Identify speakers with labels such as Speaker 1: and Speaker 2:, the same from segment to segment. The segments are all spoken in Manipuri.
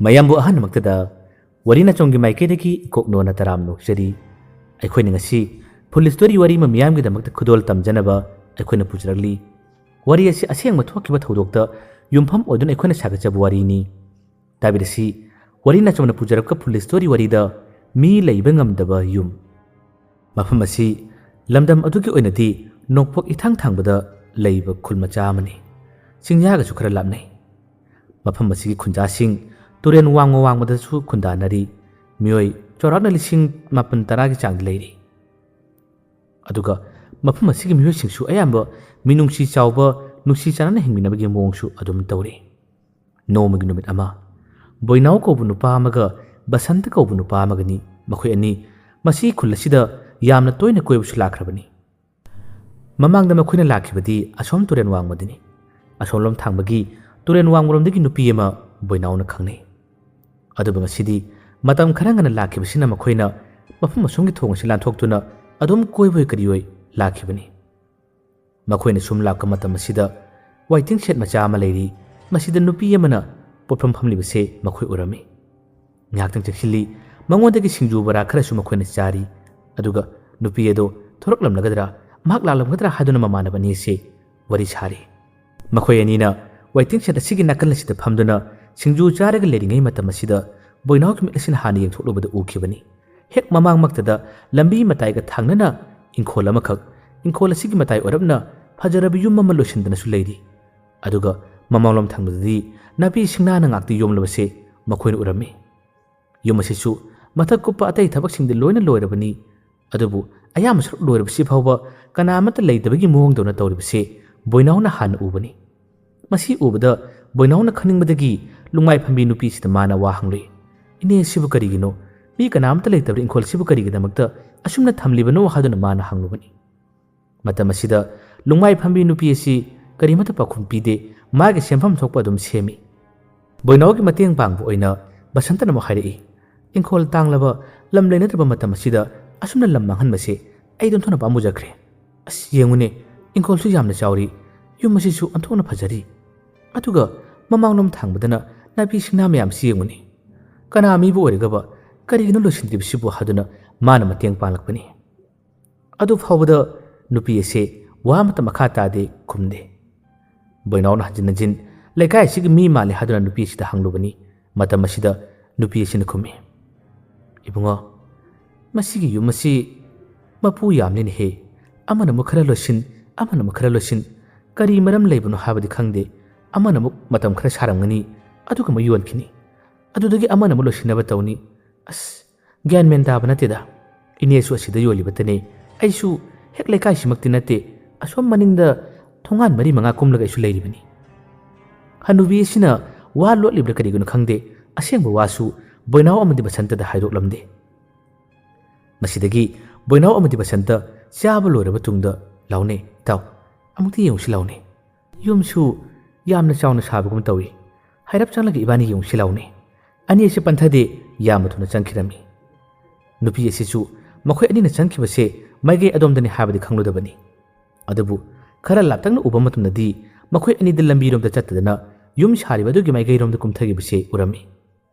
Speaker 1: ꯃꯌꯥꯝꯕꯨ ꯑꯍꯥꯟꯕꯃꯛꯇꯗ ꯋꯥꯔꯤꯅꯆꯣꯡꯒꯤ ꯃꯥꯏꯀꯩꯗꯒꯤ ꯀꯣꯛꯅꯣꯅ ꯇꯔꯥꯝ ꯅꯣꯛꯆꯔꯤ ꯑꯩꯈꯣꯏꯅ ꯉꯁꯤ ꯐꯨꯜ ꯁ꯭ꯇꯣꯔꯤ ꯋꯥꯔꯤ ꯑꯃ ꯃꯤꯌꯥꯝꯒꯤꯗꯃꯛꯇ ꯈꯨꯗꯣꯜ ꯇꯝꯖꯅꯕ ꯑꯩꯈꯣꯏꯅ ꯄꯨꯖꯔꯛꯂꯤ ꯋꯥꯔꯤ ꯑꯁꯤ ꯑꯁꯦꯡꯕ ꯊꯣꯛꯈꯤꯕ ꯊꯧꯗꯣꯛꯇ ꯌꯨꯝꯐꯝ ꯑꯣꯏꯗꯨꯅ ꯑꯩꯈꯣꯏꯅ ꯁꯥꯒꯠꯆꯕ ꯋꯥꯔꯤꯅꯤ ꯇꯥꯕꯤꯔꯁꯤ ꯋꯥꯔꯤꯅꯆꯣꯡꯅ ꯄꯨꯖꯔꯛꯄ ꯐꯨꯜ ꯁ꯭ꯇꯣꯔꯤ ꯋꯥꯔꯤꯗ ꯃꯤ ꯂꯩꯕ ꯉꯝꯗꯕ ꯌꯨꯝ ꯃꯐꯝ ꯑꯁꯤ ꯂꯝꯗꯝ ꯑꯗꯨꯒꯤ ꯑꯣꯏꯅꯗꯤ ꯅꯣꯡꯄꯣꯛ ꯏꯊꯪ ꯊꯪꯕꯗ ꯂꯩꯕ ꯈꯨꯜ ꯃꯆꯥ ꯑꯃꯅꯤ ꯆꯤꯡꯌꯥꯒꯁꯨ ꯈꯔ ꯂꯥꯞꯅꯩ ꯃꯐꯝ ꯑꯁꯤꯒꯤ ꯈꯨꯟꯖꯥꯁꯤꯡ ꯇꯨꯔꯦꯟ ꯋꯥꯡꯃꯗꯁꯨ ꯈꯨꯟꯗꯥꯅꯔꯤ ꯃꯤꯑꯣꯏ ꯆꯥꯎꯔꯥꯛꯅ 9,000-10,000 ꯆꯥꯡꯗ ꯂꯩꯔꯤ ꯑꯗꯨꯒ ꯃꯐꯝ ꯑꯁꯤꯒꯤ ꯃꯤꯑꯣꯏꯁꯤꯡꯁꯨ ꯑꯌꯥꯝꯕ ꯃꯤꯅꯨꯡꯁꯤ ꯆꯥꯎꯕ ꯅꯨꯡꯁꯤ ꯆꯥꯟꯅꯅ ꯍꯤꯡꯃꯤꯟꯅꯕꯒꯤ ꯃꯑꯣꯡꯁꯨ ꯑꯗꯨꯝ ꯇꯧꯔꯤ ꯅꯣꯡꯃꯒꯤ ꯅꯨꯃꯤꯠ ꯑꯃ ꯕꯣꯏꯅꯥꯎ ꯀꯧꯕ ꯅꯨꯄꯥ ꯑꯃꯒ ꯕꯁꯟꯇ ꯀꯧꯕ ꯅꯨꯄꯥ ꯑꯃꯒꯅꯤ ꯃꯈꯣꯏ ꯑꯅꯤ ꯃꯁꯤ ꯈꯨꯜ ꯑꯁꯤꯗ ꯌꯥꯝꯅ ꯇꯣꯏꯅ ꯀꯣꯏꯕꯁꯨ ꯂꯥꯛꯈ꯭ꯔꯕꯅꯤ ꯃꯃꯥꯡꯗ ꯃꯈꯣꯏꯅ ꯂꯥꯛꯈꯤꯕꯗꯤ ꯑꯁꯣꯝ ꯇꯨꯔꯦꯟ ꯋꯥꯡꯃꯗꯅꯤ ꯑꯁꯣꯝꯂꯣꯝ ꯊꯥꯡꯕꯒꯤ ꯇꯨꯔꯦꯟ ꯋꯥꯡꯃꯔꯣꯝꯗꯒꯤ ꯅꯨꯄꯤ ꯑꯃ ꯕꯣꯏꯅꯥꯎꯅ ꯈꯪꯅꯩ ꯑꯗꯨꯕꯨ ꯉꯁꯤꯗꯤ ꯃꯇꯝ ꯈꯔ ꯉꯟꯅ ꯂꯥꯛꯈꯤꯕꯁꯤꯅ ꯃꯈꯣꯏꯅ ꯃꯐꯝ ꯑꯁꯣꯝꯒꯤ ꯊꯣꯡ ꯑꯁꯤ ꯂꯥꯟꯊꯣꯛꯇꯨꯅ ꯑꯗꯨꯝ ꯀꯣꯏꯕꯣꯏ ꯀꯔꯤꯑꯣꯏ ꯂꯥꯛꯈꯤꯕꯅꯤ ꯃꯈꯣꯏꯅ ꯁꯨꯝ ꯂꯥꯛꯄ ꯃꯇꯝ ꯑꯁꯤꯗ ꯋꯥꯏꯇꯤꯡ ꯁꯦꯠ ꯃꯆꯥ ꯑꯃ ꯂꯩꯔꯤ ꯃꯁꯤꯗ ꯅꯨꯄꯤ ꯑꯃꯅ ꯄꯣꯠꯐꯝ ꯐꯝꯂꯤꯕꯁꯦ ꯃꯈꯣꯏ ꯎꯔꯝꯃꯤ ꯉꯥꯏꯍꯥꯛꯇꯪ ꯆꯪꯁꯤꯜꯂꯤ ꯃꯉꯣꯟꯗꯒꯤ ꯁꯤꯡꯖꯨ ꯕꯣꯔꯥ ꯈꯔꯁꯨ ꯃꯈꯣꯏꯅ ꯆꯥꯔꯤ ꯑꯗꯨꯒ ꯅꯨꯄꯤ ꯑꯗꯣ ꯊꯣꯔꯛꯂꯝꯂꯒꯗ꯭ꯔꯥ ꯃꯍꯥꯛ ꯂꯥꯛꯂꯝꯒꯗ꯭ꯔꯥ ꯍꯥꯏꯗꯨꯅ ꯃꯃꯥꯟꯅꯕ ꯑꯅꯤꯁꯦ ꯋꯥꯔꯤ ꯁꯥꯔꯤ ꯃꯈꯣꯏ ꯑꯅꯤꯅ ꯋꯥꯏꯇꯤꯡ ꯁꯦꯠ ꯑꯁꯤꯒꯤ ꯅꯥꯀꯜ ꯑꯁꯤꯗ ꯐꯝꯗꯨꯅ ꯁꯤꯡꯖꯨ ꯆꯥꯔꯒ ꯂꯩꯔꯤꯉꯩ ꯃꯇꯝ ꯑꯁꯤꯗ ꯕꯣꯏꯅꯥꯎꯒꯤ ꯃꯤꯠ ꯑꯁꯤꯅ ꯍꯥꯟꯅ ꯌꯦꯡꯊꯣꯛꯂꯨꯕꯗ ꯎꯈꯤꯕꯅꯤ ꯍꯦꯛ ꯃꯃꯥꯡꯃꯛꯇꯗ ꯂꯝꯕꯤ ꯃꯇꯥꯏꯒ ꯊꯪꯅꯅ ꯏꯪꯈꯣꯜ ꯑꯃꯈꯛ ꯏꯪꯈꯣꯜ ꯑꯁꯤꯒꯤ ꯃꯇꯥꯏ ꯑꯣꯏꯔꯞꯅ ꯐꯖꯔꯕ ꯌꯨꯝ ꯑꯃ ꯂꯣꯏꯁꯤꯟꯗꯅꯁꯨ ꯂꯩꯔꯤ ꯑꯗꯨꯒ ꯃꯃꯥꯡꯂꯣꯝ ꯊꯪꯕꯗꯗꯤ ꯅꯥꯄꯤ ꯁꯤꯡꯅꯥꯅ ꯉꯥꯛꯇ ꯌꯣꯝꯂꯕꯁꯦ ꯃꯈꯣꯏꯅ ꯎꯔꯝꯃꯤ ꯌꯨꯝ ꯑꯁꯤꯁꯨ ꯃꯊꯛ ꯀꯨꯞꯄ ꯑꯇꯩ ꯊꯕꯛꯁꯤꯡꯗꯤ ꯂꯣꯏꯅ ꯂꯣꯏꯔꯕꯅꯤ ꯑꯗꯨꯕꯨ ꯑꯌꯥꯝꯕ ꯁꯔꯨꯛ ꯂꯣꯏꯔꯕꯁꯤ ꯐꯥꯎꯕ ꯀꯅꯥꯃꯠꯇ ꯂꯩꯇꯕꯒꯤ ꯃꯑꯣꯡꯗꯧꯅ ꯇꯧꯔꯤꯕꯁꯦ ꯕꯣꯏꯅꯥꯎꯅ ꯍꯥꯟꯅ ꯎꯕꯅꯤ ꯃꯁꯤ ꯎꯕꯗ ꯕꯣꯏꯅꯥꯎꯅ ꯈꯪꯅꯤꯡꯕꯗꯒꯤ ꯂꯨꯡꯃꯥꯏ ꯐꯝꯕꯤ ꯅꯨꯄꯤꯁꯤꯗ ꯃꯥꯅ ꯋꯥ ꯍꯪꯂꯨꯏ ꯏꯅꯦ ꯁꯤꯕꯨ ꯀꯔꯤꯒꯤꯅꯣ ꯃꯤ ꯀꯅꯥꯝꯇ ꯂꯩꯇꯕ ꯏꯪꯈꯣꯜꯁꯤꯕꯨ ꯀꯔꯤꯒꯤꯗꯃꯛꯇ ꯑꯁꯨꯝꯅ ꯊꯝꯂꯤꯕꯅꯣ ꯍꯥꯏꯗꯨꯅ ꯃꯥꯅ ꯍꯪꯂꯨꯕꯅꯤ ꯃꯇꯝ ꯑꯁꯤꯗ ꯂꯨꯡꯃꯥꯏ ꯐꯝꯕꯤ ꯅꯨꯄꯤ ꯑꯁꯤ ꯀꯔꯤꯃꯠꯇ ꯄꯥꯎꯈꯨꯝ ꯄꯤꯗꯦ ꯃꯥꯒꯤ ꯁꯦꯝꯐꯝ ꯊꯣꯛꯄ ꯑꯗꯨꯝ ꯁꯦꯝꯃꯤ ꯕꯣꯏꯅꯥꯎꯒꯤ ꯃꯇꯦꯡ ꯄꯥꯡꯕ ꯑꯣꯏꯅ ꯕꯁꯟꯇꯅ ꯑꯃꯨꯛ ꯍꯥꯏꯔꯛꯏ ꯏꯪꯈꯣꯜ ꯇꯥꯡꯂꯕ ꯂꯝ ꯂꯩꯅꯗ꯭ꯔꯕ ꯃꯇꯝ ꯑꯁꯤꯗ ꯑꯁꯨꯝꯅ ꯂꯝ ꯃꯥꯡꯍꯟꯕꯁꯦ ꯑꯩ ꯑꯣꯟꯊꯣꯛꯅ ꯄꯥꯝꯃꯨꯖꯈ꯭ꯔꯦ ꯑꯁ ꯌꯦꯡꯉꯨꯅꯦ ꯏꯪꯈꯣꯜꯁꯨ ꯌꯥꯝꯅ ꯆꯥꯎꯔꯤ ꯌꯨꯝ ꯑꯁꯤꯁꯨ ꯑꯣꯟꯊꯣꯛꯅ ꯐꯖꯔꯤ ꯑꯗꯨꯒ ꯃꯃꯥꯡꯂꯣꯝ ꯊꯥꯡꯕꯗꯅ ꯅꯥꯄꯤ ꯁꯤꯡꯅꯥ ꯃꯌꯥꯝꯁꯤ ꯌꯦꯡꯉꯨꯅꯦ ꯀꯅꯥ ꯃꯤꯕꯨ ꯑꯣꯏꯔꯒꯕ ꯀꯔꯤꯒꯤꯅꯣ ꯂꯣꯏꯁꯤꯟꯗ꯭ꯔꯤꯕꯁꯤꯕꯨ ꯍꯥꯏꯗꯨꯅ ꯃꯥꯅ ꯃꯇꯦꯡ ꯄꯥꯡꯂꯛꯄꯅꯤ ꯑꯗꯨ ꯐꯥꯎꯕꯗ ꯅꯨꯄꯤ ꯑꯁꯤ ꯋꯥ ꯑꯃꯠꯇ ꯃꯈꯥ ꯇꯥꯗꯦ ꯈꯨꯝꯗꯦ ꯕꯣꯏꯅꯥꯎꯅ ꯍꯟꯖꯤꯟ ꯍꯟꯖꯤൻ ꯂꯩꯀꯥꯏ ꯑꯁꯤꯒꯤ ꯃꯤ ꯃꯥꯜꯂꯦ ꯍꯥꯏꯗꯨꯅ ꯅꯨꯄꯤ ꯑꯁꯤꯗ ꯍꯪꯂꯨꯕꯅꯤ ꯃꯇꯝ ꯑꯁꯤꯗ ꯅꯨꯄꯤ ꯑꯁꯤꯅ ꯈꯨꯝꯃꯤ ꯏꯕꯨꯡꯉꯣ ꯃꯁꯤꯒꯤ ꯌꯨꯝ ꯑꯁꯤ ꯃꯄꯨ ꯌꯥꯝꯅꯤꯅꯦꯍꯦ ꯑꯃꯅ ꯑꯃꯨꯛ ꯈꯔ ꯂꯣꯏꯁꯤꯟ ꯑꯃꯅ ꯑꯃꯨꯛ ꯈꯔ ꯂꯣꯏꯁꯤꯟ ꯀꯔꯤ ꯃꯔꯝ ꯂꯩꯕꯅꯣ ꯍꯥꯏꯕꯗꯤ ꯈꯪꯗꯦ ꯑꯃꯅ ꯑꯃꯨꯛ ꯃꯇꯝ ꯈꯔ ꯁꯥꯔꯝꯒꯅꯤ ꯑꯗꯨꯒ ꯑꯃꯨꯛ ꯌꯣꯟꯈꯤꯅꯤ ꯑꯗꯨꯗꯒꯤ ꯑꯃꯅ ꯑꯃꯨꯛ ꯂꯣꯏꯁꯤꯟꯅꯕ ꯇꯧꯅꯤ ꯑꯁ ꯒ꯭ꯌꯥꯟ ꯃꯦꯟ ꯇꯥꯕ ꯅꯠꯇꯦꯗ ꯏꯅꯦꯁꯨ ꯑꯁꯤꯗ ꯌꯣꯜꯂꯤꯕꯇꯅꯦ ꯑꯩꯁꯨ ꯍꯦꯛ ꯂꯩꯀꯥꯏꯁꯤꯃꯛꯇꯤ ꯅꯠꯇꯦ ꯑꯁꯣꯝ ꯃꯅꯤꯡꯗ ꯊꯣꯡꯒꯥꯟ 4-5 ꯀꯨꯝꯂꯒ ꯑꯩꯁꯨ ꯂꯩꯔꯤꯕꯅꯤ ꯍꯅꯨꯕꯤ ꯑꯁꯤꯅ ꯋꯥ ꯂꯣꯠꯂꯤꯕ꯭ꯔꯥ ꯀꯔꯤꯒꯤꯅꯣ ꯈꯪꯗꯦ ꯑꯁꯦꯡꯕ ꯋꯥꯁꯨ ꯕꯣꯏꯅꯥꯎ ꯑꯃꯗꯤ ꯕꯁꯟꯇꯗ ꯍꯥꯏꯗꯣꯛꯂꯝꯗꯦ ꯃꯁꯤꯗꯒꯤ ꯕꯣꯏꯅꯥꯎ ꯑꯃꯗꯤ ꯕꯁꯟꯇ ꯆꯥꯕ ꯂꯣꯏꯔꯕ ꯇꯨꯡꯗ ꯂꯥꯎꯅꯦ ꯏꯇꯥꯎ ꯑꯃꯨꯛꯇ ꯌꯦꯡꯉꯨꯁꯤ ꯂꯥꯎꯅꯦ ꯌꯨꯝꯁꯨ ꯌꯥꯝꯅ ꯆꯥꯎꯅ ꯁꯥꯕꯒꯨꯝ ꯇꯧꯏ ꯍꯥꯏꯔꯞ ꯆꯪꯂꯒ ꯏꯕꯥꯅꯤ ꯌꯦꯡꯉꯨꯁꯤ ꯂꯥꯎꯅꯦ ꯑꯅꯤ ꯑꯁꯤ ꯄꯟꯊꯗꯦ ꯌꯥꯝꯅ ꯊꯨꯅ ꯆꯪꯈꯤꯔꯝꯃꯤ ꯅꯨꯄꯤ ꯑꯁꯤꯁꯨ ꯃꯈꯣꯏ ꯑꯅꯤꯅ ꯆꯪꯈꯤꯕꯁꯦ ꯃꯥꯏꯀꯩ ꯑꯗꯣꯝꯗꯅꯤ ꯍꯥꯏꯕꯗꯤ ꯈꯪꯂꯨꯗꯕꯅꯤ ꯑꯗꯨꯕꯨ ꯈꯔ ꯂꯥꯞꯇꯛꯅ ꯎꯕ ꯃꯇꯝꯗꯗꯤ ꯃꯈꯣꯏ ꯑꯅꯤꯗ ꯂꯝꯕꯤꯔꯣꯝꯗ ꯆꯠꯇꯗꯅ ꯌꯨꯝ ꯁꯥꯔꯤꯕ ꯑꯗꯨꯒꯤ ꯃꯥꯏꯀꯩꯔꯣꯝꯗ ꯀꯨꯝꯊꯈꯤꯕꯁꯦ ꯎꯔꯝꯃꯤ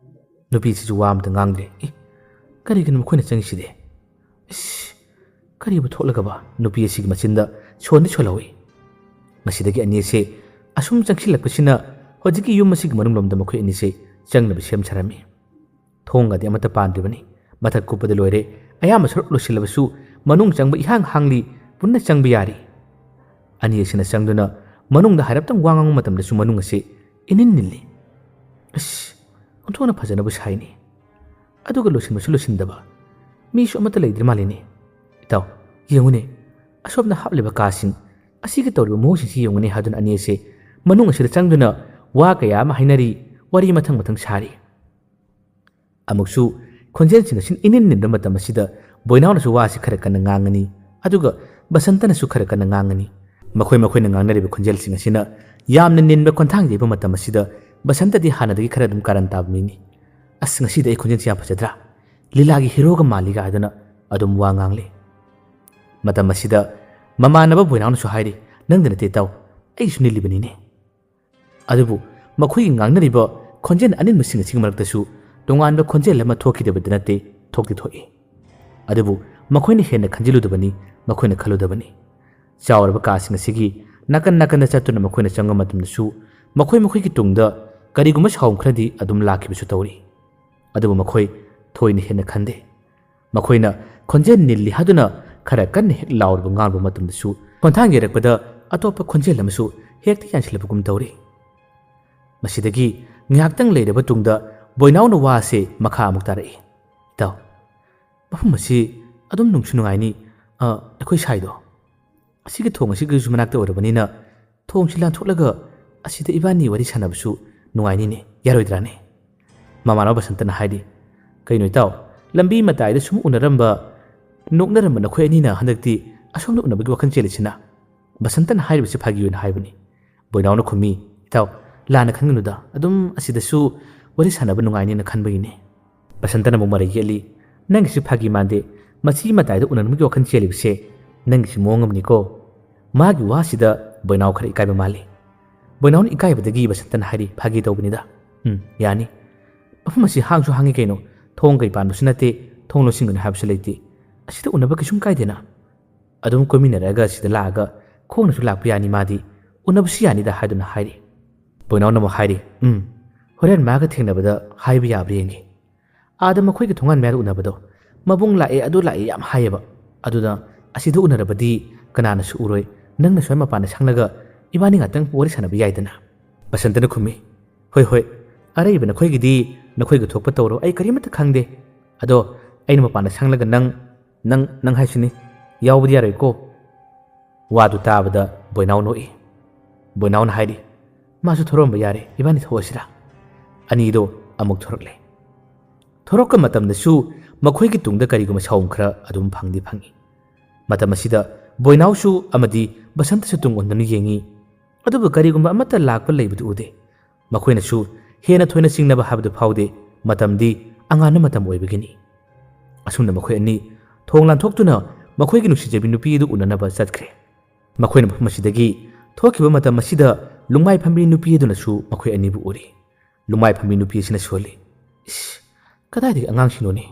Speaker 1: ꯅꯨꯄꯤꯁꯤꯁꯨ ꯋꯥ ꯑꯃꯇ ꯉꯥꯡꯗ꯭ꯔꯦ ꯀꯔꯤꯒꯤꯅꯣ ꯃꯈꯣꯏꯅ ꯆꯪꯉꯤꯁꯤꯗꯤ ꯏꯁ ꯀꯔꯤꯕꯨ ꯊꯣꯛꯂꯒꯕ ꯅꯨꯄꯤ ꯑꯁꯤꯒꯤ ꯃꯆꯤꯟꯗ ꯁꯣꯟꯗꯤ ꯁꯣꯜꯍꯧꯏ ꯃꯁꯤꯗꯒꯤ ꯑꯅꯤ ꯑꯁꯦ ꯑꯁꯨꯝ ꯆꯪꯁꯤꯜꯂꯛꯄꯁꯤꯅ ꯍꯧꯖꯤꯛꯀꯤ ꯌꯨꯝ ꯑꯁꯤꯒꯤ ꯃꯅꯨꯡꯂꯣꯝꯗ ꯃꯈꯣꯏ ꯑꯅꯤꯁꯦ ꯆꯪꯅꯕ ꯁꯦꯝ ꯁꯥꯔꯝꯃꯤ ꯊꯣꯡꯒꯗꯤ ꯑꯃꯠꯇ ꯄꯥꯟꯗ꯭ꯔꯤꯕꯅꯤ ꯃꯊꯛ ꯀꯨꯞꯄꯗ ꯂꯣꯏꯔꯦ ꯑꯌꯥꯝꯕ ꯁꯔꯨꯛ ꯂꯣꯏꯁꯤꯜꯂꯕꯁꯨ ꯃꯅꯨꯡ ꯆꯪꯕ ꯏꯍꯥꯡ ꯍꯥꯡꯂꯤ ꯄꯨꯟꯅ ꯆꯪꯕ ꯌꯥꯔꯤ ꯑꯅꯤ ꯑꯁꯤꯅ ꯆꯪꯗꯨꯅ ꯃꯅꯨꯡꯗ ꯍꯥꯏꯔꯞꯇꯪ ꯋꯥ ꯉꯥꯡꯕ ꯃꯇꯝꯗꯁꯨ ꯃꯅꯨꯡ ꯑꯁꯤ ꯏꯅꯤꯜ ꯅꯤꯜꯂꯤ ꯑꯁ ꯑꯣꯟꯊꯣꯛꯅ ꯐꯖꯅꯕꯨ ꯁꯥꯏꯅꯤ ꯑꯗꯨꯒ ꯂꯣꯏꯁꯤꯟꯕꯁꯨ ꯂꯣꯏꯁꯤꯟꯗꯕ ꯃꯤꯁꯨ ꯑꯃꯠꯇ ꯂꯩꯇ꯭ꯔꯤ ꯃꯥꯜꯂꯤꯅꯦ ꯏꯇꯥꯎ ꯌꯦꯡꯉꯨꯅꯦ ꯑꯁꯣꯝꯅ ꯍꯥꯞꯂꯤꯕ ꯀꯥꯁꯤꯡ ꯑꯁꯤꯒ ꯇꯧꯔꯤꯕ ꯃꯑꯣꯡꯁꯤꯡꯁꯤ ꯌꯦꯡꯉꯨꯅꯦ ꯍꯥꯏꯗꯨꯅ ꯑꯅꯤ ꯑꯁꯤ ꯃꯅꯨꯡ ꯑꯁꯤꯗ ꯆꯪꯗꯨꯅ ꯋꯥ ꯀꯌꯥ ꯑꯃ ꯍꯥꯏꯅꯔꯤ ꯋꯥꯔꯤ ꯃꯊꯪ ꯃꯊꯪ ꯁꯥꯔꯤ ꯑꯃꯨꯛꯁꯨ ꯈꯣꯟꯖꯦꯜꯁꯤꯡ ꯑꯁꯤ ꯏꯅꯤꯟ ꯅꯤꯟꯕ ꯃꯇꯝ ꯑꯁꯤꯗ ꯕꯣꯏꯅꯥꯎꯅꯁꯨ ꯋꯥꯁꯤ ꯈꯔ ꯀꯟꯅ ꯉꯥꯡꯒꯅꯤ ꯑꯗꯨꯒ ꯕꯁꯟꯇꯅꯁꯨ ꯈꯔ ꯀꯟꯅ ꯉꯥꯡꯒꯅꯤ ꯃꯈꯣꯏꯅ ꯉꯥꯡꯅꯔꯤꯕ ꯈꯣꯟꯖꯦꯜꯁꯤꯡ ꯑꯁꯤꯅ ꯌꯥꯝꯅ ꯅꯤꯟꯕ ꯈꯣꯟꯊꯥꯡ ꯌꯩꯕ ꯃꯇꯝ ꯑꯁꯤꯗ ꯕꯁꯟꯇꯗꯤ ꯍꯥꯟꯅꯗꯒꯤ ꯈꯔ ꯑꯗꯨꯝ ꯀꯥꯔꯟ ꯇꯥꯕ ꯃꯤꯅꯤ ꯑꯁ ꯉꯁꯤꯗꯤ ꯑꯩ ꯈꯣꯟꯖꯦꯜꯁꯤ ꯌꯥꯝ ꯐꯖꯗ꯭ꯔꯥ ꯂꯤꯂꯥꯒꯤ ꯍꯤꯔꯣꯒ ꯃꯥꯜꯂꯤꯒ ꯍꯥꯏꯗꯨꯅ ꯑꯗꯨꯝ ꯋꯥ ꯉꯥꯡꯂꯤ ꯃꯇꯝ ꯑꯁꯤꯗ ꯃꯃꯥꯟꯅꯕ ꯕꯣꯏꯅꯥꯎꯅꯁꯨ ꯍꯥꯏꯔꯤ ꯅꯪꯗ ꯅꯠꯇꯦ ꯏꯇꯥꯎ ꯑꯩꯁꯨ ꯅꯤꯜꯂꯤꯕꯅꯤꯅꯦ ꯑꯗꯨꯕꯨ ꯃꯈꯣꯏꯒꯤ ꯉꯥꯡꯅꯔꯤꯕ ꯈꯣꯟꯖꯦꯜ ꯑꯅꯤꯟꯕꯁꯤꯡ ꯑꯁꯤꯒꯤ ꯃꯔꯛꯇꯁꯨ ꯇꯣꯉꯥꯟꯕ ꯈꯣꯟꯖꯦꯜ ꯑꯃ ꯊꯣꯛꯈꯤꯗꯕꯗꯤ ꯅꯠꯇꯦ, ꯊꯣꯛꯇꯤ ꯊꯣꯛꯏ꯫ ꯑꯗꯨꯕꯨ ꯃꯈꯣꯏꯅ ꯍꯦꯟꯅ ꯈꯟꯖꯤꯜꯂꯨꯗꯕꯅꯤ, ꯃꯈꯣꯏꯅ ꯈꯜꯂꯨꯗꯕꯅꯤ꯫ ꯆꯥꯎꯔꯕ ꯀꯥꯁꯤꯡ ꯑꯁꯤꯒꯤ ꯅꯥꯀꯟ ꯅꯥꯀꯟꯗ ꯆꯠꯇꯨꯅ ꯃꯈꯣꯏꯅ ꯆꯪꯕ ꯃꯇꯝꯗꯁꯨ ꯃꯈꯣꯏꯒꯤ ꯇꯨꯡꯗ ꯀꯔꯤꯒꯨꯝꯕ ꯁꯥꯎꯝ ꯈꯔꯗꯤ ꯑꯗꯨꯝ ꯂꯥꯛꯈꯤꯕꯁꯨ ꯇꯧꯔꯤ꯫ ꯑꯗꯨꯕꯨ ꯃꯈꯣꯏ ꯊꯣꯏꯅ ꯍꯦꯟꯅ ꯈꯟꯗꯦ꯫ ꯃꯈꯣꯏꯅ ꯈꯣꯟꯖꯦꯜ ꯅꯤꯜꯂꯤ ꯍꯥꯏꯗꯨꯅ ꯈꯔ ꯀꯟꯅ ꯍꯦꯛ ꯂꯥꯎꯔꯕ ꯉꯥꯡꯕ ꯃꯇꯝꯗꯁꯨ ꯈꯣꯟꯊꯥꯡ ꯌꯩꯔꯛꯄꯗ ꯑꯇꯣꯞꯄ ꯈꯣꯟꯖꯦꯜ ꯑꯃꯁꯨ ꯍꯦꯛꯇ ꯌꯥꯟꯁꯤꯜꯂꯛꯄꯒꯨꯝ ꯇꯧꯔꯤ꯫ ꯃꯁꯤꯗꯒꯤ ꯉꯥꯏꯍꯥꯛꯇꯪ ꯂꯩꯔꯕ ꯇꯨꯡꯗ ꯕꯣꯏꯅꯥꯎꯅ ꯋꯥ ꯑꯁꯤ ꯃꯈꯥ ꯑꯃꯨꯛ ꯇꯥꯔꯛꯏ꯫ ꯏꯇꯥꯎ, ꯃꯐꯝ ꯑꯁꯤ ꯑꯗꯨꯝ ꯅꯨꯡꯁꯨ ꯅꯨꯡꯉꯥꯏꯅꯤ꯫ ꯑꯩꯈꯣꯏ ꯁꯥꯏꯗꯣ ꯑꯁꯤꯒꯤ ꯊꯣꯡ ꯑꯁꯤꯒꯤꯁꯨ ꯃꯅꯥꯛꯇ ꯑꯣꯏꯔꯕꯅꯤꯅ ꯊꯣꯡꯁꯤ ꯂꯥꯟꯊꯣꯛꯂꯒ ꯑꯁꯤꯗ ꯏꯕꯥꯅꯤ ꯋꯥꯔꯤ ꯁꯥꯟꯅꯕꯁꯨ ꯅꯨꯡꯉꯥꯏꯅꯤꯅꯦ, ꯌꯥꯔꯣꯏꯗ꯭ꯔꯥꯅꯦ? ꯃꯃꯥꯟꯅꯕ ꯕꯁꯟꯇꯅ ꯍꯥꯏꯔꯤ꯫ ꯀꯩꯅꯣ ꯏꯇꯥꯎ, ꯂꯝꯕꯤ ꯃꯇꯥꯏꯗ ꯁꯨꯝ ꯎꯅꯔꯝꯕ ꯅꯣꯛꯅꯔꯝꯕ ꯅꯈꯣꯏ ꯑꯅꯤꯅ ꯍꯟꯗꯛꯇꯤ ꯑꯁꯣꯝꯗ ꯎꯅꯕꯒꯤ ꯋꯥꯈꯜ ꯆꯦꯜꯂꯤꯁꯤꯅ? ꯕꯁꯟꯇꯅ ꯍꯥꯏꯔꯤꯕꯁꯤ ꯐꯥꯒꯤ ꯑꯣꯏꯅ ꯍꯥꯏꯕꯅꯤ꯫ ꯕꯣꯏꯅꯥꯎꯅ ꯈꯨꯝꯃꯤ꯫ ꯏꯇꯥꯎ, ꯂꯥꯟꯅ ꯈꯟꯒꯅꯨꯗ, ꯑꯗꯨꯝ ꯑꯁꯤꯗꯁꯨ ꯋꯥꯔꯤ ꯁꯥꯟꯅꯕ ꯅꯨꯡꯉꯥꯏꯅꯦꯅ ꯈꯟꯕꯒꯤꯅꯦ꯫ ꯕꯁꯟꯇꯅ ꯑꯃꯨꯛ ꯃꯔꯩ ꯌꯦꯠꯂꯤ꯫ ꯅꯪꯒꯤꯁꯤ ꯐꯥꯒꯤ ꯃꯥꯟꯗꯦ, ꯃꯁꯤ ꯃꯇꯥꯏꯗ ꯎꯅꯅꯕꯒꯤ ꯋꯥꯈꯜ ꯆꯦꯜꯂꯤꯕꯁꯦ ꯅꯪꯒꯤꯁꯤ ꯃꯑꯣꯡ ꯑꯃꯅꯤꯀꯣ꯫ ꯃꯥꯒꯤ ꯋꯥꯁꯤꯗ ꯕꯣꯏꯅꯥꯎ ꯈꯔ ꯏꯀꯥꯏꯕ ꯃꯥꯜꯂꯤ꯫ ꯕꯣꯏꯅꯥꯎꯅ ꯏꯀꯥꯏꯕꯗꯒꯤ ꯕꯁꯟꯇꯅ ꯍꯥꯏꯔꯤ꯫ ꯐꯥꯒꯤ ꯇꯧꯕꯅꯤꯗ, ꯌꯥꯅꯤ꯫ ꯃꯐꯝ ꯑꯁꯤ ꯍꯥꯡꯁꯨ ꯍꯥꯡꯉꯤ ꯀꯩꯅꯣ, ꯊꯣꯡ ꯀꯩ ꯄꯥꯟꯕꯁꯨ ꯅꯠꯇꯦ, ꯊꯣꯡ ꯂꯣꯟꯁꯤꯟꯒꯅꯨ ꯍꯥꯏꯕꯁꯨ ꯂꯩꯇꯦ, ꯑꯁꯤꯗ ꯎꯅꯕ ꯀꯩꯁꯨꯝ ꯀꯥꯏꯗꯦꯅ꯫ ꯑꯗꯨꯝ ꯀꯣꯏꯃꯤꯟꯅꯔꯒ ꯁꯤꯗ ꯂꯥꯛꯑꯒ ꯈꯣꯡꯅꯁꯨ ꯂꯥꯛꯄ ꯌꯥꯅꯤ, ꯃꯥꯗꯤ ꯎꯅꯕꯁꯨ ꯌꯥꯅꯤꯗ ꯍꯥꯏꯗꯨꯅ ꯍꯥꯏꯔꯤ꯫ ꯕꯣꯏꯅꯥꯎꯅ ꯑꯃꯨꯛ ꯍꯥꯏꯔꯤ꯫ ꯍꯣꯔꯦꯟ ꯃꯥꯒ ꯊꯦꯡꯅꯕꯗ ꯍꯥꯏꯕ ꯌꯥꯕ꯭ꯔꯥ ꯌꯦꯡꯒꯦ꯫ ꯑꯥꯗ ꯃꯈꯣꯏꯒꯤ ꯊꯣꯡꯒꯥꯟ ꯃꯌꯥꯗ ꯎꯅꯕꯗꯣ ꯃꯕꯨꯡ ꯂꯥꯛꯑꯦ ꯑꯗꯨ ꯂꯥꯛꯑꯦ ꯌꯥꯝ ꯍꯥꯏꯌꯦꯕ, ꯑꯗꯨꯅ ꯑꯁꯤꯗ ꯎꯅꯔꯕꯗꯤ ꯀꯅꯥꯅꯁꯨ ꯎꯔꯣꯏ, ꯅꯪꯅ ꯁ꯭ꯋꯥꯏ ꯃꯄꯥꯟꯗ ꯁꯪꯂꯒ ꯏꯕꯥꯅꯤ ꯉꯥꯛꯇꯪ ꯋꯥꯔꯤ ꯁꯥꯟꯅꯕ ꯌꯥꯏꯗꯅ꯫ ꯕꯁꯟꯇꯅ ꯈꯨꯝꯃꯤ꯫ ꯍꯣꯏ ꯍꯣꯏ, ꯑꯔꯩꯕ ꯅꯈꯣꯏꯒꯤꯗꯤ ꯅꯈꯣꯏꯒ ꯊꯣꯛꯄ ꯇꯧꯔꯣ, ꯑꯩ ꯀꯔꯤꯃꯠꯇ ꯈꯪꯗꯦ꯫ ꯑꯗꯣ ꯑꯩꯅ ꯃꯄꯥꯟꯗ ꯁꯪꯂꯒ ꯅꯪ ꯍꯥꯏꯁꯤꯅꯤ, ꯌꯥꯎꯕꯗꯤ ꯌꯥꯔꯣꯏꯀꯣ꯫ ꯋꯥꯗꯨ ꯇꯥꯕꯗ ꯕꯣꯏꯅꯥꯎ ꯅꯣꯛꯏ꯫ ꯕꯣꯏꯅꯥꯎꯅ ꯍꯥꯏꯔꯤ꯫ ꯃꯥꯁꯨ ꯊꯣꯔꯛꯑꯝꯕ ꯌꯥꯔꯦ, ꯏꯕꯥꯅꯤ ꯊꯣꯛꯑꯁꯤꯔꯥ? ꯑꯅꯤꯗꯣ ꯑꯃꯨꯛ ꯊꯣꯔꯛꯂꯦ꯫ ꯊꯣꯔꯛꯄ ꯃꯇꯝꯗꯁꯨ ꯃꯈꯣꯏꯒꯤ ꯇꯨꯡꯗ ꯀꯔꯤꯒꯨꯝꯕ ꯁꯥꯎꯝ ꯈꯔ ꯑꯗꯨꯝ ꯐꯪꯗꯤ ꯐꯪꯏ꯫ ꯃꯇꯝ ꯑꯁꯤꯗ ꯕꯣꯏꯅꯥꯎꯁꯨ ꯑꯃꯗꯤ ꯕꯁꯟꯇꯁꯨ ꯇꯨꯡ ꯑꯣꯟꯗꯨꯅ ꯌꯦꯡꯉꯤ, ꯑꯗꯨꯕꯨ ꯀꯔꯤꯒꯨꯝꯕ ꯑꯃꯠꯇ ꯂꯥꯛꯄ ꯂꯩꯕꯗꯨ ꯎꯗꯦ꯫ ꯃꯈꯣꯏꯅꯁꯨ ꯍꯦꯟꯅ ꯊꯣꯏꯅ ꯆꯤꯡꯅꯕ ꯍꯥꯏꯕꯗꯨ ꯐꯥꯎꯗꯦ, ꯃꯇꯝꯗꯤ ꯑꯉꯥꯟꯕ ꯃꯇꯝ ꯑꯣꯏꯕꯒꯤꯅꯤ꯫ ꯑꯁꯨꯝꯅ ꯃꯈꯣꯏ ꯑꯅꯤ ꯊꯣꯡ ꯂꯥꯟꯊꯣꯛꯇꯨꯅ ꯃꯈꯣꯏꯒꯤ ꯅꯨꯡꯁꯤꯖꯕꯤ ꯅꯨꯄꯤ ꯑꯗꯨ ꯎꯅꯅꯕ ꯆꯠꯈ꯭ꯔꯦ꯫ ꯃꯈꯣꯏꯅ ꯃꯐꯝ ꯑꯁꯤꯗꯒꯤ ꯊꯣꯛꯈꯤꯕ ꯃꯇꯝ ꯑꯁꯤꯗ ꯂꯨꯡꯃꯥꯏ ꯐꯝꯕꯤ ꯅꯨꯄꯤ ꯑꯗꯨꯅꯁꯨ ꯃꯈꯣꯏ ꯑꯅꯤꯕꯨ ꯎꯔꯤ꯫ ꯂꯨꯡꯃꯥꯏ ꯐꯝꯕꯤ ꯅꯨꯄꯤ ꯑꯁꯤꯅ ꯁꯣꯜꯂꯤ꯫ ꯏꯁ, ꯀꯗꯥꯏꯗꯒꯤ ꯑꯉꯥꯡꯁꯤꯡꯅꯣꯅꯦ?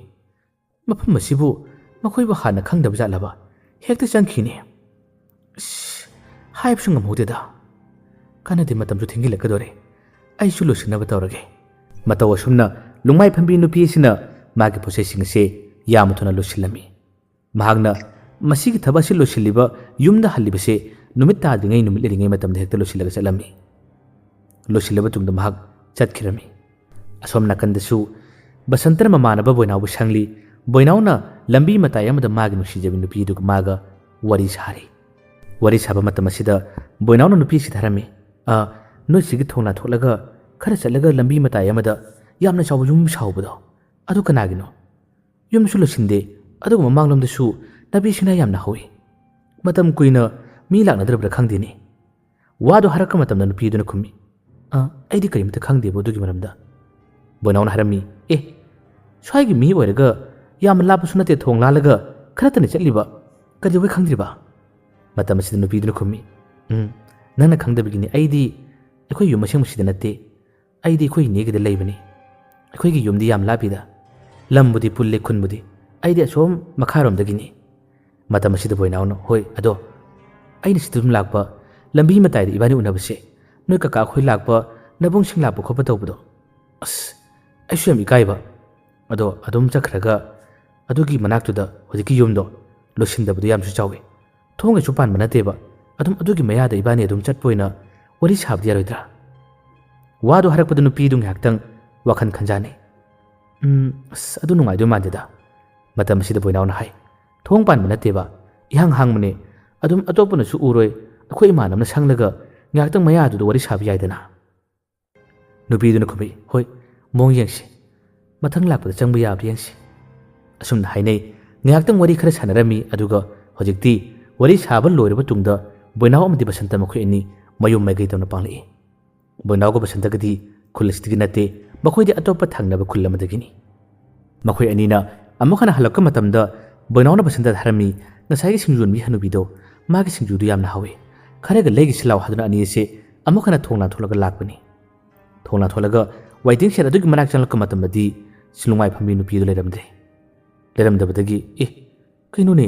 Speaker 1: ꯃꯐꯝ ꯑꯁꯤꯕꯨ ꯃꯈꯣꯏꯕꯨ ꯍꯥꯟꯅ ꯈꯪꯗꯕ ꯖꯥꯠꯂꯕ? ꯍꯦꯛꯇ ꯆꯪꯈꯤꯅꯦ꯫ ꯏꯁ, ꯍꯥꯏꯕꯁꯨ ꯉꯝꯍꯧꯗꯦꯗ꯫ ꯀꯥꯟꯅꯗꯦ, ꯃꯇꯝꯁꯨ ꯊꯦꯡꯖꯤꯜꯂꯛꯀꯗꯣꯔꯦ, ꯑꯩꯁꯨ ꯂꯣꯏꯁꯤꯟꯅꯕ ꯇꯧꯔꯒꯦ꯫ ꯃꯇꯧ ꯑꯁꯨꯝꯅ ꯂꯨꯡꯃꯥꯏ ꯐꯝꯕꯤ ꯅꯨꯄꯤ ꯑꯁꯤꯅ ꯃꯥꯒꯤ ꯄꯣꯠꯆꯩꯁꯤꯡ ꯑꯁꯤ ꯌꯥꯝꯅ ꯊꯨꯅ ꯂꯣꯏꯁꯤꯜꯂꯝꯃꯤ꯫ ꯃꯍꯥꯛꯅ ꯃꯁꯤꯒꯤ ꯊꯕꯛ ꯑꯁꯤ ꯂꯣꯏꯁꯤꯜꯂꯤꯕ ꯌꯨꯝꯗ ꯍꯜꯂꯤꯕꯁꯦ ꯅꯨꯃꯤꯠ ꯇꯥꯗ꯭ꯔꯤꯉꯩ ꯅꯨꯃꯤꯠ ꯂꯩꯔꯤꯉꯩ ꯃꯇꯝꯗ ꯍꯦꯛꯇ ꯂꯣꯏꯁꯤꯜꯂꯒ ꯆꯠꯂꯝꯃꯤ꯫ ꯂꯣꯏꯁꯤꯜꯂꯕ ꯇꯨꯡꯗ ꯃꯍꯥꯛ ꯆꯠꯈꯤꯔꯝꯃꯤ꯫ ꯑꯁꯣꯝ ꯅꯥꯀꯟꯗꯁꯨ ꯕꯁꯟꯇꯅ ꯃꯃꯥꯟꯅꯕ ꯕꯣꯏꯅꯥꯎꯕꯨ ꯁꯪꯂꯤ꯫ ꯕꯣꯏꯅꯥꯎꯅ ꯂꯝꯕꯤ ꯃꯇꯥꯏ ꯑꯃꯗ ꯃꯥꯒꯤ ꯅꯨꯡꯁꯤꯖꯕꯤ ꯅꯨꯄꯤꯗꯨꯒ ꯃꯥꯒ ꯋꯥꯔꯤ ꯁꯥꯔꯤ꯫ ꯋꯥꯔꯤ ꯁꯥꯕ ꯃꯇꯝ ꯑꯁꯤꯗ ꯕꯣꯏꯅꯥꯎꯅ ꯅꯨꯄꯤ ꯑꯁꯤꯗ ꯍꯥꯏꯔꯝꯃꯤ꯫ ꯅꯣꯏ ꯁꯤꯒꯤ ꯊꯣꯡ ꯂꯥꯟꯊꯣꯛꯂꯒ ꯈꯔ ꯆꯠꯂꯒ ꯂꯝꯕꯤ ꯃꯇꯥꯏ ꯑꯃꯗ ꯌꯥꯝꯅ ꯆꯥꯎꯕ ꯌꯨꯝ ꯁꯥꯍꯧꯕꯗꯣ ꯑꯗꯨ ꯀꯅꯥꯒꯤꯅꯣ? ꯌꯨꯝꯁꯨ ꯂꯣꯏꯁꯤꯟꯗꯦ, ꯑꯗꯨꯒ ꯃꯃꯥꯡꯂꯣꯝꯗꯁꯨ ꯅꯥꯄꯤ ꯁꯤꯡꯅꯥ ꯌꯥꯝꯅ ꯍꯧꯏ꯫ ꯃꯇꯝ ꯀꯨꯏꯅ ꯃꯤ ꯂꯥꯛꯅꯗ꯭ꯔꯕ꯭ꯔꯥ ꯈꯪꯗꯦꯅꯦ꯫ ꯋꯥꯗꯨ ꯍꯥꯏꯔꯛꯄ ꯃꯇꯝꯗ ꯅꯨꯄꯤꯗꯨꯅ ꯈꯨꯝꯃꯤ꯫ ꯑꯩꯗꯤ ꯀꯔꯤꯃꯇ ꯈꯪꯗꯦꯕ ꯑꯗꯨꯒꯤ ꯃꯔꯝꯗ꯫ ꯕꯣꯏꯅꯥꯎꯅ ꯍꯥꯏꯔꯝꯃꯤ꯫ ꯁ꯭ꯋꯥꯏꯒꯤ ꯃꯤ ꯑꯣꯏꯔꯒ ꯌꯥꯝꯅ ꯂꯥꯞꯄꯁꯨ ꯅꯠꯇꯦ, ꯊꯣꯡ ꯂꯥꯜꯂꯒ ꯈꯔꯇꯅ ꯆꯠꯂꯤꯕ, ꯀꯩꯗꯧꯕꯩ ꯈꯪꯗ꯭ꯔꯤꯕ? ꯃꯇꯝ ꯑꯁꯤꯗ ꯅꯨꯄꯤꯗꯨꯅ ꯈꯨꯝꯃꯤ꯫ ꯅꯪꯅ ꯈꯪꯗꯕꯒꯤꯅꯤ, ꯑꯩꯗꯤ ꯑꯩꯈꯣꯏ ꯌꯨꯝ ꯑꯁꯦꯡꯕꯁꯤꯗ ꯅꯠꯇꯦ, ꯑꯩꯗꯤ ꯑꯩꯈꯣꯏ ꯏꯅꯦꯒꯤꯗ ꯂꯩꯕꯅꯤ꯫ ꯑꯩꯈꯣꯏꯒꯤ ꯌꯨꯝꯗꯤ ꯌꯥꯝ ꯂꯥꯞꯄꯤꯗ, ꯂꯝꯕꯨꯗꯤ ꯄꯨꯜꯂꯦ ꯈꯨꯟꯕꯨꯗꯤ, ꯑꯩꯗꯤ ꯑꯁꯣꯝ ꯃꯈꯥꯔꯣꯝꯗꯒꯤꯅꯤ꯫ ꯃꯇꯝ ꯑꯁꯤꯗ ꯕꯣꯏꯅꯥꯎꯅ ꯍꯣꯏ, ꯑꯗꯣ ꯑꯩꯅ ꯁꯤꯗ ꯑꯗꯨꯝ ꯂꯥꯛꯄ, ꯂꯝꯕꯤ ꯃꯇꯥꯏꯗ ꯏꯕꯥꯅꯤ ꯎꯅꯕꯁꯦ ꯅꯣꯏ ꯀꯀꯥ ꯑꯩꯈꯣꯏ ꯂꯥꯛꯄ, ꯅꯕꯨꯡꯁꯤꯡ ꯂꯥꯛꯄ ꯈꯣꯠꯄ ꯇꯧꯕꯗꯣ, ꯑꯁ ꯑꯩꯁꯨ ꯌꯥꯝ ꯏꯀꯥꯏꯕ, ꯑꯗꯣ ꯑꯗꯨꯝ ꯆꯠꯈ꯭ꯔꯒ ꯑꯗꯨꯒꯤ ꯃꯅꯥꯛꯇꯨꯗ ꯍꯧꯖꯤꯛꯀꯤ ꯌꯨꯝꯗꯣ ꯂꯣꯏꯁꯤꯟꯗꯕꯗꯣ ꯌꯥꯝꯁꯨ ꯆꯥꯎꯋꯤ, ꯊꯣꯡꯒꯩꯁꯨ ꯄꯥꯟꯕ ꯅꯠꯇꯦꯕ, ꯑꯗꯨꯝ ꯑꯗꯨꯒꯤ ꯃꯌꯥꯗ ꯏꯕꯥꯅꯤ ꯑꯗꯨꯝ ꯆꯠꯄ ꯑꯣꯏꯅ ꯋꯥꯔꯤ ꯁꯥꯕꯗꯤ ꯌꯥꯔꯣꯏꯗ꯭ꯔꯥ? ꯋꯥꯗꯨ ꯍꯥꯏꯔꯛꯄꯗ ꯅꯨꯄꯤꯗꯨ ꯉꯥꯏꯍꯥꯛꯇꯪ ꯋꯥꯈꯜ ꯈꯟꯖꯥꯟꯅꯩ꯫ ꯑꯁ ꯑꯗꯨ ꯅꯨꯡꯉꯥꯏꯗꯣꯏ ꯃꯥꯟꯗꯦꯗ꯫ ꯃꯇꯝ ꯑꯁꯤꯗ ꯕꯣꯏꯅꯥꯎꯅ ꯍꯥꯏ꯫ ꯊꯣꯡ ꯄꯥꯟꯕ ꯅꯠꯇꯦꯕ, ꯏꯍꯥꯡ ꯍꯥꯡꯕꯅꯦ, ꯑꯗꯨꯝ ꯑꯇꯣꯞꯄꯅꯁꯨ ꯎꯔꯣꯏ, ꯑꯩꯈꯣই ꯏꯃꯥꯟꯅꯕꯅ ꯁꯪꯂꯒ ꯉꯥꯏꯍꯥꯛꯇꯪ ꯃꯌꯥꯗꯨꯗ ꯋꯥꯔꯤ ꯁꯥꯕ ꯌꯥꯏꯗꯅ꯫ ꯅꯨꯄꯤꯗꯨꯅ ꯈꯨꯝꯃꯤ꯫ ꯍꯣꯏ, ꯃꯑꯣꯡ ꯌꯦꯡꯁꯤ, ꯃꯊꯪ ꯂꯥꯛꯄꯗ ꯆꯪꯕ ꯌꯥꯕ꯭ꯔꯥ ꯌꯦꯡꯁꯤ꯫ ꯑꯁꯨꯝꯅ ꯍꯥꯏꯅꯩ꯫ ꯉꯥꯏꯍꯥꯛꯇꯪ ꯋꯥꯔꯤ ꯈꯔ ꯁꯥꯟꯅꯔꯝꯃꯤ, ꯑꯗꯨꯒ ꯍꯧꯖꯤꯛꯇꯤ ꯋꯥꯔꯤ ꯁꯥꯕ ꯂꯣꯏꯔꯕ ꯇꯨꯡꯗ ꯕꯣꯏꯅꯥꯎ ꯑꯃꯗꯤ ꯕꯁꯟꯇ ꯃꯈꯣꯏ ꯑꯅꯤ ꯃꯌꯨꯝ ꯃꯥꯏꯀꯩ ꯇꯧꯅ ꯄꯥꯡꯂꯛꯏ꯫ ꯕꯣꯏꯅꯥꯎꯒ ꯕꯁꯟꯇꯒꯗꯤ ꯈꯨꯜ ꯑꯁꯤꯗꯒꯤ ꯅꯠꯇꯦ, ꯃꯈꯣꯏꯗꯤ ꯑꯇꯣꯞꯄ ꯊꯪꯅꯕ ꯈꯨꯜ ꯑꯃꯗꯒꯤꯅꯤ꯫ ꯃꯈꯣꯏ ꯑꯅꯤꯅ ꯑꯃꯨꯛ ꯍꯟꯅ ꯍꯜꯂꯛꯄ ꯃꯇꯝꯗ ꯕꯣꯏꯅꯥꯎꯅ ꯕꯁꯟꯇꯗ ꯍꯥꯏꯔꯝꯃꯤ, ꯉꯁꯥꯏꯒꯤ ꯁꯤꯡꯖꯨ ꯌꯣꯟꯕꯤ ꯍꯅꯨꯕꯤꯗꯣ, ꯃꯥꯒꯤ ꯁꯤꯡꯖꯨꯗꯨ ꯌꯥꯝꯅ ꯍꯥꯎꯏ, ꯈꯔꯒ ꯂꯩꯒꯤꯁꯤ ꯂꯥꯎ ꯍꯥꯏꯗꯨꯅ ꯑꯅꯤ ꯑꯁꯤ ꯑꯃꯨꯛ ꯍꯟꯅ ꯊꯣꯡ ꯂꯥꯟꯊꯣꯛꯂꯒ ꯂꯥꯛꯄꯅꯤ꯫ ꯊꯣꯡ ꯂꯥꯟꯊꯣꯛꯂꯒ waiting shed adugi manak chanlak matamadi silungai phambi nupi du leramdabadagi kaino ne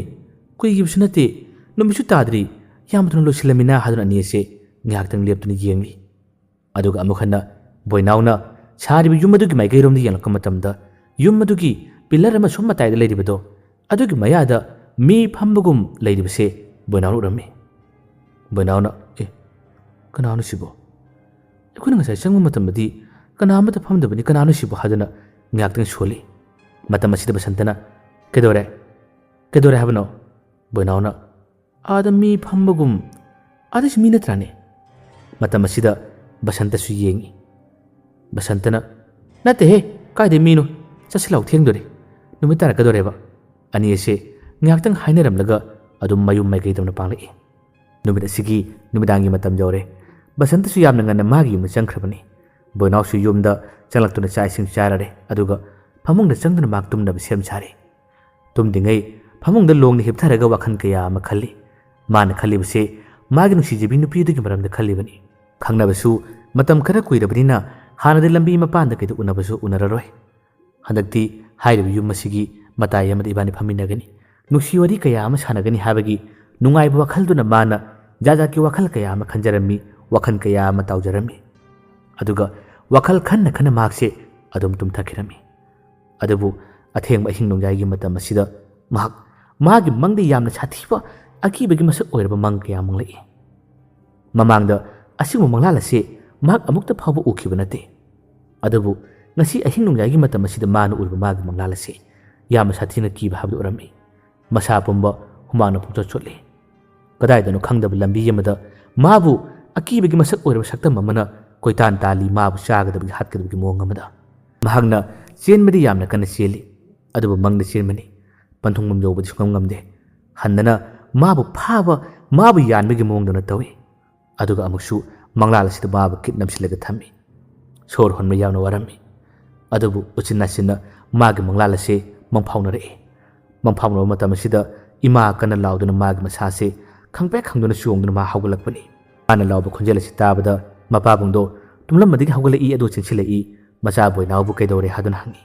Speaker 1: koi gi sunate numisu tadri yamtun lo silamina hadun ani se ngaktang leptuni yengi aduga amukhana boinauna sari yumadugi mai gairom di yanlak matamda yumadugi pillar ama summa taida leiribado adugi mayada mi phambugum leiribase boinauna urami boinauna kananu sibo kuna ngasai sangmu matamdi kana amata phamdabani kananu sibo hadana ngaktang soli matam asida basantana kedore habno boinauna adami phambugum adis mi natrane matam asida basanta su yengi basantana nate he kaide mino chasilau thengdore numitara kadore ba ani ese ngaktang haineramlaga adum mayum mai gaidamna panglai numit asigi numidangi matam jore basanta su yamna ngana magi yum changkhrabani boinaw su yumda changlaktuna chai sing charare aduga phamungda changduna mak tumna sem chare tumdingai phamungda longni hiptharaga wakhan kaya ma khalli mana khalli bse magi nu sijibi nupi dugi maramda khalli bani khangna basu matam khara kuirabnina hanade lambi mapanda kaidu unabasu unararoi handakti hairibi yum masigi matai yamadi ibani phaminagani nuksi wari kaya ama sanagani habagi nungai bu wakalduna mana jaja ki wakal kaya ama khanjarami wakhan kaya ama tawjarami aduga wakal khanna khana makse adum tum thakirami adubu atheng ba hing nongjai gi matam asida magi mangdi yamna chathiba akibagi masak oiraba mang kaya manglai mamangda asimu manglala se mak amukta phawbu ukhibanate adubu ngasi ahing nongjai gi matam asida manu urba magi manglala se yama sathina kiba habdu urami masa pumba humana pukta chotli kadai danu khangdab lambi yamada mabu akibagi masak oiraba saktam amana koitan tali mabu chagadabagi hatgadabagi mong amada mahagna chenmadi yamna kana cheli adubu mangna chenmani panthungmam jobadi sungam ngamde handana mabu phaba mabu yanbagi mongdana tawi aduga amuksu manglal asida mabu kitnamsilaga thami sor honma yawna warami adubu uchinna sinna magi manglal ase mangphaunare mangphaunwa matam asida ima kana lauduna magi masase khangpe khangduna suongduna ma hawgalakpani ana lawba khonjel asi tabada mapabungdo tumlammadigi hawgalai adu chinsilai macha boinawbu kaidore haduna hangi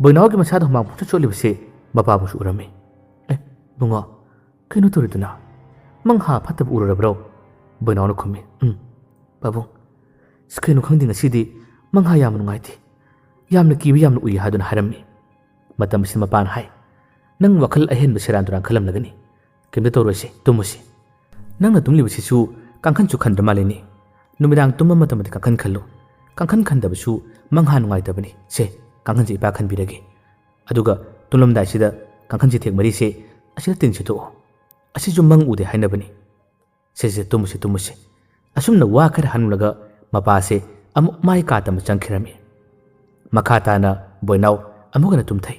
Speaker 1: boinawgi masada humang putha cholibase mapabungsu urame bungo kaino turiduna mangha phatab urarabro boinawna khumi babu skaino khangding asidi mangha yam nungaiti yamna kibi yamna ui haduna harami matam sin mapan hai nang wakal ahen basiran turan khalam lagani kemda torose tumusi nangna tumlibasi su kangkhan chu khandra maleni numidang tumma matam de kangkhan khallo kangkhan khandabasu mangha nungai tabani se kangkhan ji pa khan birage aduga tulamdai sida kangkhan ji thek mari se asida tin chito asi ju mang ude hainabani se tumusi asumna wa khar hanulaga mapa se amuk mai ka tam changkhirami makhata na boinaw amugana tumthai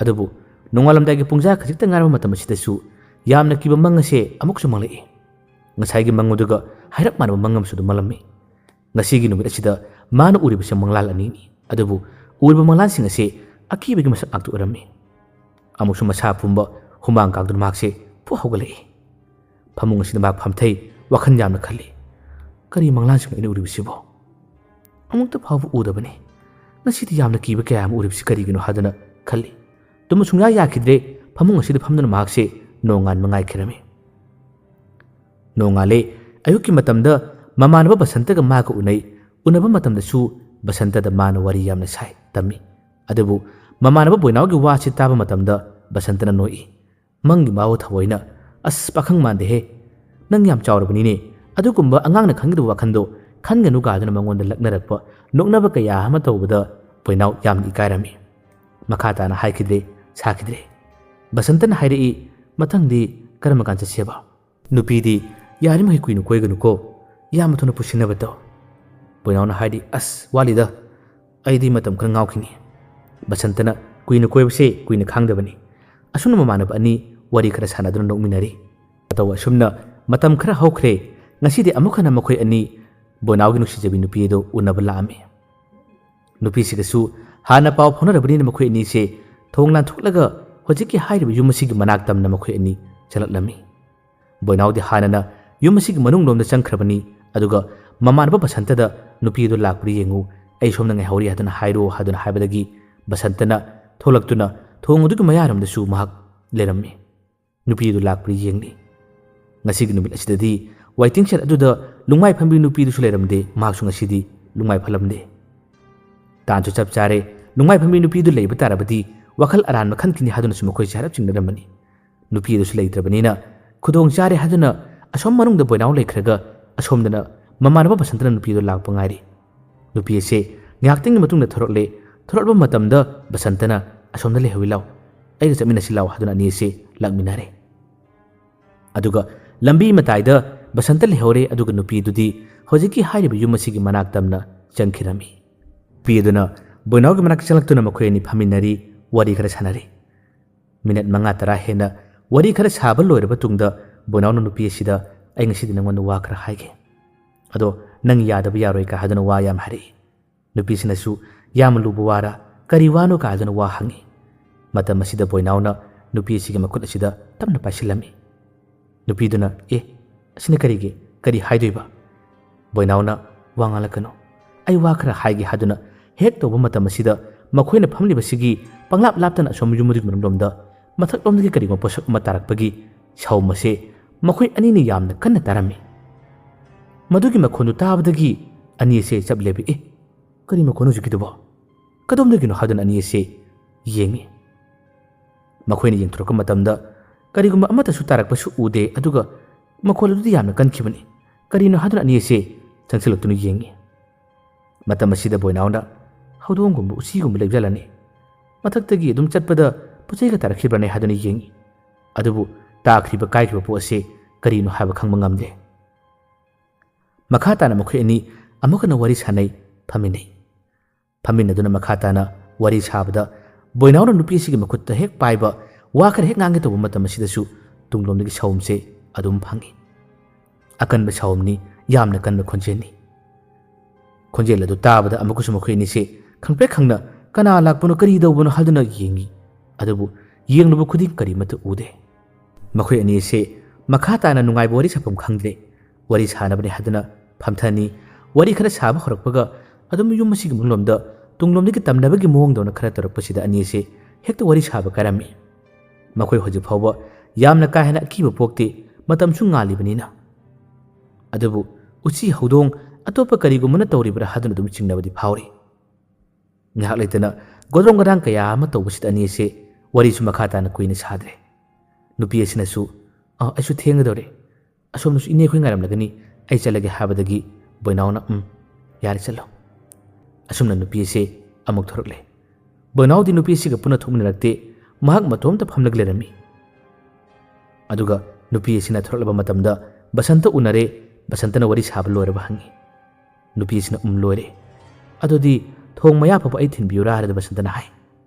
Speaker 1: adubu nongalamdagi pungja khajikta ngarba matam sida su yamna kiba mangase amuk su manglai ngasai gi manguduga hairak manaba mangam su malami ngasi gi numit asida mana uribase manglal ani adubu urba manglan sing ase akibagi masak aktu urami amuk su masa pumba humang kangdun makse pu hawgalai phamung asida mak phamthai wakhan yamna khali kari manglan sing ine uribasibo amukta phawbu udabani nasidi yamna kiba kaya am uribasi kari gino hadana khali tumu sungya yakidre phamung asida phamduna makse nongan mangai khirami nongale ayuki matamda mamanaba basanta ga maga unai unaba matamda su basanta da mana wari yamna sai tami adubu mamanaba boinaw gi wa chi taba matamda basanta na noi mangi mawo thawoina as pakhang mande he nang yam chawrabani ne adukumba angang na khangdu wakhando khanganu ga dana mangonda laknarakpa noknaba kaya hama tawbada boinaw yam ikairami makhata na haikidre sakidre basanta na hairi mathangdi karama kan chaseba nupidi yari mai kuinu koiganu ko yam thuna pusinaba to boinaw na haidi as walida aidi matam kan ngawkhini basantana kuinu koibse kuinu khangdabani asuna mamanaba ani wari khara sanaduna nokminari atawa sumna matam khara hawkhre ngasidi amukhana makhoi ani boinaw gi nuksijabi nupi do unaba laami nupi sigasu hana paw phona rabani makhoi ani se thonglan thuklaga hojiki hairiba yumasigi manak tamna makhoi ani chalatlami boinaw di hanana yumasigi manung lomda changkhrabani aduga mamanaba basanta da nupi do lakpri yengu ꯑꯩ ꯁꯣꯝꯗ ꯉꯥꯏꯍꯧꯔꯤ ꯍꯥꯏꯗꯨꯅ ꯍꯥꯏꯔꯣ ꯍꯥꯏꯗꯨꯅ ꯍꯥꯏꯕꯗꯒꯤ ꯕꯁꯟꯇꯅ ꯊꯣꯛꯂꯛꯇꯨꯅ ꯊꯣꯡ ꯑꯗꯨꯒꯤ ꯃꯌꯥꯔꯣꯝꯗꯁꯨ ꯃꯍꯥꯛ ꯂꯩꯔꯝꯃꯤ꯫ ꯅꯨꯄꯤ ꯑꯗꯨ ꯂꯥꯛꯄ꯭ꯔꯤ ꯌꯦꯡꯂꯤ꯫ ꯉꯁꯤꯒꯤ ꯅꯨꯃꯤꯠ ꯑꯁꯤꯗꯗꯤ ꯋꯥꯏꯇꯤꯡ ꯁꯦꯠ ꯑꯗꯨꯗ ꯂꯨꯡꯃꯥꯏ ꯐꯝꯕꯤ ꯅꯨꯄꯤꯗꯨꯁꯨ ꯂꯩꯔꯝꯗꯦ, ꯃꯍꯥꯛꯁꯨ ꯉꯁꯤꯗꯤ ꯂꯨꯡꯃꯥꯏ ꯐꯜꯂꯝꯗꯦ꯫ ꯇꯥꯟꯁꯨ ꯆꯞ ꯆꯥꯔꯦ, ꯂꯨꯡꯃꯥꯏ ꯐꯝꯕꯤ ꯅꯨꯄꯤꯗꯨ ꯂꯩꯕ ꯇꯥꯔꯕꯗꯤ ꯋꯥꯈꯜ ꯑꯔꯥꯟꯕ ꯈꯟꯈꯤꯅꯤ ꯍꯥꯏꯗꯨꯅꯁꯨ ꯃꯈꯣꯏꯁꯦ ꯍꯥꯏꯔꯞ ꯆꯤꯡꯅꯔꯝꯕꯅꯤ꯫ ꯅꯨꯄꯤ ꯑꯗꯨꯁꯨ ꯂꯩꯇ꯭ꯔꯕꯅꯤꯅ ꯈꯨꯗꯣꯡ ꯆꯥꯔꯦ ꯍꯥꯏꯗꯨꯅ ꯑꯁꯣꯝ ꯃꯅꯨꯡꯗ ꯕꯣꯏꯅꯥꯎ ꯂꯩꯈ꯭ꯔꯒ ꯑꯁꯣꯝꯗꯅ ꯃꯃꯥꯟꯅꯕ ꯕꯁꯟꯇꯅ ꯅꯨꯄꯤ ꯑꯗꯨ ꯂꯥꯛꯄ ꯉꯥꯏꯔꯤ꯫ ꯅꯨꯄꯤ ꯑꯁꯤ ꯉꯥꯏꯍꯥꯛꯇꯪꯒꯤ ꯃꯇꯨꯡꯗ ꯊꯣꯔꯛꯂꯦ꯫ ꯊꯣꯔꯛꯂꯕ ꯃꯇꯝꯗ ꯕꯁꯟꯇꯅ ꯑꯁꯣꯝꯗ ꯂꯩꯍꯧꯏ ꯂꯥꯎ, ꯑꯩꯒ ꯆꯠꯃꯤꯟꯅꯁꯤ ꯂꯥꯎ ꯍꯥꯏꯗꯨꯅ ꯑꯅꯤ ꯑꯁꯤ ꯂꯥꯛꯃꯤꯟꯅꯔꯦ꯫ ꯑꯗꯨꯒ ꯂꯝꯕꯤ ꯃꯇꯥꯏꯗ ꯕꯁꯟꯇ ꯂꯩꯍꯧꯔꯦ, ꯑꯗꯨꯒ ꯅꯨꯄꯤ ꯑꯗꯨꯗꯤ ꯍꯧꯖꯤꯛꯀꯤ ꯍꯥꯏꯔꯤꯕ ꯌꯨꯝ ꯑꯁꯤꯒꯤ ꯃꯅꯥꯛ ꯇꯝꯅ ꯆꯪꯈꯤꯔꯝꯃꯤ꯫ ꯅꯨꯄꯤ ꯑꯗꯨꯅ ꯕꯣꯏꯅꯥꯎꯒꯤ ꯃꯅꯥꯛ ꯆꯪꯂꯛꯇꯨꯅ ꯃꯈꯣꯏ ꯑꯅꯤ ꯐꯝꯃꯤꯟꯅꯔꯤ, ꯋꯥꯔꯤ ꯈꯔ ꯁꯥꯟꯅꯔꯤ꯫ ꯃꯤꯅꯠ 5-10 ꯍꯦꯟꯅ ꯋꯥꯔꯤ ꯈꯔ ꯁꯥꯕ ꯂꯣꯏꯔꯕ ꯇꯨꯡꯗ ꯕꯣꯏꯅꯥꯎꯅ ꯅꯨꯄꯤ ꯑꯁꯤꯗ ꯑꯩ ꯉꯁꯤꯗꯤ ꯅꯪꯉꯣꯟꯗ ꯋꯥ ꯈꯔ ꯍꯥꯏꯒꯦ, ꯑꯗꯣ ꯅꯪ ꯌꯥꯗꯕ ꯌꯥꯔꯣꯏ ꯀꯥ ꯍꯥꯏꯗꯨꯅ ꯋꯥ ꯌꯥꯝ ꯍꯥꯏꯔꯛꯏ꯫ ꯅꯨꯄꯤꯁꯤꯅꯁꯨ ꯌꯥꯝ ꯂꯨꯕ ꯋꯥꯔꯥ, ꯀꯔꯤ ꯋꯥꯅꯣ ꯀꯥ ꯍꯥꯏꯗꯨꯅ ꯋꯥ ꯍꯪꯉꯤ꯫ ꯃꯇꯝ ꯑꯁꯤꯗ ꯕꯣꯏꯅꯥꯎꯅ ꯅꯨꯄꯤ ꯑꯁꯤꯒꯤ ꯃꯈꯨꯠ ꯑꯁꯤꯗ ꯇꯞꯅ ꯄꯥꯏꯁꯤꯜꯂꯝꯃꯤ꯫ ꯅꯨꯄꯤꯗꯨꯅ ꯑꯁꯤꯅ ꯀꯔꯤꯒꯤ, ꯀꯔꯤ ꯍꯥꯏꯗꯣꯏꯕ? ꯕꯣꯏꯅꯥꯎꯅ ꯋꯥ ꯉꯥꯡꯂꯛꯀꯅꯨ, ꯑꯩ ꯋꯥ ꯈꯔ ꯍꯥꯏꯒꯦ ꯍꯥꯏꯗꯨꯅ ꯍꯦꯛ ꯇꯧꯕ ꯃꯇꯝ ꯑꯁꯤꯗ ꯃꯈꯣꯏꯅ ꯐꯝꯂꯤꯕꯁꯤꯒꯤ ꯄꯪꯂꯥꯞ ꯂꯥꯞꯇꯅ ꯑꯁꯣꯝ ꯌꯨꯝ ꯑꯗꯨꯒꯤ ꯃꯅꯨꯡꯂꯣꯝꯗ ꯃꯊꯛꯂꯣꯝꯗꯒꯤ ꯀꯔꯤꯒꯨꯝꯕ ꯄꯣꯠꯁꯛ ꯑꯃ ꯇꯥꯔꯛꯄꯒꯤ ꯁꯥꯎꯝ ꯑꯁꯤ ꯃꯈꯣꯏ ꯑꯅꯤꯅ ꯌꯥꯝꯅ ꯀꯟꯅ ꯇꯥꯔꯝꯃꯤ꯫ ꯃꯗꯨꯒꯤ ꯃꯈꯣꯟꯗꯨ ꯇꯥꯕꯗꯒꯤ ꯑꯅꯤ ꯑꯁꯤ ꯆꯞ ꯂꯦꯞꯄꯤ꯫ ꯀꯔꯤ ꯃꯈꯣꯟ ꯍꯧꯖꯤꯛꯀꯤꯗꯨꯕꯣ? ꯀꯗꯣꯝꯗꯒꯤꯅꯣ ꯍꯥꯏꯗꯨꯅ ꯑꯅꯤ ꯑꯁꯤ ꯌꯦꯡꯉꯤ꯫ ꯃꯈꯣꯏꯅ ꯌꯦꯡꯊꯣꯔꯛꯄ ꯃꯇꯝꯗ ꯀꯔꯤꯒꯨꯝꯕ ꯑꯃꯠꯇꯁꯨ ꯇꯥꯔꯛꯄꯁꯨ ꯎꯗꯦ, ꯑꯗꯨꯒ ꯃꯈꯣꯜ ꯑꯗꯨꯗꯤ ꯌꯥꯝꯅ ꯀꯟꯈꯤꯕꯅꯤ꯫ ꯀꯔꯤꯅꯣ ꯍꯥꯏꯗꯨꯅ ꯑꯅꯤ ꯑꯁꯤ ꯆꯪꯁꯤꯜꯂꯛꯇꯨꯅ ꯌꯦꯡꯉꯤ꯫ ꯃꯇꯝ ꯑꯁꯤꯗ ꯕꯣꯏꯅꯥꯎꯅ ꯍꯧꯗꯣꯡꯒꯨꯝꯕ ꯎꯆꯤꯒꯨꯝꯕ ꯂꯩꯕꯖꯥꯠꯂꯅꯤ, ꯃꯊꯛꯇꯒꯤ ꯑꯗꯨꯝ ꯆꯠꯄꯗ ꯄꯣꯠꯆꯩꯒ ꯇꯥꯔꯛꯈꯤꯕ꯭ꯔꯅꯦ ꯍꯥꯏꯗꯨꯅ ꯌꯦꯡꯉꯤ꯫ ꯑꯗꯨꯕꯨ ꯇꯥꯈ꯭ꯔꯤꯕ ꯀꯥꯏꯈ꯭ꯔꯤꯕ ꯄꯣꯠ ꯑꯁꯤ ꯀꯔꯤꯅꯣ ꯍꯥꯏꯕ ꯈꯪꯕ ꯉꯝꯗꯦ꯫ ꯃꯈꯥ ꯇꯥꯅ ꯃꯈꯣꯏ ꯑꯅꯤ ꯑꯃꯨꯛꯀꯅ ꯋꯥꯔꯤ ꯁꯥꯟꯅꯩ, ꯐꯝꯃꯤꯟꯅꯩ꯫ ꯐꯝꯃꯤꯟꯅꯗꯨꯅ ꯃꯈꯥ ꯇꯥꯅ ꯋꯥꯔꯤ ꯁꯥꯕꯗ ꯕꯣꯏꯅꯥꯎꯅ ꯅꯨꯄꯤ ꯑꯁꯤꯒꯤ ꯃꯈꯨꯠꯇ ꯍꯦꯛ ꯄꯥꯏꯕ, ꯋꯥ ꯈꯔ ꯍꯦꯛ ꯉꯥꯡꯒꯦ ꯇꯧꯕ ꯃꯇꯝ ꯑꯁꯤꯗꯁꯨ ꯇꯨꯡꯂꯣꯝꯗꯒꯤ ꯁꯥꯎꯝꯁꯦ ꯑꯗꯨꯝ ꯐꯪꯉꯤ꯫ ꯑꯀꯟꯕ ꯁꯥꯎꯝꯅꯤ, ꯌꯥꯝꯅ ꯀꯟꯕ ꯈꯣꯟꯖꯦꯜꯅꯤ꯫ ꯈꯣꯟꯖꯦꯜ ꯑꯗꯨ ꯇꯥꯕꯗ ꯑꯃꯨꯛꯀꯁꯨ ꯃꯈꯣꯏ ꯑꯅꯤꯁꯦ ꯈꯪꯄ꯭ꯔꯦꯛ ꯈꯪꯅ ꯀꯅꯥ ꯂꯥꯛꯄꯅꯣ, ꯀꯔꯤ ꯇꯧꯕꯅꯣ ꯍꯥꯏꯗꯨꯅ ꯌꯦꯡꯉꯤ꯫ ꯑꯗꯨꯕꯨ ꯌꯦꯡꯂꯨꯕ ꯈꯨꯗꯤꯡ ꯀꯔꯤꯃꯠꯇ ꯎꯗꯦ꯫ ꯃꯈꯣꯏ ꯑꯅꯤ ꯑꯁꯤ ꯃꯈꯥ ꯇꯥꯅ ꯅꯨꯡꯉꯥꯏꯕ ꯋꯥꯔꯤ ꯁꯥꯐꯝ ꯈꯪꯗ꯭ꯔꯦ꯫ ꯋꯥꯔꯤ ꯁꯥꯅꯕꯅꯤ ꯍꯥꯏꯗꯨꯅ ꯐꯝꯊꯅꯤ꯫ ꯋꯥꯔꯤ ꯈꯔ ꯁꯥꯕ ꯍꯧꯔꯛꯄꯒ ꯑꯗꯨꯝ ꯌꯨꯝ ꯑꯁꯤꯒꯤ ꯃꯅꯨꯡꯂꯣꯝꯗ ꯇꯨꯡꯂꯣꯝꯗꯒꯤ ꯇꯝꯅꯕꯒꯤ ꯃꯑꯣꯡꯗꯧꯅ ꯈꯔ ꯇꯧꯔꯛꯄꯁꯤꯗ ꯑꯅꯤ ꯑꯁꯤ ꯍꯦꯛꯇ ꯋꯥꯔꯤ ꯁꯥꯕ ꯀꯥꯏꯔꯝꯃꯤ꯫ ꯃꯈꯣꯏ ꯍꯧꯖꯤꯛ ꯐꯥꯎꯕ ꯌꯥꯝꯅ ꯀꯥ ꯍꯦꯟꯅ ꯑꯀꯤꯕ ꯄꯣꯛꯇꯦ, ꯃꯇꯝꯁꯨ ꯉꯥꯜꯂꯤꯕꯅꯤꯅ꯫ ꯑꯗꯨꯕꯨ ꯎꯆꯤ ꯍꯧꯗꯣꯡ ꯑꯇꯣꯞꯄ ꯀꯔꯤꯒꯨꯝꯕꯅ ꯇꯧꯔꯤꯕ꯭ꯔꯥ ꯍꯥꯏꯗꯨꯅ ꯑꯗꯨꯝ ꯆꯤꯡꯅꯕꯗꯤ ꯐꯥꯎꯔꯤ꯫ ꯉꯥꯏꯍꯥꯛ ꯂꯩꯇꯅ ꯒꯣꯗ꯭ꯔꯣꯡ ꯒꯗꯥꯡ ꯀꯌా ꯑꯃ ꯇꯧꯕꯁꯤꯗ ꯑꯅꯤ ꯑꯁꯤ ꯋꯥꯔꯤꯁꯨ ꯃꯈꯥ ꯇꯥꯅ ꯀꯨꯏꯅ ꯁꯥꯗ꯭ꯔꯦ꯫ ꯅꯨꯄꯤ ꯑꯁꯤꯅꯁꯨ ꯑꯩꯁꯨ ꯊꯦꯡꯒꯗꯧꯔꯦ, ꯑꯁꯣꯝꯗꯁꯨ ꯏꯅꯦ ꯈꯣꯏ ꯉꯥꯏꯔꯝꯂꯒꯅꯤ, ꯑꯩ ꯆꯠꯂꯒꯦ ꯍꯥꯏꯕꯗꯒꯤ ꯕꯣꯏꯅꯥꯎꯅ ꯌꯥꯔꯦ ꯆꯠꯂꯣ꯫ ꯑꯁꯨꯝꯅ ꯅꯨꯄꯤ ꯑꯁꯤ ꯑꯃꯨꯛ ꯊꯣꯔꯛꯂꯦ꯫ ꯕꯣꯏꯅꯥꯎꯗꯤ ꯅꯨꯄꯤ ꯑꯁꯤꯒ ꯄꯨꯟꯅ ꯊꯣꯛꯃꯤꯟꯅꯔꯛꯇꯦ, ꯃꯍꯥꯛ ꯃꯇꯣꯝꯇ ꯐꯝꯂꯒ ꯂꯩꯔꯝꯃꯤ꯫ ꯑꯗꯨꯒ ꯅꯨꯄꯤ ꯑꯁꯤꯅ ꯊꯣꯔꯛꯂꯕ ꯃꯇꯝꯗ ꯕꯁꯟꯇ ꯎꯅꯔꯦ꯫ ꯕꯁꯟꯇꯅ ꯋꯥꯔꯤ ꯁꯥꯕ ꯂꯣꯏꯔꯕ ꯍꯪꯉꯤ꯫ ꯅꯨꯄꯤ ꯑꯁꯤꯅ ꯂꯣꯏꯔꯦ, ꯑꯗꯨꯗꯤ ꯊꯣꯡ ꯃꯌꯥ ꯐꯥꯎꯕ ꯑꯩ ꯊꯤꯟꯕꯤꯌꯨꯔꯥ ꯍꯥꯏꯔꯒ ꯕꯁꯟꯇꯅ ꯍꯥꯏ꯫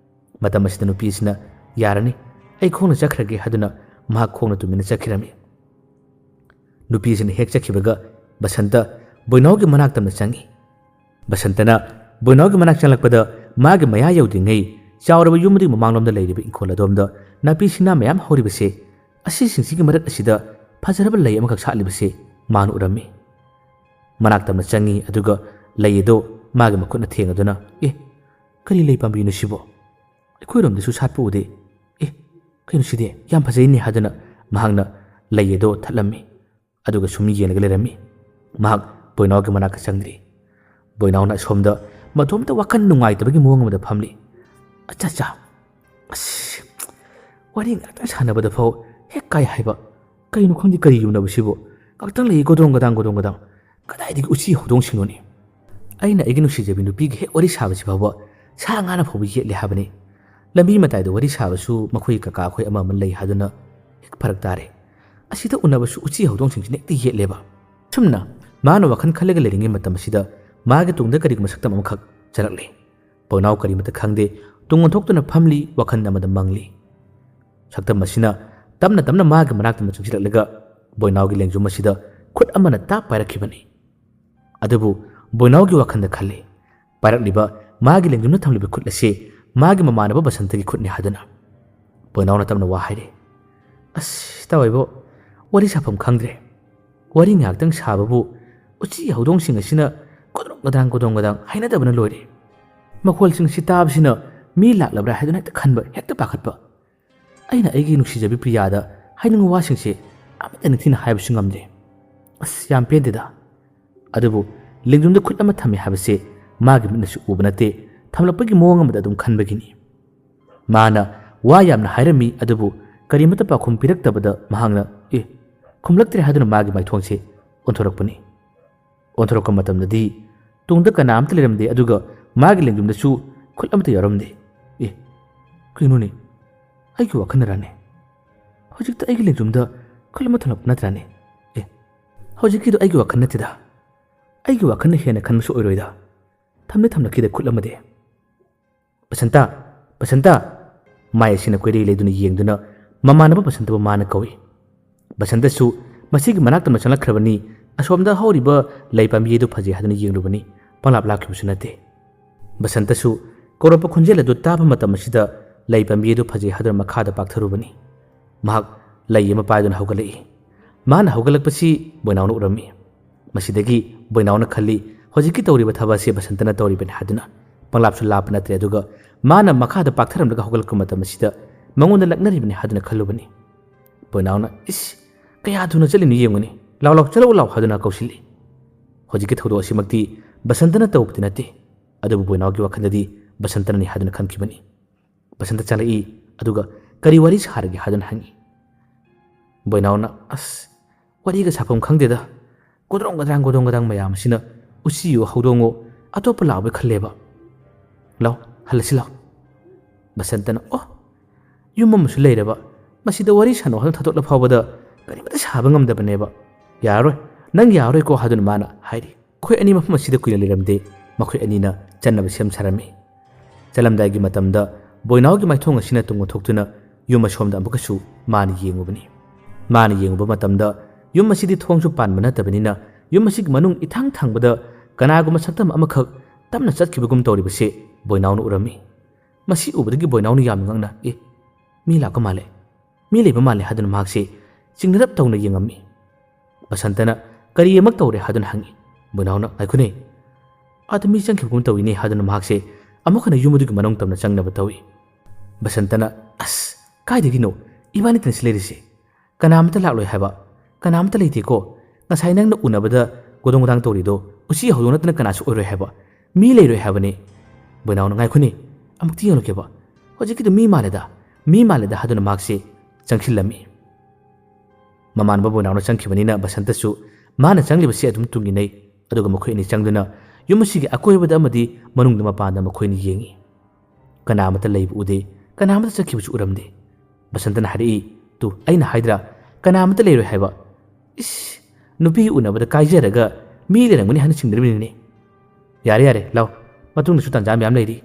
Speaker 1: ꯃꯇꯝ ꯑꯁꯤꯗ ꯅꯨꯄꯤ ꯑꯁꯤꯅ ꯌꯥꯔꯅꯤ, ꯑꯩ ꯈꯣꯡꯅ ꯆꯠꯈ꯭ꯔꯒꯦ ꯍꯥꯏꯗꯨꯅ ꯃꯍꯥꯛ ꯈꯣꯡꯅ ꯇꯨꯃꯤꯟꯅ ꯆꯠꯈꯤꯔꯝꯃꯤ꯫ ꯅꯨꯄꯤ ꯑꯁꯤꯅ ꯍꯦꯛ ꯆꯠꯈꯤꯕꯒ ꯕꯁꯟꯇ ꯕꯣꯏꯅꯥꯎꯒꯤ ꯃꯅꯥꯛ ꯇꯝꯅ ꯆꯪꯉꯤ꯫ ꯕꯁꯟꯇꯅ ꯕꯣꯏꯅꯥꯎꯒꯤ ꯃꯅꯥꯛ ꯆꯪꯂꯛꯄꯗ ꯃꯥꯒꯤ ꯃꯌꯥ ꯌꯧꯗ꯭ꯔꯤꯉꯩ ꯆꯥꯎꯔꯕ ꯌꯨꯝ ꯑꯗꯨꯒꯤ ꯃꯃꯥꯡꯂꯣꯝꯗ ꯂꯩꯔꯤꯕ ꯏꯪꯈꯣꯜ ꯑꯗꯣꯝꯗ ꯅꯥꯄꯤ ꯁꯤꯡꯅꯥ ꯃꯌꯥꯝ ꯍꯧꯔꯤꯕꯁꯦ, ꯑꯁꯤꯁꯤꯡꯁꯤꯒꯤ ꯃꯔꯛ ꯑꯁꯤꯗ ꯐꯖꯔꯕ ꯂꯩ ꯑꯃꯈꯛ ꯁꯥꯠꯂꯤꯕꯁꯦ ꯃꯥꯅ ꯎꯔꯝꯃꯤ꯫ ꯃꯅꯥꯛ ꯇꯝꯅ ꯆꯪꯉꯤ, ꯑꯗꯨꯒ ꯂꯩ ꯑꯗꯨ ꯃꯥꯒꯤ ꯃꯈꯨꯠꯅ ꯊꯦꯡꯉꯗꯨꯅ ꯀꯔꯤ ꯂꯩ ꯄꯥꯝꯕꯤꯅꯣ ꯁꯤꯕꯣ? ꯑꯩꯈꯣꯏꯔꯣꯝꯗꯁꯨ ꯁꯥꯠꯄ ꯎꯗꯦ꯫ ꯀꯩꯅꯣ ꯁꯤꯗꯤ ꯌꯥꯝ ꯐꯖꯩꯅꯦ ꯍꯥꯏꯗꯨꯅ ꯃꯍꯥꯛꯅ ꯂꯩ ꯑꯗꯨ ꯊꯠꯂꯝꯃꯤ, ꯑꯗꯨꯒ ꯁꯨꯝ ꯌꯦꯡꯂꯒ ꯂꯩꯔꯝꯃꯤ꯫ ꯃꯍꯥꯛ ꯕꯣꯏꯅꯥꯎꯒꯤ ꯃꯅꯥꯛꯇ ꯆꯪꯗ꯭ꯔꯤ꯫ ꯕꯣꯏꯅꯥꯎꯅ ꯑꯁꯣꯝꯗ ꯃꯇꯣꯝꯇ ꯋꯥꯈꯜ ꯅꯨꯡꯉꯥꯏꯇꯕꯒꯤ ꯃꯑꯣꯡ ꯑꯃꯗ ꯐꯝꯂꯤ꯫ ꯑꯁ ꯋꯥꯔꯤ ꯉꯥꯛꯇꯪ ꯁꯥꯟꯅꯕꯗ ꯐꯥꯎ ꯍꯦꯛ ꯀꯥꯏ ꯍꯥꯏꯕ, ꯀꯩꯅꯣ ꯈꯪꯗꯦ, ꯀꯔꯤ ꯌꯨꯝꯅꯕꯁꯤꯕꯨ? ꯉꯥꯛꯇꯪ ꯂꯩ ꯒꯣꯗ꯭ꯔꯣꯡ ꯒꯗꯥꯡ ꯀꯗꯥꯏꯗꯒꯤ ꯎꯆꯤ ꯍꯧꯗꯣꯡꯁꯤꯡꯅꯣꯅꯤ? ꯑꯩꯅ ꯑꯩꯒꯤ ꯅꯨꯡꯁꯤꯖꯕꯤ ꯅꯨꯄꯤꯒ ꯍꯦꯛ ꯋꯥꯔꯤ ꯁꯥꯕꯁꯤ ꯐꯥꯎꯕ ꯁꯥ ꯉꯥꯅ ꯐꯥꯎꯕ ꯌꯦꯠꯂꯦ ꯍꯥꯏꯕꯅꯤ꯫ ꯂꯝꯕꯤ ꯃꯇꯥꯏꯗ ꯋꯥꯔꯤ ꯁꯥꯕꯁꯨ ꯃꯈꯣꯏ ꯀꯀꯥ ꯑꯩꯈꯣꯏ ꯑꯃ ꯂꯩ ꯍꯥꯏꯗꯨꯅ ꯍꯦꯛ ꯐꯔꯛ ꯇꯥꯔꯦ, ꯑꯁꯤꯗ ꯎꯅꯕꯁꯨ ꯎꯆꯤ ꯍꯧꯗꯣꯡꯁꯤꯡꯁꯤꯅ ꯍꯦꯛꯇ ꯌꯦꯠꯂꯦꯕ꯫ ꯁꯨꯝꯅ ꯃꯥꯅ ꯋꯥꯈꯜ ꯈꯜꯂꯒ ꯂꯩꯔꯤꯉꯩ ꯃꯇꯝ ꯑꯁꯤꯗ ꯃꯥꯒꯤ ꯇꯨꯡꯗ ꯀꯔꯤꯒꯨꯝꯕ ꯁꯛꯇꯝ ꯑꯃꯈꯛ ꯆꯠꯂꯛꯂꯦ꯫ ꯕꯣꯏꯅꯥꯎ ꯀꯔꯤꯃꯠꯇ ꯈꯪꯗꯦ, ꯇꯨꯡ ꯑꯣꯟꯊꯣꯛꯇꯨꯅ ꯐꯝꯂꯤ, ꯋꯥꯈꯜ ꯑꯃꯗ ꯃꯪꯂꯤ꯫ ꯁꯛꯇꯝ ꯑꯁꯤꯅ ꯇꯞꯅ ꯇꯞꯅ ꯃꯥꯒꯤ ꯃꯅꯥꯛꯇ ꯆꯪꯁꯤꯜꯂꯛꯂꯒ ꯕꯣꯏꯅꯥꯎꯒꯤ ꯂꯦꯡꯖꯨꯝ ꯑꯁꯤꯗ ꯈꯨꯠ ꯑꯃꯅ ꯇꯥꯞ ꯄꯥꯏꯔꯛꯈꯤꯕꯅꯤ꯫ ꯑꯗꯨꯕꯨ ꯕꯣꯏꯅꯥꯎꯒꯤ ꯋꯥꯈꯜꯗ ꯈꯜꯂꯤ, ꯄꯥꯏꯔꯛꯂꯤꯕ ꯃꯥꯒꯤ ꯂꯦꯡꯖꯨꯝꯅ ꯊꯝꯂꯤꯕ ꯈꯨꯠ ꯑꯁꯤ ꯃꯥꯒꯤ ꯃꯃꯥꯟꯅꯕ ꯕꯁꯟꯇꯒꯤ ꯈꯨꯠꯅꯤ ꯍꯥꯏꯗꯨꯅ꯫ ꯕꯣꯏꯅꯥꯎꯅ ꯇꯞꯅ ꯋꯥ ꯍꯥꯏꯔꯦ, ꯇꯥꯋꯥꯏꯕꯣ, ꯋꯥꯔꯤ ꯁꯥꯐꯝ ꯈꯪꯗ꯭ꯔꯦ꯫ ꯋꯥꯔꯤ ꯉꯥꯏꯍꯥꯛꯇꯪ ꯁꯥꯕꯕꯨ ꯎꯆꯤ ꯍꯧꯗꯣꯡꯁꯤꯡ ꯑꯁꯤꯅ kodong gadang haina dabana lori makhol sing si tabsina mi laklabra haduna hekta khanba hekta pakhatba aina aigi nuksijabi priyada hainung wasing se amata nithina haibsu ngamde as yam pendeda adubu lingjumda khut ama thami habse magi minnasu ubanate thamlapagi mowang amada dum khanbagini mana wa yamna hairami adubu karimata pakhum piraktabada mahangna khumlaktre haduna magi maithongse onthorapani onthorokka matamdadi tungda kanamta leramde aduga magi lingjumdasu khut amata yaramde kinuni aigi wakhanarane hojikta aigi lingjumda khulama thalap natrane hojikido aigi wakhanatida aigi wakhanna hena khanmusu oiroida thamna kida khutlamade basanta mai sina kweri leduna yengduna mamanaba basanta mana kawi basanta su masigi manakta machala khrabani asomda horiba laipami edu phaje haduna yengrubani palap lakhibusu nate basanta su koropa khunjela du taba matam sida laipami edu phaje haduna makhada paktharubani mahak laiyama paiduna haugalai mana haugalakpasi boinauna urami masidagi boinauna khalli hojiki tawriba thabase basantana tawribani haduna panglapsu lap natre aduga mana makhada paktharamdaga haugalakka matam sida mangonda laknaribani haduna khallubani boinauna is kaya thuna chalini yengani law chalo haduna kausili hojiki thodo asimakti basantana tawpti nate adubu boinawgi wakhandadi basantana ni haduna khankibani basanta chalai aduga kari wari saragi haduna hangi boinauna as wariga sapam khangdeda godrong gadang mayam sina usiyo hawdongo atopa lawe khalleba law halasi law basantana yumma musu leiraba masida wari sano han thatotla phawbada karimata saba ngamdabaneba yaroi nang yaroi ko hadun mana hairi khoi ani mafam masida kuila leramde makhoi anina channaba sem sarami chalamdagi matamda boinawgi maithong asina tungo thoktuna yumma somda ambukasu mani yengubani mani yenguba matamda yum masidi thongsu panba natabanina yum masig manung ithang thangbada kanaguma saktam amakhak tamna chatkibagum tawribase boinawnu urami masi ubadagi boinawnu yamngangna mi laka male mi leba male hadun makse singnarap tawna yengami basantana kari yamak tawre hadun hangi boinawna aikune atmi changkibagum tawine hadun makse amukhana yumudugi manung tamna changnaba tawi basantana as kaidagino ibani tansilerise kanamta lakloi haba kanamta leite ko ngasai nangna unabada godongdang tawrido usi hawdonatna kanasu oiroi haba mi leiroi habane boinawna ngaikune amukti yenglokeba hojikido mi maleda haduna makse changkhilami mamanba boinawna changkhibanina basantasu mana changlibasi adum tunginai aduga makhoi ni changduna yumasigi akoibada amadi manungda mapanda makhoi ni yengi kanamata leibu ude kanamata chakhibusu uramde basantana hari tu aina haidra kanamata leiroi haiba is nupi unabada kaijaraga mi lerangmani hana chingdribini yare law matung su tanjam yam leiri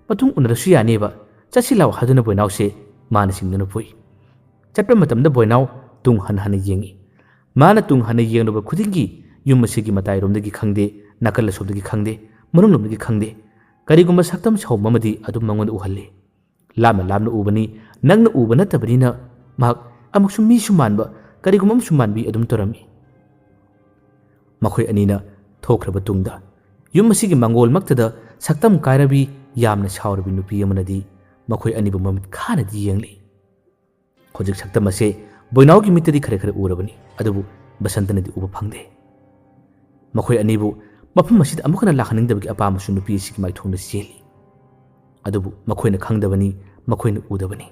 Speaker 1: matung unarasu yaneba chachi law haduna boinawse mana singduna pui chapra matamda boinaw tung han yengi mana tung han yengnoba khudingi yumasigi matai romdagi khangde nakal sobdagi khangde manung lomdagi khangde karigumba saktam sawmamadi adum mangon uhalli lamna ubani nangna ubana tabrina mak amuksu mi sumanba karigumam sumanbi adum torami makhoi anina thokraba tungda yumasigi mangol maktada saktam kairabi yamna sawrabi nupi amanadi makhoi anibu mamit khana di yengli hojik saktam ase boinawgi mitadi khare urabani adubu basantanadi uba phangde makhoi anibu mafam masida amukana lakhaningdabagi apamasu nupi sigi maithongna seli adubu makhoina khangdabani makhoina udabani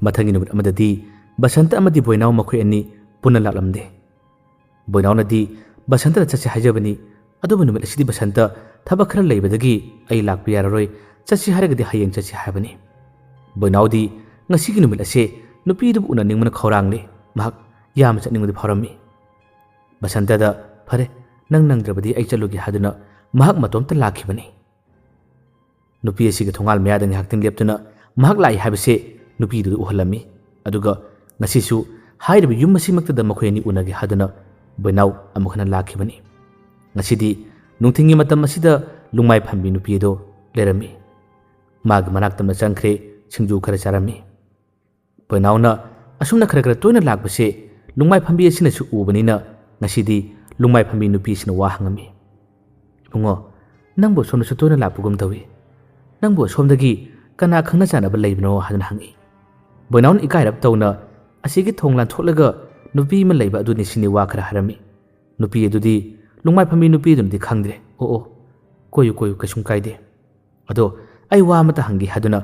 Speaker 1: mathangi numit amadadi basanta amadi boinaw makhoi ani punna laklamde boinawnadi basanta chachi hajabani adubu numit asidi basanta thaba khara leibadagi ai lakpi yararoi chachi haragadi hayeng chachi habani boinawdi ngasigi numit ase nupi du una ningmana khawrangle mahak yam chatningmadi pharami basanta da phare nangdrabadi ai chalugi haduna mahak matomta lakhibani nupi asiga thongal mayadang hakting leptuna mahak lai habase nupi du uhalami aduga ngasisu hairibi yum masimakta da makhoini unagi haduna boinaw amukhana lakhibani ngasidi nungthingi matam asida lungmai phambi nupi do lerami mag manaktam changkhre singju khara charami boinawna asumna khara toina lakbase lungmai phambi asina su ubanina ngasidi lungmai phambi nupi sina wa hangami ꯎꯉꯣ ꯅꯪꯕꯨ ꯁꯣꯝꯗꯁꯨ ꯇꯣꯏꯅ ꯂꯥꯛꯄꯒꯨꯝ ꯇꯧꯏ ꯅꯪꯕꯨ ꯁꯣꯝꯗꯒꯤ ꯀꯅꯥ ꯈꯪꯅ ꯆꯥꯟꯅꯕ ꯂꯩꯕꯅꯣ ꯍꯥꯏꯗꯨꯅ ꯍꯪꯉꯤ ꯕꯣꯏꯅꯥꯎꯅ ꯏꯀꯥꯏꯔꯞ ꯇꯧꯅ ꯑꯁꯤꯒꯤ ꯊꯣꯡ ꯂꯥꯟꯊꯣꯛꯂꯒ ꯅꯨꯄꯤ ꯑꯃ ꯂꯩꯕ ꯑꯗꯨꯅꯤ ꯁꯤꯅꯤ ꯋꯥ ꯈꯔ ꯍꯥꯏꯔꯝꯃꯤ ꯅꯨꯄꯤ ꯑꯗꯨꯗꯤ ꯂꯨꯡꯃꯥꯏ ꯐꯝꯕꯤ ꯅꯨꯄꯤꯗꯨꯅꯗꯤ ꯈꯪꯗ꯭ꯔꯦ ꯑꯣ ꯀꯣꯏꯌꯨ ꯀꯩꯁꯨꯝ ꯀꯥꯏꯗꯦ ꯑꯗꯣ ꯑꯩ ꯋꯥ ꯑꯃꯇ ꯍꯪꯒꯦ ꯍꯥꯏꯗꯨꯅ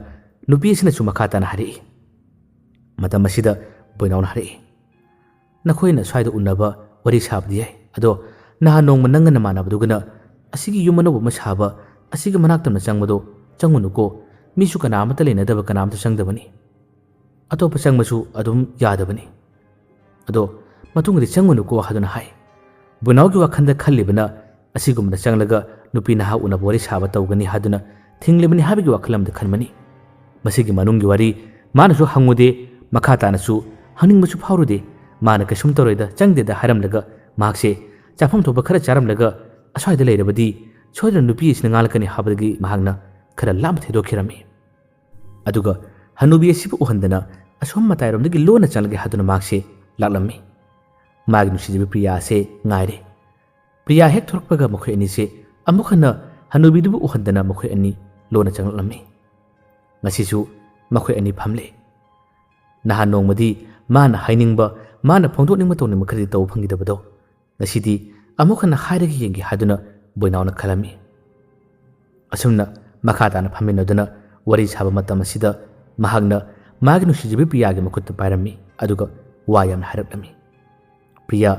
Speaker 1: ꯅꯨꯄꯤ ꯑꯁꯤꯅꯁꯨ ꯃꯈꯥ ꯇꯥꯅ ꯍꯥꯏꯔꯛꯏ ꯃꯇꯝ ꯑꯁꯤꯗ ꯕꯣꯏꯅꯥꯎꯅ ꯍꯥꯏꯔꯛꯏ ꯅꯈꯣꯏꯅ ꯁ꯭ꯋꯥꯏꯗ ꯎꯟꯅꯕ ꯋꯥꯔꯤ ꯁꯥꯕꯗꯤ ꯌꯥꯏ ꯑꯗꯣ ꯅꯍꯥꯟ ꯅꯣꯡꯃ ꯅꯪꯒ ꯅꯃꯥꯟꯅꯕꯗꯨꯒꯅ ꯑꯁꯤꯒꯤ ꯌꯨꯝ ꯑꯅꯧꯕ ꯑꯃ ꯁꯥꯕ ꯑꯁꯤꯒꯤ ꯃꯅꯥꯛꯇꯝꯅ ꯆꯪꯕꯗꯣ ꯆꯪꯉꯨꯅꯨꯀꯣ ꯃꯤꯁꯨ ꯀꯅꯥꯃꯠꯇ ꯂꯩꯅꯗꯕ ꯀꯅꯥꯝꯇ ꯆꯪꯗꯕꯅꯤ ꯑꯇꯣꯞꯄ ꯆꯪꯕꯁꯨ ꯑꯗꯨꯝ ꯌꯥꯗꯕꯅꯤ ꯑꯗꯣ ꯃꯇꯨꯡꯗꯗꯤ ꯆꯪꯉꯨꯅꯨꯀꯣ ꯍꯥꯏꯗꯨꯅ ꯍꯥꯏ ꯕꯣꯏꯅꯥꯎꯒꯤ ꯋꯥꯈꯜꯗ ꯈꯜꯂꯤꯕꯅ ꯑꯁꯤꯒꯨꯝꯕꯗ ꯆꯪꯂꯒ ꯅꯨꯄꯤ ꯅꯍꯥ ꯎꯅꯕ ꯋꯥꯔꯤ ꯁꯥꯕ ꯇꯧꯒꯅꯤ ꯍꯥꯏꯗꯨꯅ ꯊꯤꯡꯂꯤꯕꯅꯤ ꯍꯥꯏꯕꯒꯤ ꯋꯥꯈꯜ ꯑꯃꯗ ꯈꯟꯕꯅꯤ ꯃꯁꯤꯒꯤ ꯃꯅꯨꯡꯒꯤ ꯋꯥꯔꯤ ꯃꯥꯅꯁꯨ ꯍꯪꯉꯨꯗꯦ ꯃꯈꯥ ꯇꯥꯅꯁꯨ ꯍꯪꯅꯤꯡꯕꯁꯨ ꯐꯥꯎꯔꯨꯗꯦ ꯃꯥꯅ ꯀꯩꯁꯨꯝ ꯇꯧꯔꯣꯏꯗ ꯆꯪꯗꯦꯗ ꯍꯥꯏꯔꯝꯂꯒ ꯃꯍꯥꯛꯁꯦ ꯆꯥꯐꯝ ꯊꯣꯛꯄ ꯈꯔ ꯆꯥꯔꯝꯂꯒ ꯑꯁ꯭ꯋꯥꯏꯗ ꯂꯩꯔꯕꯗꯤ ꯁꯣꯏꯗꯅ ꯅꯨꯄꯤ ꯑꯁꯤꯅ ꯉꯥꯜꯂꯛꯀꯅꯤ ꯍꯥꯏꯕꯗꯒꯤ ꯃꯍꯥꯛꯅ ꯈꯔ ꯂꯥꯞꯅ ꯊꯩꯗꯣꯛꯈꯤꯔꯝꯃꯤ ꯑꯗꯨꯒ ꯍꯅꯨꯕꯤ ꯑꯁꯤꯕꯨ ꯎꯍꯟꯗꯅ ꯑꯁꯣꯝ ꯃꯇꯥꯏꯔꯣꯝꯗꯒꯤ ꯂꯣꯟꯅ ꯆꯪꯂꯒꯦ ꯍꯥꯏꯗꯨꯅ ꯃꯍꯥꯛꯁꯦ ꯂꯥꯛꯂꯝꯃꯤ ꯃꯥꯒꯤ ꯅꯨꯡꯁꯤꯖꯕꯤ ꯄ꯭ꯔꯤꯌꯥ ꯑꯁꯦ ꯉꯥꯏꯔꯦ ꯄ꯭ꯔꯤꯌꯥ ꯍꯦꯛ ꯊꯣꯔꯛꯄꯒ ꯃꯈꯣꯏ ꯑꯅꯤꯁꯦ ꯑꯃꯨꯛ ꯍꯟꯅ ꯍꯅꯨꯕꯤꯗꯨꯕꯨ ꯎꯍꯟꯗꯅ ꯃꯈꯣꯏ ꯑꯅꯤ ꯂꯣꯟꯅ ꯆꯪꯂꯛꯂꯝꯃꯤ ꯉꯁꯤꯁꯨ ꯃꯈꯣꯏ ꯑꯅꯤ ꯐꯝꯂꯦ ꯅꯍꯥꯟ ꯅꯣꯡꯃꯗꯤ ꯃꯥꯅ ꯍꯥꯏꯅꯤꯡꯕ ꯃꯥꯅ ꯐꯣꯡꯗꯣꯛꯅꯤꯡꯕ ꯇꯧꯅꯤꯡꯕ ꯈꯔꯗꯤ ꯇꯧꯕ ꯐꯪꯈꯤꯗꯕꯗꯣ ꯉꯁꯤꯗꯤ ꯑꯃꯨꯛ ꯍꯟꯅ ꯍꯥꯏꯔꯒ ꯌꯦꯡꯒꯦ ꯍꯥꯏꯗꯨꯅ ꯕꯣꯏꯅꯥꯎꯅ ꯈꯜꯂꯝꯃꯤ ꯑꯁꯨꯝꯅ ꯃꯈꯥ ꯇꯥꯅ ꯐꯝꯃꯤꯟꯅꯗꯨꯅ ꯋꯥꯔꯤ ꯁꯥꯕ ꯃꯇꯝ ꯑꯁꯤꯗ ꯃꯍꯥꯛꯅ ꯃꯥꯒꯤ ꯅꯨꯡꯁꯤꯖꯕꯤ ꯄ꯭ꯔꯤꯌꯥꯒꯤ ꯃꯈꯨꯠꯇ ꯄꯥꯏꯔꯝꯃꯤ ꯑꯗꯨꯒ ꯋꯥ ꯌꯥꯝꯅ ꯍꯥꯏꯔꯛꯂꯝꯃꯤ ꯄ꯭ꯔꯤꯌꯥ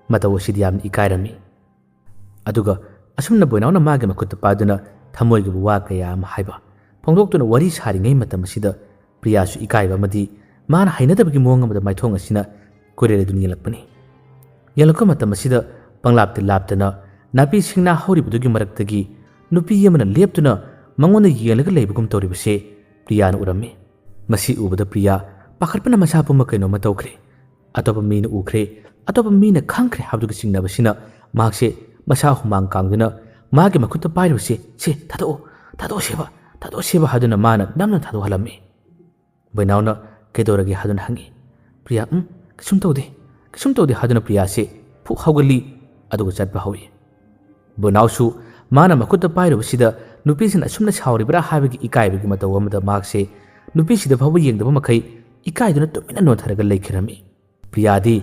Speaker 1: ꯃꯇꯧ ꯑꯁꯤꯗꯤ ꯌꯥꯝꯅ ꯏꯀꯥꯏꯔꯝꯃꯤ ꯑꯗꯨꯒ ꯑꯁꯨꯝꯅ ꯕꯣꯏꯅꯥꯎꯅ ꯃꯥꯒꯤ ꯃꯈꯨꯠꯇ ꯄꯥꯏꯗꯨꯅ ꯊꯃꯣꯏꯒꯤ ꯋꯥ ꯀꯌꯥ ꯑꯃ ꯍꯥꯏꯕ ꯐꯣꯡꯗꯣꯛꯇꯨꯅ ꯋꯥꯔꯤ ꯁꯥꯔꯤꯉꯩ ꯃꯇꯝ ꯑꯁꯤꯗ ꯄ꯭ꯔꯤꯌꯥꯁꯨ ꯏꯀꯥꯏꯕ ꯑꯃꯗꯤ ꯃꯥꯅ ꯍꯩꯅꯗꯕꯒꯤ ꯃꯑꯣꯡ ꯑꯃꯗ ꯃꯥꯏꯊꯣꯡ ꯑꯁꯤꯅ ꯀꯣꯏꯔꯦꯜꯗꯨꯅ ꯌꯦꯡꯂꯛꯄꯅꯤ ꯌꯦꯡꯂꯛꯄ ꯃꯇꯝ ꯑꯁꯤꯗ ꯄꯪꯂꯥꯞꯇꯤ ꯂꯥꯞꯇꯅ ꯅꯥꯄꯤ ꯁꯤꯡꯅꯥ ꯍꯧꯔꯤꯕꯗꯨꯒꯤ ꯃꯔꯛꯇꯒꯤ ꯅꯨꯄꯤ ꯑꯃꯅ ꯂꯦꯞꯇꯨꯅ ꯃꯉꯣꯟꯗ ꯌꯦꯡꯂꯒ ꯂꯩꯕꯒꯨꯝ ꯇꯧꯔꯤꯕꯁꯦ ꯄ꯭ꯔꯤꯌꯥꯅ ꯎꯔꯝꯃꯤ ꯃꯁꯤ ꯎꯕꯗ ꯄ꯭ꯔꯤꯌꯥ ꯄꯥꯈꯠꯄꯅ ꯃꯁꯥ ꯄꯨꯝꯕ ꯀꯩꯅꯣꯝꯃ ꯇꯧꯈ꯭ꯔꯦ ꯑꯇꯣꯞꯄ ꯃꯤꯅ ꯎꯈ꯭ꯔꯦ ꯑꯇꯣꯞꯄ ꯃꯤꯅ ꯈꯪꯈ꯭ꯔꯦ ꯍꯥꯏꯕꯗꯨꯒ ꯆꯤꯡꯅꯕꯁꯤꯅ ꯃꯍꯥꯛꯁꯦ ꯃꯁꯥ ꯍꯨꯃꯥꯡ ꯀꯥꯡꯗꯨꯅ ꯃꯥꯒꯤ ꯃꯈꯨꯠꯇ ꯄꯥꯏꯔꯤꯕꯁꯦ ꯁꯦ ꯊꯥꯗꯣꯛꯑꯣ ꯍꯥꯏꯗꯨꯅ ꯃꯥꯅ ꯅꯝꯅ ꯊꯥꯗꯣꯛꯍꯜꯂꯝꯃꯤ ꯕꯣꯏꯅꯥꯎꯅ ꯀꯩꯗꯧꯔꯒꯦ ꯍꯥꯏꯗꯨꯅ ꯍꯪꯉꯤ ꯄ꯭ꯔꯤꯌꯥ ꯀꯩꯁꯨꯝ ꯇꯧꯗꯦ ꯍꯥꯏꯗꯨꯅ ꯄ꯭ꯔꯤꯌꯥꯁꯦ ꯐꯨꯛ ꯍꯧꯒꯠꯂꯤ ꯑꯗꯨꯒ ꯆꯠꯄ ꯍꯧꯏ ꯕꯣꯏꯅꯥꯎꯁꯨ ꯃꯥꯅ ꯃꯈꯨꯠꯇ ꯄꯥꯏꯔꯨꯕꯁꯤda ꯅꯨꯄꯤꯁꯤꯅ ꯑꯁꯨꯝꯅ ꯁꯥꯎꯔꯤꯕ꯭ꯔꯥ ꯍꯥꯏꯕꯒꯤ ꯏꯀꯥꯏꯕꯒꯤ ꯃꯇꯧ ꯑꯃꯗ ꯃꯍꯥꯛꯁꯦ ꯅꯨꯄꯤꯁꯤꯗ ꯐꯥꯎꯕ ꯌꯦꯡꯗꯕ ꯃꯈꯩ ꯏꯀꯥꯏꯗꯨꯅ ꯇꯨꯃꯤꯟꯅ ꯅꯣꯟꯊꯔꯒ ꯂꯩꯈꯤꯔꯝꯃꯤ ꯄ꯭ꯔꯤꯌꯥꯗꯤ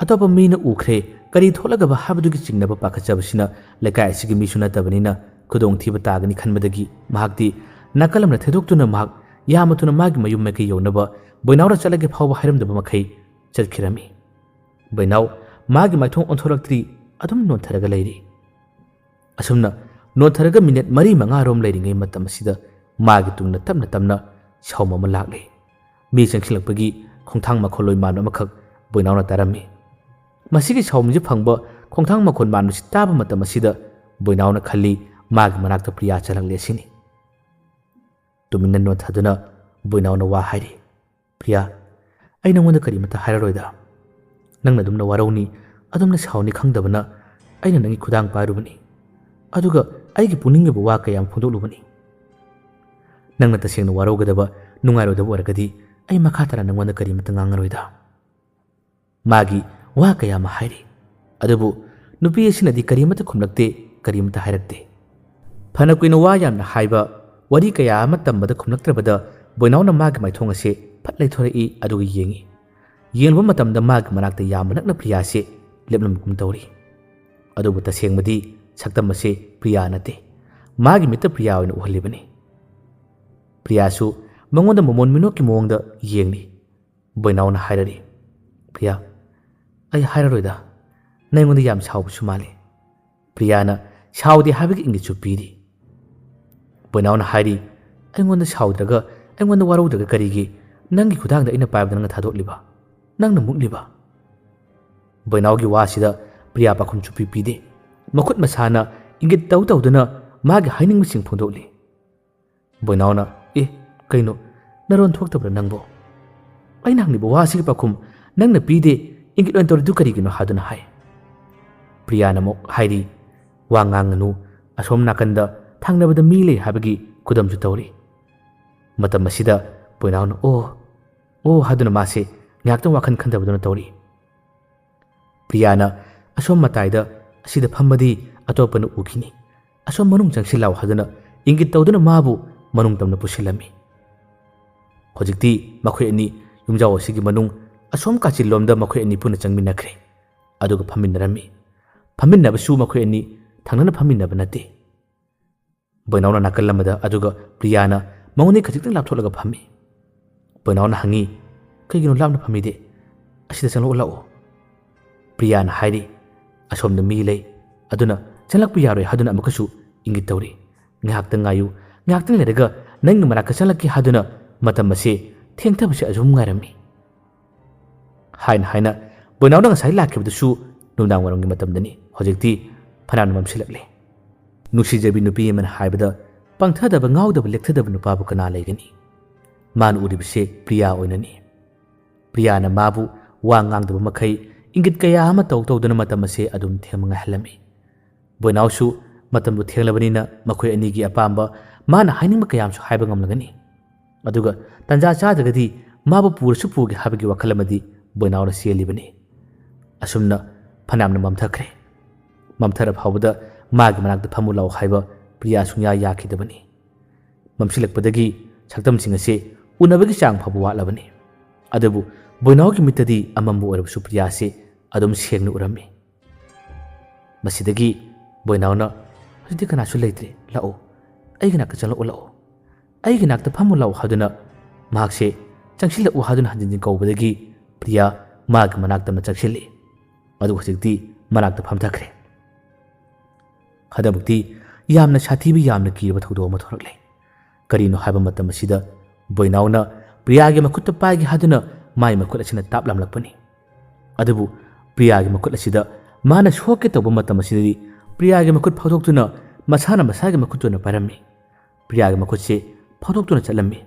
Speaker 1: ꯑꯇꯣꯞꯄ ꯃꯤꯅ ꯎꯈ꯭ꯔꯦ ꯀꯔꯤ ꯊꯣꯛꯂꯒꯕ ꯍꯥꯏꯕꯗꯨꯒꯤ ꯆꯤꯡꯅꯕ ꯄꯥꯈꯠꯆꯕꯁꯤꯅ ꯂꯩꯀꯥꯏ ꯑꯁꯤꯒꯤ ꯃꯤꯁꯨ ꯅꯠꯇꯕꯅꯤꯅ ꯈꯨꯗꯣꯡꯊꯤꯕ ꯇꯥꯒꯅꯤ ꯈꯟꯕꯗꯒꯤ ꯃꯍꯥꯛꯇꯤ ꯅꯥꯀꯜ ꯑꯃꯗ ꯊꯩꯗꯣꯛꯇꯨꯅ ꯃꯍꯥꯛ ꯌꯥꯝꯅ ꯊꯨꯅ ꯃꯥꯒꯤ ꯃꯌꯨꯝ ꯃꯥꯏꯀꯩ ꯌꯧꯅꯕ ꯕꯣꯏꯅꯥꯎꯅ ꯆꯠꯂꯒꯦ ꯐꯥꯎꯕ ꯍꯥꯏꯔꯝꯗꯕ ꯃꯈꯩ ꯆꯠꯈꯤꯔꯝꯃꯤ ꯕꯣꯏꯅꯥꯎ ꯃꯥꯒꯤ ꯃꯥꯏꯊꯣꯡ ꯑꯣꯟꯊꯣꯔꯛꯇ꯭ꯔꯤ ꯑꯗꯨꯝ ꯅꯣꯟꯊꯔꯒ ꯂꯩꯔꯤ ꯑꯁꯨꯝꯅ ꯅꯣꯟꯊꯔꯒ ꯃꯤꯅꯤꯠ 4-5 ꯂꯩꯔꯤꯉꯩ ꯃꯇꯝ ꯑꯁꯤꯗ ꯃꯥꯒꯤ ꯇꯨꯡꯗ ꯇꯞꯅ ꯁꯥꯎꯝ ꯑꯃ ꯂꯥꯛꯂꯦ ꯃꯤ ꯆꯪꯁꯤꯜꯂꯛꯄꯒꯤ ꯈꯣꯡꯊꯥꯡ ꯃꯈꯣꯜꯂꯣꯏ ꯃꯥꯟꯕ ꯑꯃꯈꯛ ꯕꯣꯏꯅꯥꯎꯅ ꯇꯥꯔꯝꯃꯤ ꯃꯁꯤꯒꯤ ꯁꯥꯎꯝꯁꯤ ꯐꯪꯕ ꯈꯣꯡꯊꯥꯡ ꯃꯈꯣꯜ ꯃꯥꯟꯕꯁꯤ ꯇꯥꯕ ꯃꯇꯝ ꯑꯁꯤꯗ ꯕꯣꯏꯅꯥꯎꯅ ꯈꯜꯂꯤ ꯃꯥꯒꯤ ꯃꯅꯥꯛꯇ ꯄ꯭ꯔꯤꯌꯥ ꯆꯪꯂꯛꯂꯦ ꯑꯁꯤꯅꯤ ꯇꯨꯃꯤꯟꯅ ꯅꯣꯟꯊꯗꯨꯅ ꯕꯣꯏꯅꯥꯎꯅ ꯋꯥ ꯍꯥꯏꯔꯤ ꯄ꯭ꯔꯤꯌꯥ ꯑꯩ ꯅꯉꯣꯟꯗ ꯀꯔꯤꯃꯠꯇ ꯍꯥꯏꯔꯔꯣꯏꯗ ꯅꯪꯅ ꯑꯗꯨꯝꯅ ꯋꯥꯔꯧꯅꯤ ꯑꯗꯨꯝꯅ ꯁꯥꯎꯅꯤ ꯈꯪꯗꯕꯅ ꯑꯩꯅ ꯅꯪꯒꯤ ꯈꯨꯗꯥꯡ ꯄꯥꯏꯔꯨꯕꯅꯤ ꯑꯗꯨꯒ ꯑꯩꯒꯤ ꯄꯨꯛꯅꯤꯡꯒꯤ ꯋꯥ ꯀꯌꯥ ꯑꯃ ꯐꯣꯡꯗꯣꯛꯂꯨꯕꯅꯤ ꯅꯪꯅ ꯇꯁꯦꯡꯅ ꯋꯥꯔꯧꯒꯗꯕ ꯅꯨꯡꯉꯥꯏꯔꯣꯏꯗꯕ ꯑꯣꯏꯔꯒꯗꯤ ꯑꯩ ꯃꯈꯥ ꯇꯥꯅ ꯅꯉꯣꯟꯗ ꯀꯔꯤꯃꯠꯇ ꯉꯥꯡꯉꯔꯣꯏꯗ ꯃꯥꯒꯤ ꯋꯥ ꯀꯌꯥ ꯑꯃ ꯍꯥꯏꯔꯤ ꯑꯗꯨꯕꯨ ꯅꯨꯄꯤ ꯑꯁꯤꯅꯗꯤ ꯀꯔꯤꯃꯠꯇ ꯈꯨꯝꯂꯛꯇꯦ ꯀꯔꯤꯃꯠꯇ ꯍꯥꯏꯔꯛꯇꯦ ꯐꯅ ꯀꯨꯏꯅ ꯋꯥ ꯌꯥꯝꯅ ꯍꯥꯏꯕ ꯋꯥꯔꯤ ꯀꯌꯥ ꯑꯃ ꯇꯝꯕꯗ ꯈꯨꯝꯂꯛꯇ꯭ꯔꯕꯗ ꯕꯣꯏꯅꯥꯎꯅ ꯃꯥꯒꯤ ꯃꯥꯏꯊꯣꯡ ꯑꯁꯦ ꯐꯠ ꯂꯩꯊꯣꯔꯛꯏ ꯑꯗꯨꯒ ꯌꯦꯡꯂꯨꯕ ꯃꯇꯝꯗ ꯃꯥꯒꯤ ꯃꯅꯥꯛꯇ ꯌꯥꯝꯅ ꯅꯛꯅ ꯄ꯭ꯔꯤꯌꯥꯁꯦ ꯂꯦꯞꯂꯝꯕꯒꯨꯝ ꯇꯧꯔꯤ ꯑꯗꯨꯕꯨ ꯇꯁꯦꯡꯕꯗꯤ ꯁꯛꯇꯝ ꯑꯁꯦ ꯄ꯭ꯔꯤꯌꯥ ꯅꯠꯇꯦ ꯃꯥꯒꯤ ꯃꯤꯠꯇ ꯄ꯭ꯔꯤꯌꯥ ꯑꯣꯏꯅ ꯎꯍꯜꯂꯤꯕꯅꯤ ꯄ꯭ꯔꯤꯌꯥꯁꯨ ꯃꯉꯣꯟꯗ ꯃꯃꯣꯟ ꯃꯤꯅꯣꯛꯀꯤ ꯃꯑꯣꯡꯗ ꯌꯦꯡꯂꯤ ꯕꯣꯏꯅꯥꯎꯅ ꯍꯥꯏꯔꯔꯤ ꯄ꯭ꯔꯤꯌꯥ ꯑꯩ ꯍꯥꯏꯔꯔꯣꯏꯗ ꯅꯉꯣꯟꯗ ꯌꯥꯝ ꯁꯥꯎꯕꯁꯨ ꯃꯥꯜꯂꯤ ꯄ꯭ꯔꯤꯌꯥꯅ ꯁꯥꯎꯗꯦ ꯍꯥꯏꯕꯒꯤ ꯏꯪꯒꯤꯠꯁꯨ ꯄꯤꯔꯤ ꯕꯣꯏꯅꯥꯎꯅ ꯍꯥꯏꯔꯤ ꯑꯩꯉꯣꯟꯗ ꯁꯥꯎꯗ꯭ꯔꯒ ꯑꯩꯉꯣꯟꯗ ꯋꯥꯔꯧꯗ꯭ꯔꯒ ꯀꯔꯤꯒꯤ ꯅꯪꯒꯤ ꯈꯨꯗꯥꯡꯗ ꯑꯩꯅ ꯄꯥꯏꯕꯗ ꯅꯪꯅ ꯊꯥꯗꯣꯛꯂꯤꯕ ꯅꯪꯅ ꯃꯨꯛꯂꯤꯕ ꯕꯣꯏꯅꯥꯎꯒꯤ ꯋꯥꯁꯤꯗ ꯄ꯭ꯔꯤꯌꯥ ꯄꯥꯈꯨꯝ ꯁꯨꯄꯤ ꯄꯤꯗꯦ ꯃꯈꯨꯠ ꯃꯁꯥꯅ ꯏꯪꯒꯤꯠ ꯇꯧꯗꯨꯅ ꯃꯥꯒꯤ ꯍꯥꯏꯅꯤꯡꯕꯁꯤꯡ ꯐꯣꯡꯗꯣꯛꯂꯤ ꯕꯣꯏꯅꯥꯎꯅ ꯀꯩꯅꯣ ꯅꯔꯣꯟ ꯊꯣꯛꯇꯕ꯭ꯔꯥ ꯅꯪꯕꯣ ꯑꯩꯅ ꯍꯪꯂꯤꯕ ꯋꯥꯁꯤꯒꯤ ꯄꯥꯈꯨꯝ ꯅꯪꯅ ꯄꯤꯗꯦ ꯏꯪꯒꯤꯠ ꯑꯣꯏꯅ ꯇꯧꯔꯤꯗꯨ ꯀꯔꯤꯒꯤꯅꯣ ꯍꯥꯏꯗꯨꯅ ꯍꯥꯏ ꯄ꯭ꯔꯤꯌꯥꯅ ꯑꯃꯨꯛ ꯍꯥꯏꯔꯤ ꯋꯥ ꯉꯥꯡꯒꯅꯨ ꯑꯁꯣꯝ ꯅꯥꯀꯟꯗ ꯊꯪꯅꯕꯗ ꯃꯤ ꯂꯩ ꯍꯥꯏꯕꯒꯤ ꯈꯨꯗꯝꯁꯨ ꯇꯧꯔꯤ ꯃꯇꯝ ꯑꯁꯤꯗ ꯕꯣꯏꯅꯥꯎꯅ ꯑꯣ ꯍꯥꯏꯗꯨꯅ ꯃꯥꯁꯦ ꯉꯥꯏꯍꯥꯛꯇꯪ ꯋꯥꯈꯜ ꯈꯟꯊꯕꯗꯨꯅ ꯇꯧꯔꯤ ꯄ꯭ꯔꯤꯌꯥꯅ ꯑꯁꯣꯝ ꯃꯇꯥꯏꯗ ꯑꯁꯤꯗ ꯐꯝꯃꯗꯤ ꯑꯇꯣꯞꯄꯅ ꯎꯈꯤꯅꯤ ꯑꯁꯣꯝ ꯃꯅꯨꯡ ꯆꯪꯁꯤꯜꯂꯥꯎ ꯍꯥꯏꯗꯨꯅ ꯏꯪꯒꯤꯠ ꯇꯧꯗꯨꯅ ꯃꯥꯕꯨ ꯃꯅꯨꯡ ꯇꯝꯅ ꯄꯨꯁꯤꯜꯂꯝꯃꯤ꯫ ꯍꯧꯖꯤꯛꯇꯤ ꯃꯈꯣꯏ ꯑꯅꯤ ꯌꯨꯝꯖꯥꯎ ꯑꯁꯤꯒꯤ ꯃꯅꯨꯡ ꯑꯁꯣꯝ ꯀꯥꯆꯤꯟꯂꯣꯝꯗ ꯃꯈꯣꯏ ꯑꯅꯤ ꯄꯨꯟꯅ ꯆꯪꯃꯤꯟꯅꯈ꯭ꯔꯦ ꯑꯗꯨꯒ ꯐꯝꯃꯤꯟꯅꯔꯝꯃꯤ꯫ ꯐꯝꯃꯤꯟꯅꯕꯁꯨ ꯃꯈꯣꯏ ꯑꯅꯤ ꯊꯪꯅꯅ ꯐꯝꯃꯤꯟꯅꯕ ꯅꯠꯇꯦ꯫ ꯕꯣꯏꯅꯥꯎꯅ ꯅꯥꯀꯜ ꯑꯃꯗ ꯑꯗꯨꯒ ꯄ꯭ꯔꯤꯌꯥꯅ ꯃꯉꯣꯟꯗꯒꯤ ꯈꯖꯤꯛꯇꯪ ꯂꯥꯞꯊꯣꯛꯂꯒ ꯐꯝꯃꯤ꯫ ꯕꯣꯏꯅꯥꯎꯅ ꯍꯪꯉꯤ, ꯀꯩꯒꯤꯅꯣ ꯂꯥꯞꯅ ꯐꯝꯃꯤꯗꯤ? ꯑꯁꯤꯗ ꯆꯪꯂꯛꯑꯣ ꯂꯥꯛꯑꯣ꯫ ꯄ꯭ꯔꯤꯌꯥꯅ ꯍꯥꯏꯔꯤ, ꯑꯁꯣꯝꯗ ꯃꯤ ꯂꯩ ꯑꯗꯨꯅ ꯆꯪꯂꯛꯄ ꯌꯥꯔꯣꯏ ꯍꯥꯏꯗꯨꯅ ꯑꯃꯨꯛꯀꯁꯨ ꯏꯪꯒꯤꯠ ꯇꯧꯔꯤ꯫ ꯉꯥꯏꯍꯥꯛꯇꯪ ꯉꯥꯏꯌꯨ, ꯉꯥꯏꯍꯥꯛꯇꯪ ꯂꯩꯔꯒ ꯅꯪꯒꯤ ꯃꯅꯥꯛꯇ ꯆꯪꯂꯛꯀꯦ ꯍꯥꯏꯗꯨꯅ ꯃꯇꯝ ꯑꯁꯤ ꯊꯦꯡꯊꯕꯁꯦ ꯑꯁꯨꯝ ꯉꯥꯏꯔꯝꯃꯤ꯫ ꯍꯥꯏꯅ ꯕꯣꯏꯅꯥꯎꯅ ꯉꯁꯥꯏ ꯂꯥꯛꯈꯤꯕꯗꯨꯁꯨ ꯅꯨꯡꯗꯥꯡ ꯋꯥꯏꯔꯝꯒꯤ ꯃꯇꯝꯗꯅꯤ꯫ ꯍꯧꯖꯤꯛꯇꯤ ꯐꯅꯌꯥꯝꯅ ꯃꯝꯁꯤꯜꯂꯛꯂꯦ꯫ ꯅꯨꯡꯁꯤꯖꯕꯤ ꯅꯨꯄꯤ ꯑꯃꯅ ꯍꯥꯏꯕꯗ ꯄꯪꯊꯗꯕ ꯉꯥꯎꯗꯕ ꯂꯦꯛꯊꯗꯕ ꯅꯨꯄꯥꯕꯨ ꯀꯅꯥ ꯂꯩꯒꯅꯤ? ꯃꯥꯅ ꯎꯔꯤꯕꯁꯦ ꯄ꯭ꯔꯤꯌꯥ ꯑꯣꯏꯅꯅꯤ꯫ ꯄ꯭ꯔꯤꯌꯥꯅ ꯃꯥꯕꯨ ꯋꯥ ꯉꯥꯡꯗꯕ ꯃꯈꯩ ꯏꯪꯒꯤꯠ ꯀꯌꯥ ꯑꯃ ꯇꯧꯗꯨꯅ ꯃꯇꯝ ꯑꯁꯤ ꯑꯗꯨꯝ ꯊꯦꯡꯕ ꯉꯥꯏꯍꯜꯂꯝꯃꯤ꯫ ꯕꯣꯏꯅꯥꯎꯁꯨ ꯃꯇꯝꯗꯨ ꯊꯦꯡꯂꯕꯅꯤꯅ ꯃꯈꯣꯏ ꯑꯅꯤꯒꯤ ꯑꯄꯥꯝꯕ ꯃꯥꯅ ꯍꯥꯏꯅꯤꯡꯕ ꯀꯌꯥꯝꯁꯨ ꯍꯥꯏꯕ ꯉꯝꯂꯒꯅꯤ꯫ ꯑꯗꯨꯒ ꯇꯟꯖꯥ ꯆꯥꯗ꯭ꯔꯒꯗꯤ ꯃꯥꯕꯨ ꯄꯨꯔꯁꯨ ꯄꯨꯒꯦ ꯍꯥꯏꯕꯒꯤ ꯋꯥꯈꯜ ꯑꯃꯗꯤ ꯕꯣꯏꯅꯥꯎꯅ ꯆꯦꯜꯂꯤꯕꯅꯤ꯫ ꯑꯁꯨꯝꯅ ꯐꯅꯌꯥꯝꯅ ꯃꯝꯊꯈ꯭ꯔꯦ꯫ ꯃꯝꯊꯔ ꯐꯥꯎꯕꯗ ꯃꯥꯒꯤ ꯃꯅꯥꯛꯇ ꯐꯝꯃꯨ ꯂꯥꯎ ꯍꯥꯏꯕ ꯄ꯭ꯔꯤꯌꯥ ꯁꯨꯡꯌꯥ ꯌꯥꯈꯤꯗꯕꯅꯤ꯫ ꯃꯝꯁꯤꯜꯂꯛꯄꯗꯒꯤ ꯁꯛꯇꯝꯁꯤꯡ ꯑꯁꯤ ꯎꯅꯕꯒꯤ ꯆꯥꯡ ꯐꯥꯎꯕ ꯋꯥꯠꯂꯕꯅꯤ꯫ ꯑꯗꯨꯕꯨ ꯕꯣꯏꯅꯥꯎꯒꯤ ꯃꯤꯠꯇꯗꯤ ꯑꯃꯝꯕ ꯑꯣꯏꯔꯕꯁꯨ ꯄ꯭ꯔꯤꯌꯥꯁꯤ ꯑꯗꯨꯝ ꯁꯦꯡꯅ ꯎꯔꯝꯃꯤ꯫ ꯃꯁꯤꯗꯒꯤ ꯕꯣꯏꯅꯥꯎꯅ, ꯍꯧꯖꯤꯛꯇꯤ ꯀꯅꯥꯁꯨ ꯂꯩꯇ꯭ꯔꯦ, ꯂꯥꯛꯑꯣ, ꯑꯩꯒꯤ ꯅꯥꯛꯇ ꯆꯪꯂꯛꯑꯣ ꯂꯥꯛꯑꯣ, ꯑꯩꯒꯤ ꯅꯥꯛꯇ ꯐꯝꯃꯨ ꯂꯥꯛꯑꯣ ꯍꯥꯏꯗꯨꯅ ꯃꯍꯥꯛꯁꯦ ꯆꯪꯁꯤꯜꯂꯛꯎ ꯍꯥꯏꯗꯨꯅ ꯍꯟꯖꯤꯟ ꯍꯟꯖꯤꯟ ꯀꯧꯕꯗꯒꯤ ꯄ꯭ꯔꯤꯌꯥ ꯃꯥꯒꯤ ꯃꯅꯥꯛꯇ ꯆꯪꯁꯤꯜꯂꯤ꯫ ꯑꯗꯨꯒ ꯍꯧꯖꯤꯛꯇꯤ ꯃꯅꯥꯛꯇ ꯐꯝꯊꯈ꯭ꯔꯦ꯫ ꯍꯟꯗꯛꯃꯛꯇꯤ ꯌꯥꯝꯅ ꯁꯥꯊꯤꯕ ꯌꯥꯝꯅ ꯀꯤꯔꯕ ꯊꯧꯗꯣꯛ ꯑꯃ ꯊꯣꯔꯛꯂꯦ꯫ ꯀꯔꯤꯅꯣ ꯍꯥꯏꯕ ꯃꯇꯝ ꯑꯁꯤꯗ ꯕꯣꯏꯅꯥꯎꯅ ꯄ꯭ꯔꯤꯌꯥꯒꯤ ꯃꯈꯨꯠꯇ ꯄꯥꯏꯒꯦ ꯍꯥꯏꯗꯨꯅ ꯃꯥꯒꯤ ꯃꯈꯨꯠ ꯑꯁꯤꯅ ꯇꯥꯞꯂꯝꯂꯛꯄꯅꯤ꯫ ꯑꯗꯨꯕꯨ ꯄ꯭ꯔꯤꯌꯥꯒꯤ ꯃꯈꯨꯠ ꯑꯁꯤꯗ ꯃꯥꯅ ꯁꯣꯛꯀꯦ ꯇꯧꯕ ꯃꯇꯝ ꯑꯁꯤꯗꯗꯤ ꯄ꯭ꯔꯤꯌꯥꯒꯤ ꯃꯈꯨꯠ ꯐꯥꯎꯗꯣꯛꯇꯨꯅ ꯃꯁꯥꯅ ꯃꯁꯥꯒꯤ ꯃꯈꯨꯠꯇꯨꯅ ꯄꯥꯏꯔꯝꯃꯤ꯫ ꯄ꯭ꯔꯤꯌꯥꯒꯤ ꯃꯈꯨꯠꯁꯤ ꯐꯥꯎꯗꯣꯛꯇꯨꯅ ꯆꯠꯂꯝꯃꯤ꯫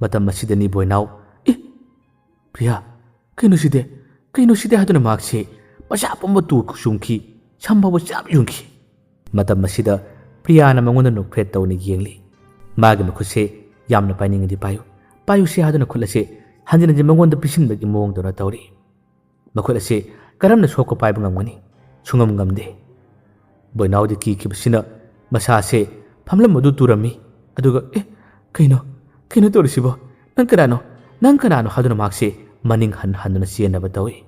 Speaker 1: ꯃꯇꯝ ꯑꯁꯤꯗꯅꯤ ꯕꯣꯏꯅꯥꯎ, ꯄ꯭ꯔꯤꯌꯥ, ꯀꯩꯅꯣ ꯁꯤꯗꯤ ꯍꯥꯏꯗꯨꯅ ꯃꯍꯥꯛꯁꯤ ꯃꯁꯥ ꯄꯨꯝꯕ ꯇꯨ ꯆꯨꯡꯈꯤ, ꯁꯝ ꯐꯥꯎꯕ ꯆꯞ ꯌꯨꯡꯈꯤ꯫ ꯃꯇꯝ ꯑꯁꯤꯗ ꯄ꯭ꯔꯤꯌꯥꯅ ꯃꯉꯣꯟꯗ ꯅꯣꯛꯐꯦꯠ ꯇꯧꯅ ꯌꯦꯡꯂꯤ꯫ ꯃꯥꯒꯤ ꯃꯈꯨꯠꯁꯦ ꯌꯥꯝꯅ ꯄꯥꯏꯅꯤꯡꯉꯗꯤ ꯄꯥꯏꯌꯨꯁꯤ ꯍꯥꯏꯗꯨꯅ ꯈꯨꯠ ꯑꯁꯤ ꯍꯟꯖꯤꯟ ꯍꯟꯖꯤꯟ ꯃꯉꯣꯟꯗ ꯄꯤꯁꯤꯟꯕꯒꯤ ꯃꯑꯣꯡꯗꯧꯅ ꯇꯧꯔꯤ꯫ ꯃꯈꯨꯠ ꯑꯁꯤ ꯀꯔꯝꯅ ꯁꯣꯛꯄ ꯄꯥꯏꯕ ꯉꯝꯒꯅꯤ? ꯁꯨꯡꯉꯝ ꯉꯝꯗꯦ꯫ ꯕꯣꯏꯅꯥꯎꯗꯤ ꯀꯤꯈꯤꯕꯁꯤꯅ ꯃꯁꯥꯁꯦ ꯐꯝꯂꯝꯕꯗꯨ ꯇꯨꯔꯝꯃꯤ꯫ ꯑꯗꯨꯒ ꯀꯩꯅꯣ ꯇꯧꯔꯤꯁꯤꯕꯣ? ꯅꯪ ꯀꯅꯥꯅꯣ ꯍꯥꯏꯗꯨꯅ ꯃꯍꯥꯛꯁꯦ ꯃꯅꯤꯡ ꯍꯟꯗꯨꯅ ꯆꯦꯟꯅꯕ ꯇꯧꯏ꯫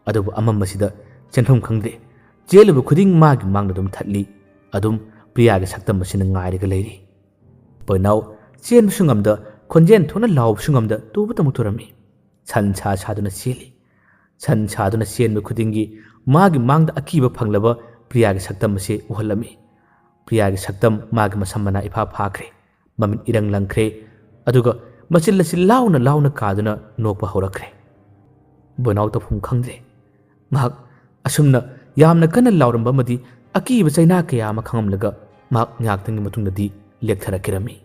Speaker 1: ꯑꯗꯨꯕꯨ ꯑꯃꯝꯕꯁꯤꯗ ꯆꯦꯟꯐꯝ ꯈꯪꯗ꯭ꯔꯦ꯫ ꯆꯦꯜꯂꯨꯕ ꯈꯨꯗꯤꯡ ꯃꯥꯒꯤ ꯃꯥꯡꯗ ꯑꯗꯨꯝ ꯊꯠꯂꯤ꯫ ꯑꯗꯨꯝ ꯄ꯭ꯔꯤꯌꯥꯒꯤ ꯁꯛꯇꯝ ꯑꯁꯤꯅ ꯉꯥꯏꯔꯒ ꯂꯩꯔꯤ꯫ ꯕꯣꯏꯅꯥꯎ ꯆꯦꯟꯕꯁꯨ ꯉꯝꯗ, ꯈꯣꯟꯖꯦꯜ ꯊꯣꯛꯅ ꯂꯥꯎꯕꯁꯨ ꯉꯝꯗ ꯇꯨꯕꯇꯃꯨꯛ ꯇꯨꯔꯝꯃꯤ꯫ ꯁꯟ ꯁꯥꯗꯨꯅ ꯆꯦꯜꯂꯤ꯫ ꯁꯟ ꯁꯥꯗꯨꯅ ꯆꯦꯟꯕ ꯈꯨꯗꯤꯡꯒꯤ ꯃꯥꯒꯤ ꯃꯥꯡꯗ ꯑꯀꯤꯕ ꯐꯪꯂꯕ ꯄ꯭ꯔꯤꯌꯥꯒꯤ ꯁꯛꯇꯝ ꯑꯁꯤ ꯎꯍꯜꯂꯝꯃꯤ꯫ ꯄ꯭ꯔꯤꯌꯥꯒꯤ ꯁꯛꯇꯝ ꯃꯥꯒꯤ ꯃꯁꯝ ꯃꯅꯥ ꯏꯐꯥ ꯐꯥꯈ꯭ꯔꯦ꯫ ꯃꯃꯤꯠ ꯏꯔꯪ ꯂꯪꯈ꯭ꯔꯦ꯫ ꯑꯗꯨꯒ ꯃꯆꯤꯜ ꯑꯁꯤ ꯂꯥꯎꯅ ꯀꯥꯗꯨꯅ ꯅꯣꯛꯄ ꯍꯧꯔꯛꯈ꯭ꯔꯦ꯫ ꯕꯣꯏꯅꯥꯎ ꯇꯧꯐꯝ ꯈꯪꯗ꯭ꯔꯦ꯫ ꯃꯍꯥꯛ ꯑꯁꯨꯝꯅ ꯌꯥꯝꯅ ꯀꯟꯅ ꯂꯥꯎꯔꯝꯕ ꯑꯃꯗꯤ ꯑꯀꯤꯕ ꯆꯩꯅꯥ ꯀꯌꯥ ꯑꯃ ꯈꯪꯂꯝꯂꯒ ꯃꯍꯥꯛ ꯉꯥꯏꯍꯥꯛꯇꯪꯒꯤ ꯃꯇꯨꯡꯗꯗꯤ ꯂꯦꯛꯊꯔꯛꯈꯤꯔꯝꯃꯤ꯫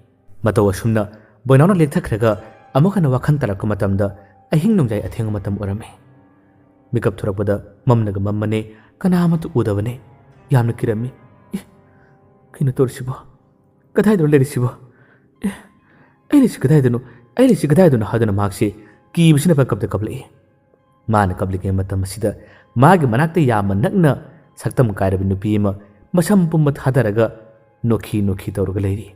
Speaker 1: ꯃꯇꯧ ꯑꯁꯨꯝꯅ ꯕꯣꯏꯅꯥꯎꯅ ꯂꯦꯛꯊꯈ꯭ꯔꯒ ꯑꯃꯨꯛ ꯍꯟꯅ ꯋꯥꯈꯜ ꯇꯥꯔꯛꯄ ꯃꯇꯝꯗ ꯑꯍꯤꯡ ꯅꯣꯡꯌꯥꯏ ꯑꯊꯦꯡꯕ ꯃꯇꯝ ꯑꯣꯏꯔꯝꯃꯤ꯫ ꯃꯤꯀꯞ ꯊꯣꯔꯛꯄꯗ ꯃꯝꯅꯒ ꯃꯝꯕꯅꯦ, ꯀꯅꯥꯃꯠꯇ ꯎꯗꯕꯅꯦ꯫ ꯌꯥꯝꯅ ꯀꯤꯔꯝꯃꯤ꯫ ꯀꯩꯅꯣ ꯇꯧꯔꯤꯁꯤꯕꯣ? ꯀꯗꯥꯏꯗꯅꯣ ꯂꯩꯔꯤꯁꯤꯕꯣ? ꯑꯩ ꯂꯩꯁꯤ ꯀꯗꯥꯏꯗꯅꯣ ꯍꯥꯏꯗꯨꯅ ꯃꯍꯥꯛꯁꯤ ꯀꯤꯕꯁꯤꯅ ꯄꯪꯀꯞꯇ ꯀꯞꯂꯛꯏ꯫ ꯃꯥꯅ ꯀꯞꯂꯤꯉꯩ ꯃꯇꯝ ꯑꯁꯤꯗ ꯃꯥꯒꯤ ꯃꯅꯥꯛꯇ ꯌꯥꯝꯅ ꯅꯛꯅ ꯁꯛꯇꯝ ꯀꯥꯏꯔꯕ ꯅꯨꯄꯤ ꯑꯃ ꯃꯁꯝ ꯄꯨꯝꯕ ꯊꯥꯗꯔꯒ ꯅꯣꯛꯈꯤ ꯇꯧꯔꯒ ꯂꯩꯔꯤ꯫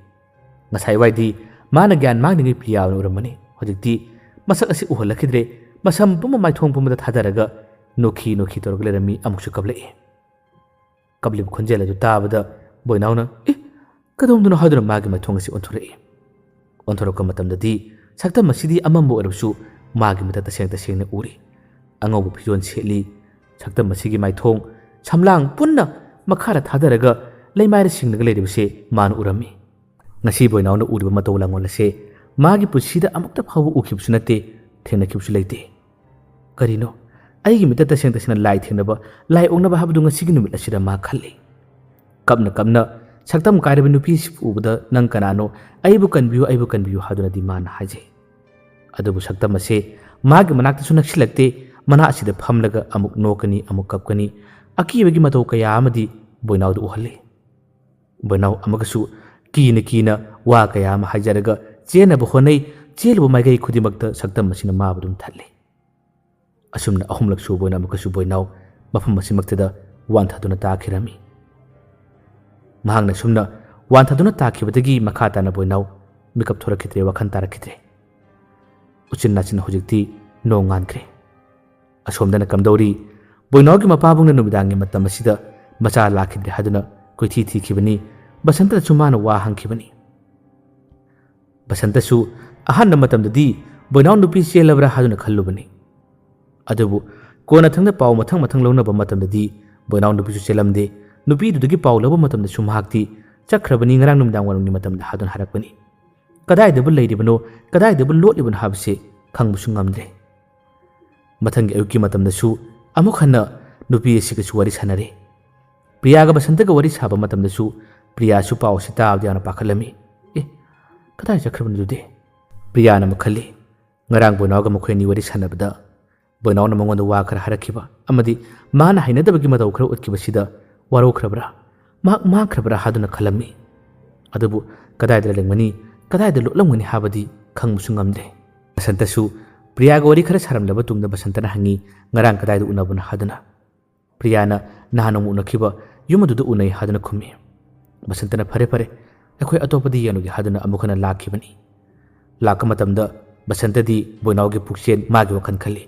Speaker 1: ꯉꯁꯥꯏꯋꯥꯏꯗꯤ ꯃꯥꯅ ꯒ꯭ꯌꯥꯟ ꯃꯥꯡꯂꯤꯉꯩ ꯄ꯭ꯔꯤꯌꯥ ꯑꯣꯏꯅ ꯎꯔꯝꯕꯅꯤ꯫ ꯍꯧꯖꯤꯛꯇꯤ ꯃꯁꯛ ꯑꯁꯤ ꯎꯍꯜꯂꯛꯈꯤꯗ꯭ꯔꯦ꯫ ꯃꯁꯝ ꯄꯨꯝꯕ ꯃꯥꯏꯊꯣꯡ ꯄꯨꯝꯕꯗ ꯊꯥꯗꯔꯒ ꯅꯣꯛꯈꯤ ꯇꯧꯔꯒ ꯂꯩꯔꯝꯃꯤ꯫ ꯑꯃꯨꯛꯁꯨ ꯀꯞꯂꯛꯏ꯫ ꯀꯞꯂꯤꯕ ꯈꯣꯟꯖꯦꯜ ꯑꯗꯨ ꯇꯥꯕꯗ ꯕꯣꯏꯅꯥꯎꯅ ꯀꯗꯣꯝꯗꯅꯣ ꯍꯥꯏꯗꯨꯅ ꯃꯥꯒꯤ ꯃꯥꯏꯊꯣꯡ ꯑꯁꯤ ꯑꯣꯟꯊꯣꯔꯛꯏ꯫ ꯑꯣꯟꯊꯣꯔꯛꯄ ꯃꯇꯝꯗꯗꯤ ꯁꯛꯇꯝ ꯑꯁꯤꯗꯤ ꯑꯃꯝꯕ ꯑꯣꯏꯔꯕꯁꯨ ꯃꯥꯒꯤ ꯃꯤꯠꯇ ꯇꯁꯦꯡꯅ ꯎꯔꯤ꯫ ꯑꯉꯧꯕ ꯐꯤꯖꯣꯜ ꯁꯦꯠꯂꯤ꯫ ꯁꯛꯇꯝ ꯑꯁꯤꯒꯤ ꯃꯥꯏꯊꯣꯡ, ꯁꯝꯂꯥꯡ ꯄꯨꯟꯅ ꯃꯈꯥꯗ ꯊꯥꯗꯔꯒ ꯂꯩꯃꯥꯏꯗ ꯁꯤꯡꯂꯒ ꯂꯩꯔꯤꯕꯁꯦ ꯃꯥꯅ ꯎꯔꯝꯃꯤ꯫ ꯉꯁꯤ ꯕꯣꯏꯅꯥꯎꯅ ꯎꯔꯤꯕ ꯃꯇꯧ ꯂꯥꯡꯑꯣꯜ ꯑꯁꯦ ꯃꯥꯒꯤ ꯄꯨꯟꯁꯤꯗ ꯑꯃꯨꯛꯇ ꯐꯥꯎꯕ ꯎꯈꯤꯕꯁꯨ ꯅꯠꯇꯦ, ꯊꯦꯡꯅꯈꯤꯕꯁꯨ ꯂꯩꯇꯦ꯫ ꯀꯔꯤꯅꯣ ꯑꯩꯒꯤ ꯃꯤꯠꯇ ꯇꯁꯦꯡꯅ ꯂꯥꯏ ꯊꯦꯡꯅꯕ, ꯂꯥꯏ ꯑꯣꯛꯅꯕ ꯍꯥꯏꯕꯗꯨ ꯉꯁꯤꯒꯤ ꯅꯨꯃꯤꯠ ꯑꯁꯤꯗ ꯃꯥ ꯈꯜꯂꯤ꯫ ꯀꯞꯅ ꯁꯛꯇꯝ ꯀꯥꯏꯔꯕ ꯅꯨꯄꯤꯁꯤꯕꯨ ꯎꯕꯗ ꯅꯪ ꯀꯅꯥꯅꯣ, ꯑꯩꯕꯨ ꯀꯟꯕꯤꯌꯨ ꯍꯥꯏꯗꯨꯅꯗꯤ ꯃꯥꯅ ꯍꯥꯏꯖꯩ꯫ ꯑꯗꯨꯕꯨ ꯁꯛꯇꯝ ꯑꯁꯦ ꯃꯥꯒꯤ ꯃꯅꯥꯛꯇꯁꯨ ꯅꯛꯁꯤꯜꯂꯛꯇꯦ꯫ ꯃꯅꯥ ꯑꯁꯤꯗ ꯐꯝꯂꯒ ꯑꯃꯨꯛ ꯅꯣꯛꯀꯅꯤ, ꯑꯃꯨꯛ ꯀꯞꯀꯅꯤ꯫ ꯑꯀꯤꯕꯒꯤ ꯃꯇꯧ ꯀꯌꯥ ꯑꯃꯗꯤ ꯕꯣꯏꯅꯥꯎꯗ ꯎꯍꯜꯂꯤ꯫ ꯕꯣꯏꯅꯥꯎ ꯑꯃꯒꯁꯨ ꯀꯤꯅ ꯋꯥ ꯀꯌꯥ ꯑꯃ ꯍꯥꯏꯖꯔꯒ ꯆꯦꯟꯅꯕ ꯍꯣꯠꯅꯩ꯫ ꯆꯦꯜꯂꯨꯕ ꯃꯥꯏꯀꯩ ꯈꯨꯗꯤꯡꯃꯛꯇ ꯁꯛꯇꯝ ꯑꯁꯤꯅ ꯃꯥꯕꯨ ꯑꯗꯨꯝ ꯊꯠꯂꯤ꯫ ꯑꯁꯨꯝꯅ ꯑꯍꯨꯝꯂꯛ ꯁꯨꯕ ꯑꯣꯏꯅ ꯑꯃꯨꯛꯀꯁꯨ ꯕꯣꯏꯅꯥꯎ ꯃꯐꯝ ꯑꯁꯤꯃꯛꯇꯗ ꯋꯥꯟꯊꯗꯨꯅ ꯇꯥꯈꯤꯔꯝꯃꯤ꯫ mahangna sumna wan thaduna takhibadagi makha tana boinau mikap thorakhitre wakhan tarakhitre uchin nachin hojikti no ngankre asomdana kamdori boinau gi mapabungna nubidangi matam asida macha lakhidre haduna koithi thikibani basanta chumana wa hangkibani basanta su ahanna matamdadi boinau nupi chelabra haduna khallubani adubu kona thangna paw mathang mathang lawnaba matamdadi boinau nupi su chelamde nupi dudagi paw laba matamda sumhakti chakrabani ngarang numdang warungni matamda hadun harakbani kadai debu leiribano kadai debu lotlibano habse khangbusu ngamdre mathangi ayuki matamda su amuk hanna nupi asiga su wari sanare priya ga basanta ga wari saba matamda su priya su paw sita awdiana pakhalami kadai chakrabani dude priya na makhalli ngarang boinau ga mukhoini wari sanabda boinau na mangonda wa khara harakhiba amadi mana hainadabagi madaw khara utkibasida waro khrabra ma khrabra haduna khalami adubu kadai da lengmani kadai da lolangmani habadi khangmusu ngamde basanta su priya ga wari khara saramlaba tungda basanta na hangi ngarang kadai da unabuna haduna priya na nahana mu nakhiba yumudu unai haduna khumi basanta na phare phare akhoi atopadi yanugi haduna amukhana lakhibani lakamatamda basanta di boinau ge puksen magi wakhan khali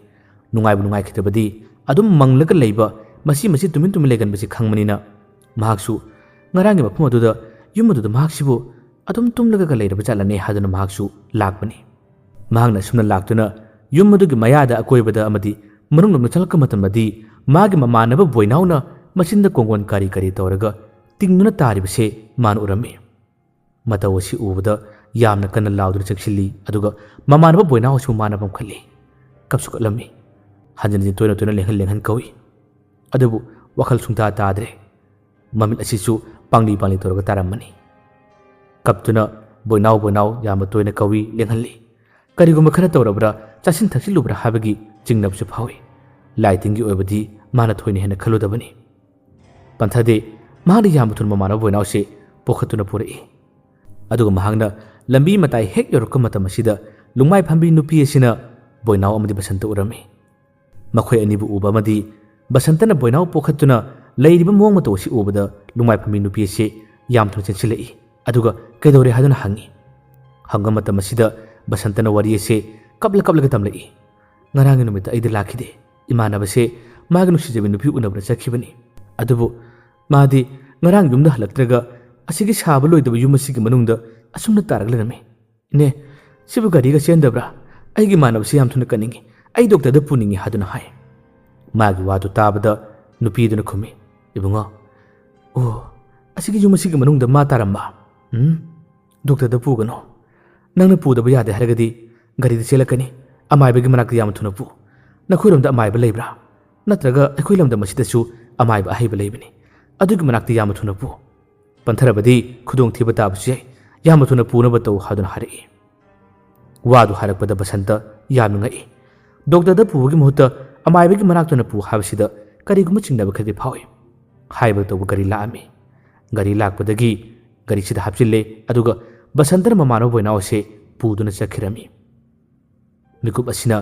Speaker 1: nungai khitabadi adum manglaga leiba masi tumin legan basi khangmanina mahaksu ngarangi mafum aduda yumudu mahaksibu adum tumlaga leiraba jalane haduna mahaksu lakbani mahangna sumna laktuna yumudu gi mayada akoibada amadi manung nung chalka matamadi magi mamanaba boinauna masinda kongon kari tawraga tingnuna taribase man urami matawasi ubada yamna kana lauduna chaksilli aduga mamanaba boinau su manabam khalli kapsukalami hanjani toina lenghan kawi adubu wakhal sungta tadre mamit asisu pangli toraga taramani kaptuna boinau yama toina kawi lenghanli kariguma khara tawrabra chasin thaksilubra habagi jingnabsu phawi lightingi oibadi mana thoine hena khaludabani panthade mahani yamathun mamana boinau se pokhatuna purai aduga mahangna lambi matai hek yorka matamasida lungmai phambi nupi asina boinau amadi basanta urami makhoi anibu uba amadi basantana boinau pokhatuna leiriba mong mato si ubada lungmai phambi nupi se yam thon chensilei aduga kedore haduna hangi hangam matamasida basantana wari se kapla ga tamlei ngarangi numita aida lakhide imanaba se magnu sijabi nupi unabra chakhibani adubu madi ngarang yumda halaktraga asigi saba loidaba yumasigi manungda asumna taraglarami ne sibu gari ga sendabra aigi manaba se yam thuna kaningi ai doctor da puningi haduna hai magi wadu tabada nupi duna khumi ibunga asigi yumasigi manungda ma taramba doctor da pugano nangna pudaba yade haragadi gari da selakani amai bagi manak yam thuna pu nakhoiramda amai ba leibra natraga akhoilamda masidasu amai ba ahai ba leibani adugi manak yam thuna pu pantharabadi khudong thiba tabsi yam thuna pu na batau haduna hari wadu harakpada basanta yam ngai doctor da pugi muhta amai bagi manak thuna pu habsida kariguma chingnaba khadi phawi haiba to gari laami gari lakpadagi gari sida hapsille aduga basantar mamano boinau se puduna chakhirami mikub asina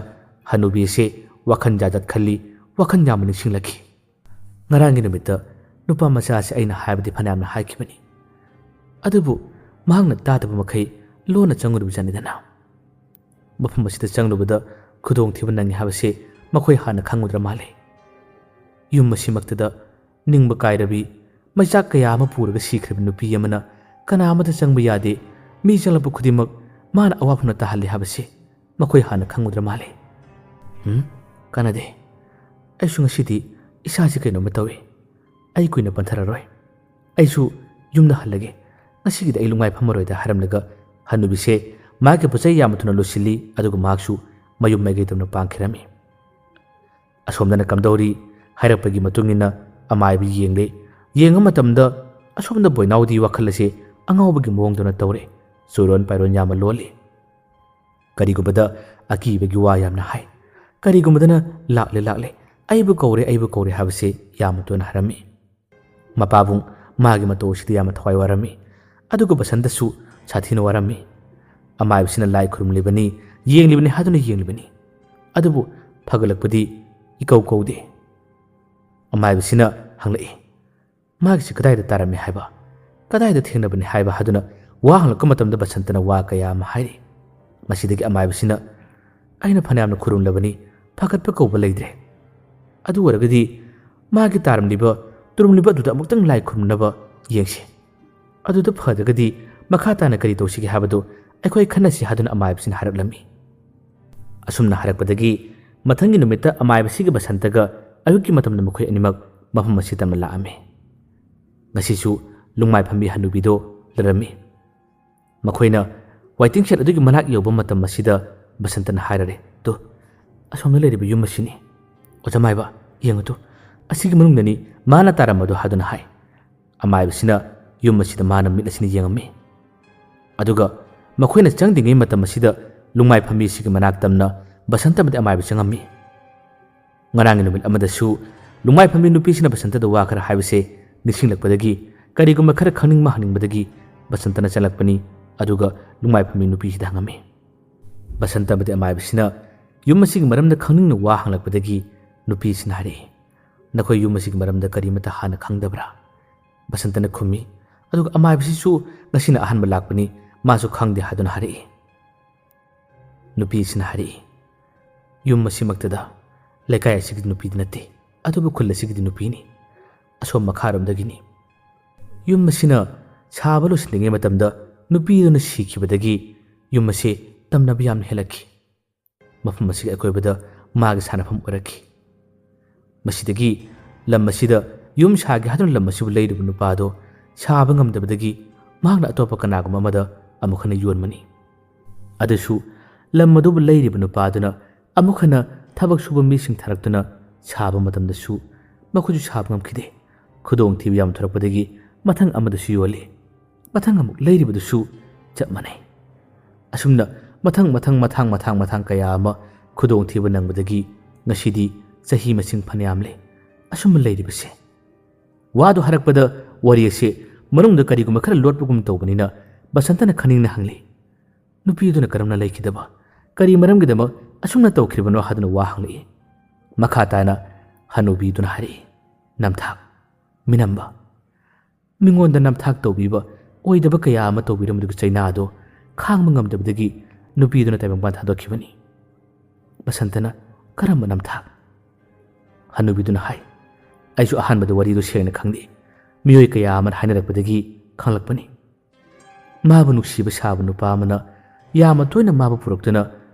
Speaker 1: hanubi se wakhan jajat khalli wakhan yamani singlaki ngarangi numita nupa macha se aina haibadi phanamna haikibani adubu mahangna tadaba makhai lona changuru janidana mafum asida changlubada khudong thiba nangi habase makhoi hana khangudra male yum masimaktada ningba kairabi macha kaya ama puraga sikhribi nupi yamana kana amata changba yade mi changlapu khudimak mana awafuna tahalli habase makhoi hana khangudra male kanade aisu ngasidi isaji kaino matawi ai kuina panthararoi aisu yumna halage ngasigi da ilungai phamaroi da haramlaga hanubi se mage puchai yamathuna losili aduga maksu mayum mege tumna pangkhirami asomdana kamdori hairapagi matungina amai bi yengle yenga matamda asomda boinaudi wakhalase angawbagi mongdona tawre suron pairon yama loli karigubada akibagi wa yamna hai karigumdana lakle aibu kore habase yamatuna harami mapabung magi mato sidi yama thwai warami aduga basandasu sathina warami amai bisina lai khurum libani yenglibani haduna yenglibani adubu phagalakpadi ikau kaude amai bisina hanglai magi se kadai da tarami haiba ꯀꯗꯥꯏꯗ ꯊꯦꯡꯅꯕꯅꯤ ꯍꯥꯏꯕ ꯍꯥꯏꯗꯨꯅ ꯋꯥ ꯍꯪꯂꯛꯄ ꯃꯇꯝꯗ ꯕꯁꯟꯇꯅ ꯋꯥ ꯀꯌꯥ ꯑꯃ ꯍꯥꯏꯔꯤ꯫ ꯃꯁꯤꯗꯒꯤ ꯑꯃꯥꯏꯕꯁꯤꯅ ꯑꯩꯅ ꯐꯅꯌꯥꯝꯅ ꯈꯨꯔꯨꯝꯂꯕꯅꯤ, ꯐꯒꯠꯄ ꯀꯧꯕ ꯂꯩꯇ꯭ꯔꯦ꯫ ꯑꯗꯨ ꯑꯣꯏꯔꯒꯗꯤ ꯃꯥꯒꯤ ꯇꯥꯔꯝꯂꯤꯕ ꯇꯨꯔꯨꯝꯂꯤꯕ ꯑꯗꯨꯗ ꯑꯃꯨꯛꯇꯪ ꯂꯥꯏ ꯈꯨꯔꯨꯝꯅꯕ ꯌꯦꯡꯁꯤ꯫ ꯑꯗꯨꯗ ꯐꯔꯒꯗꯤ ꯃꯈꯥ ꯇꯥꯅ ꯀꯔꯤ ꯇꯧꯁꯤꯒꯦ ꯍꯥꯏꯕꯗꯨ ꯑꯩꯈꯣꯏ ꯈꯟꯅꯁꯤ ꯍꯥꯏꯗꯨꯅ ꯑꯃꯥꯏꯕꯁꯤꯅ ꯍꯥꯏꯔꯛꯂꯝꯃꯤ꯫ ꯑꯁꯨꯝꯅ ꯍꯥꯏꯔꯛꯄꯗꯒꯤ ꯃꯊꯪꯒꯤ ꯅꯨꯃꯤꯠꯇ ꯑꯃꯥꯏꯕꯁꯤꯒ ꯕꯁꯟꯇꯒ ꯑꯌꯨꯛꯀꯤ ꯃꯇꯝꯗ ꯃꯈꯣꯏ ꯑꯅꯤꯃꯛ ꯃꯐꯝ ꯑꯁꯤ ꯇꯝꯅ ꯂꯥꯛꯑꯝꯃꯤ꯫ ꯉꯁꯤꯁꯨ ꯂꯨꯡꯃꯥꯏ ꯐꯝꯕꯤ ꯍꯅꯨꯕꯤꯗꯣ ꯂꯩꯔꯝꯃꯤ꯫ ꯃꯈꯣꯏꯅ ꯋꯥꯏꯇꯤꯡ ꯁꯦꯠ ꯑꯗꯨꯒꯤ ꯃꯅꯥꯛ ꯌꯧꯕ ꯃꯇꯝ ꯑꯁꯤꯗ ꯕꯁꯟꯇꯅ ꯍꯥꯏꯔꯔꯦ, "ꯇꯨ, ꯑꯁꯣꯝꯗ ꯂꯩꯔꯤꯕ ꯌꯨꯝ ꯑꯁꯤꯅꯤ꯫ ꯑꯣꯖꯥꯃꯥꯏꯕ, ꯌꯦꯡꯉꯨ ꯑꯁꯤꯒꯤ ꯃꯅꯨꯡꯗꯅꯤ ꯃꯥꯅ ꯇꯥꯔꯝꯕꯗꯣ" ꯍꯥꯏꯗꯨꯅ ꯍꯥꯏ꯫ ꯑꯃꯥꯏꯕꯁꯤꯅ ꯌꯨꯝ ꯑꯁꯤꯗ ꯃꯥꯅ ꯃꯤꯠ ꯑꯁꯤꯅ ꯌꯦꯡꯉꯝꯃꯤ꯫ ꯑꯗꯨꯒ ꯃꯈꯣꯏꯅ ꯆꯪꯗ꯭ꯔꯤꯉꯩ ꯃꯇꯝ ꯑꯁꯤꯗ ꯂꯨꯡꯃꯥꯏ ꯐꯝꯕꯤꯁꯤꯒꯤ ꯃꯅꯥꯛ ꯇꯝꯅ ꯕꯁꯟꯇ ꯑꯃꯗꯤ ꯑꯃꯥꯏꯕ ꯆꯪꯉꯝꯃꯤ꯫ ꯉꯔꯥꯡꯒꯤ ꯅꯨꯃꯤꯠ ꯑꯃꯗꯁꯨ ꯂꯨꯡꯃꯥꯏ ꯐꯝꯕꯤ ꯅꯨꯄꯤꯁꯤꯅ ꯕꯁꯟꯇꯗ ꯋꯥ ꯈꯔ ꯍꯥꯏꯕꯁꯦ ꯅꯤꯡꯁꯤꯡꯂꯛꯄꯗꯒꯤ ꯀꯔꯤꯒꯨꯝꯕ ꯈꯔ ꯈꯪꯅꯤꯡꯕ ꯍꯪꯅꯤꯡꯕꯗꯒꯤ ꯕꯁꯟꯇꯅ ꯆꯪꯂꯛꯄꯅꯤ ꯑꯗꯨꯒ ꯂꯨꯡꯃꯥꯏ ꯐꯝꯕꯤ ꯅꯨꯄꯤꯁꯤꯗ ꯍꯪꯉꯝꯃꯤ꯫ ꯕꯁꯟꯇ ꯑꯃꯗꯤ ꯑꯃꯥꯏꯕꯁꯤꯅ ꯌꯨꯝ ꯑꯁꯤꯒꯤ ꯃꯔꯝꯗ ꯈꯪꯅꯤꯡꯅ ꯋꯥ ꯍꯪꯂꯛꯄꯗꯒꯤ ꯅꯨꯄꯤꯁꯤꯅ ꯍꯥꯏꯔꯛꯏ, "ꯅꯈꯣꯏ ꯌꯨꯝ ꯑꯁꯤꯒꯤ ꯃꯔꯝꯗ ꯀꯔꯤꯃꯠꯇ ꯍꯥꯟꯅ ꯈꯪꯗꯕ꯭ꯔꯥ?" ꯕꯁꯟꯇꯅ ꯈꯨꯝꯃꯤ꯫ ꯑꯗꯨꯒ ꯑꯃꯥꯏꯕꯁꯤꯁꯨ ꯉꯁꯤꯅ ꯑꯍꯥꯟꯕ ꯂꯥꯛꯄꯅꯤ, ꯃꯥꯁꯨ ꯈꯪꯗꯦ ꯍꯥꯏꯗꯨꯅ ꯍꯥꯏꯔꯛꯏ꯫ ꯅꯨꯄꯤꯁꯤꯅ ꯍꯥꯏꯔꯛꯏ, "ꯌꯨꯝ ꯑꯁꯤꯃꯛꯇꯗ ꯂꯩꯀꯥꯏ ꯑꯁꯤꯒꯤ ꯅꯨꯄꯤꯗꯤ ꯅꯠꯇꯦ, ꯑꯗꯨꯕꯨ ꯈꯨꯜ ꯑꯁꯤꯒꯤꯗꯤ ꯅꯨꯄꯤꯅꯤ, ꯑꯁꯣꯝ ꯃꯈꯥꯔꯣꯝꯗꯒꯤꯅꯤ꯫ ꯌꯨꯝ ꯑꯁꯤꯅ ꯁꯥꯕ ꯂꯣꯏꯁꯤꯟꯗ꯭ꯔꯤꯉꯩ ꯃꯇꯝꯗ ꯅꯨꯄꯤꯗꯨꯅ ꯁꯤꯈꯤꯕꯗꯒꯤ ꯌꯨꯝ ꯑꯁꯤ ꯇꯝꯅꯕ ꯌꯥꯝꯅ ꯍꯦꯜꯂꯛꯈꯤ꯫ ꯃꯐꯝ ꯑꯁꯤꯒꯤ ꯑꯀꯣꯏꯕꯗ ꯃꯥꯒꯤ ꯁꯥꯟꯅꯐꯝ ꯑꯣꯏꯔꯛꯈꯤ꯫ ꯃꯁꯤꯗꯒꯤ ꯂꯝ ꯑꯁꯤꯗ ꯌꯨꯝ ꯁꯥꯒꯦ ꯍꯥꯏꯗꯨꯅ ꯂꯝ ꯑꯁꯤꯕꯨ ꯂꯩꯔꯤꯕ ꯅꯨꯄꯥꯗꯣ ꯁꯥꯕ ꯉꯝꯗꯕꯗꯒꯤ ꯃꯍꯥꯛꯅ ꯑꯇꯣꯞꯄ ꯀꯅꯥꯒꯨꯝꯕ ꯑꯃꯗ ꯑꯃꯨꯛ ꯍꯟꯅ ꯌꯣꯟꯕꯅꯤ꯫ ꯑꯗꯨꯁꯨ ꯂꯝ ꯑꯗꯨꯕꯨ ꯂꯩꯔꯤꯕ ꯅꯨꯄꯥꯗꯨꯅ ꯑꯃꯨꯛ ꯍꯟꯅ ꯊꯕꯛ ꯁꯨꯕ ꯃꯤꯁꯤꯡ ꯊꯥꯔꯛꯇꯨꯅ ꯁꯥꯕ ꯃꯇꯝꯗꯁꯨ ꯃꯈꯣꯏꯁꯨ ꯁꯥꯕ ꯉꯝꯈꯤꯗꯦ꯫ ꯈꯨꯗꯣꯡꯊꯤꯕ ꯌꯥꯝ ꯊꯣꯔꯛꯄꯗꯒꯤ ꯃꯊꯪ ꯑꯃꯗꯁꯨ ꯌꯣꯜꯂꯤ, ꯃꯊꯪ ꯑꯃꯨꯛ ꯂꯩꯔꯤꯕꯗꯨꯁꯨ ꯆꯞ ꯃꯥꯟꯅꯩ꯫ ꯑꯁꯨꯝꯅ ꯃꯊꯪ ꯀꯌꯥ ꯑꯃ ꯈꯨꯗꯣꯡꯊꯤꯕ ꯅꯪꯕꯗꯒꯤ ꯉꯁꯤꯗꯤ ꯆꯍꯤ ꯃꯁꯤꯡ ꯐꯅꯌꯥꯝ ꯂꯩ ꯑꯁꯨꯝꯕ ꯂꯩꯔꯤꯕꯁꯦ꯫ ꯋꯥꯗꯨ ꯍꯥꯏꯔꯛꯄꯗ ꯋꯥꯔꯤ ꯑꯁꯤ ꯃꯅꯨꯡꯗ ꯀꯔꯤꯒꯨꯝꯕ ꯈꯔ ꯂꯣꯠꯄꯒꯨꯝ ꯇꯧꯕꯅꯤꯅ ꯕꯁꯟꯇꯅ ꯈꯪꯅꯤꯡꯅ ꯍꯪꯂꯤ, "ꯅꯨꯄꯤꯗꯨꯅ ꯀꯔꯝꯅ ꯂꯩꯈꯤꯗꯕ, ꯀꯔꯤ ꯃꯔꯝꯒꯤꯗꯃꯛ ꯑꯁꯨꯝꯅ ꯇꯧꯈ꯭ꯔꯤꯕꯅꯣ?" ꯍꯥꯏꯗꯨꯅ ꯋꯥ ꯍꯪꯂꯛꯏ꯫ ꯃꯈꯥ ꯇꯥꯅ ꯍꯅꯨꯕꯤꯗꯨꯅ ꯍꯥꯏꯔꯛꯏ, "ꯅꯝꯊꯥꯛ, ꯃꯤꯅꯝꯕ, ꯃꯤꯉꯣꯟꯗ ꯅꯝꯊꯥꯛ ꯇꯧꯕꯤꯕ, ꯑꯣꯏꯗꯕ ꯀꯌꯥ ꯑꯃ ꯇꯧꯕꯤꯔꯝꯕꯗꯨꯒꯤ ꯆꯩꯅꯥꯗꯣ ꯈꯥꯡꯕ ꯉꯝꯗꯕꯗꯒꯤ ꯅꯨꯄꯤꯗꯨꯅ ꯇꯥꯏꯕꯪꯄꯥꯟ ꯊꯥꯗꯣꯛꯈꯤꯕꯅꯤ." ꯕꯁꯟꯇꯅ, "ꯀꯔꯝꯕ ꯅꯝꯊꯥꯛ?" ꯍꯅꯨꯕꯤꯗꯨꯅ ꯍꯥꯏ, "ꯑꯩꯁꯨ ꯑꯍꯥꯟꯕꯗ ꯋꯥꯔꯤꯗꯨ ꯁꯦꯡꯅ ꯈꯪꯗꯦ, ꯃꯤꯑꯣꯏ ꯀꯌꯥ ꯑꯃꯅ ꯍꯥꯏꯅꯔꯛꯄꯗꯒꯤ ꯈꯪꯂꯛꯄꯅꯤ꯫ ꯃꯥꯕꯨ ꯅꯨꯡꯁꯤꯕ ꯁꯥꯕ ꯅꯨꯄꯥ ꯑꯃꯅ ꯌꯥꯝꯅ ꯇꯣꯏꯅ ꯃꯥꯕꯨ ꯄꯨꯔꯛꯇꯨꯅ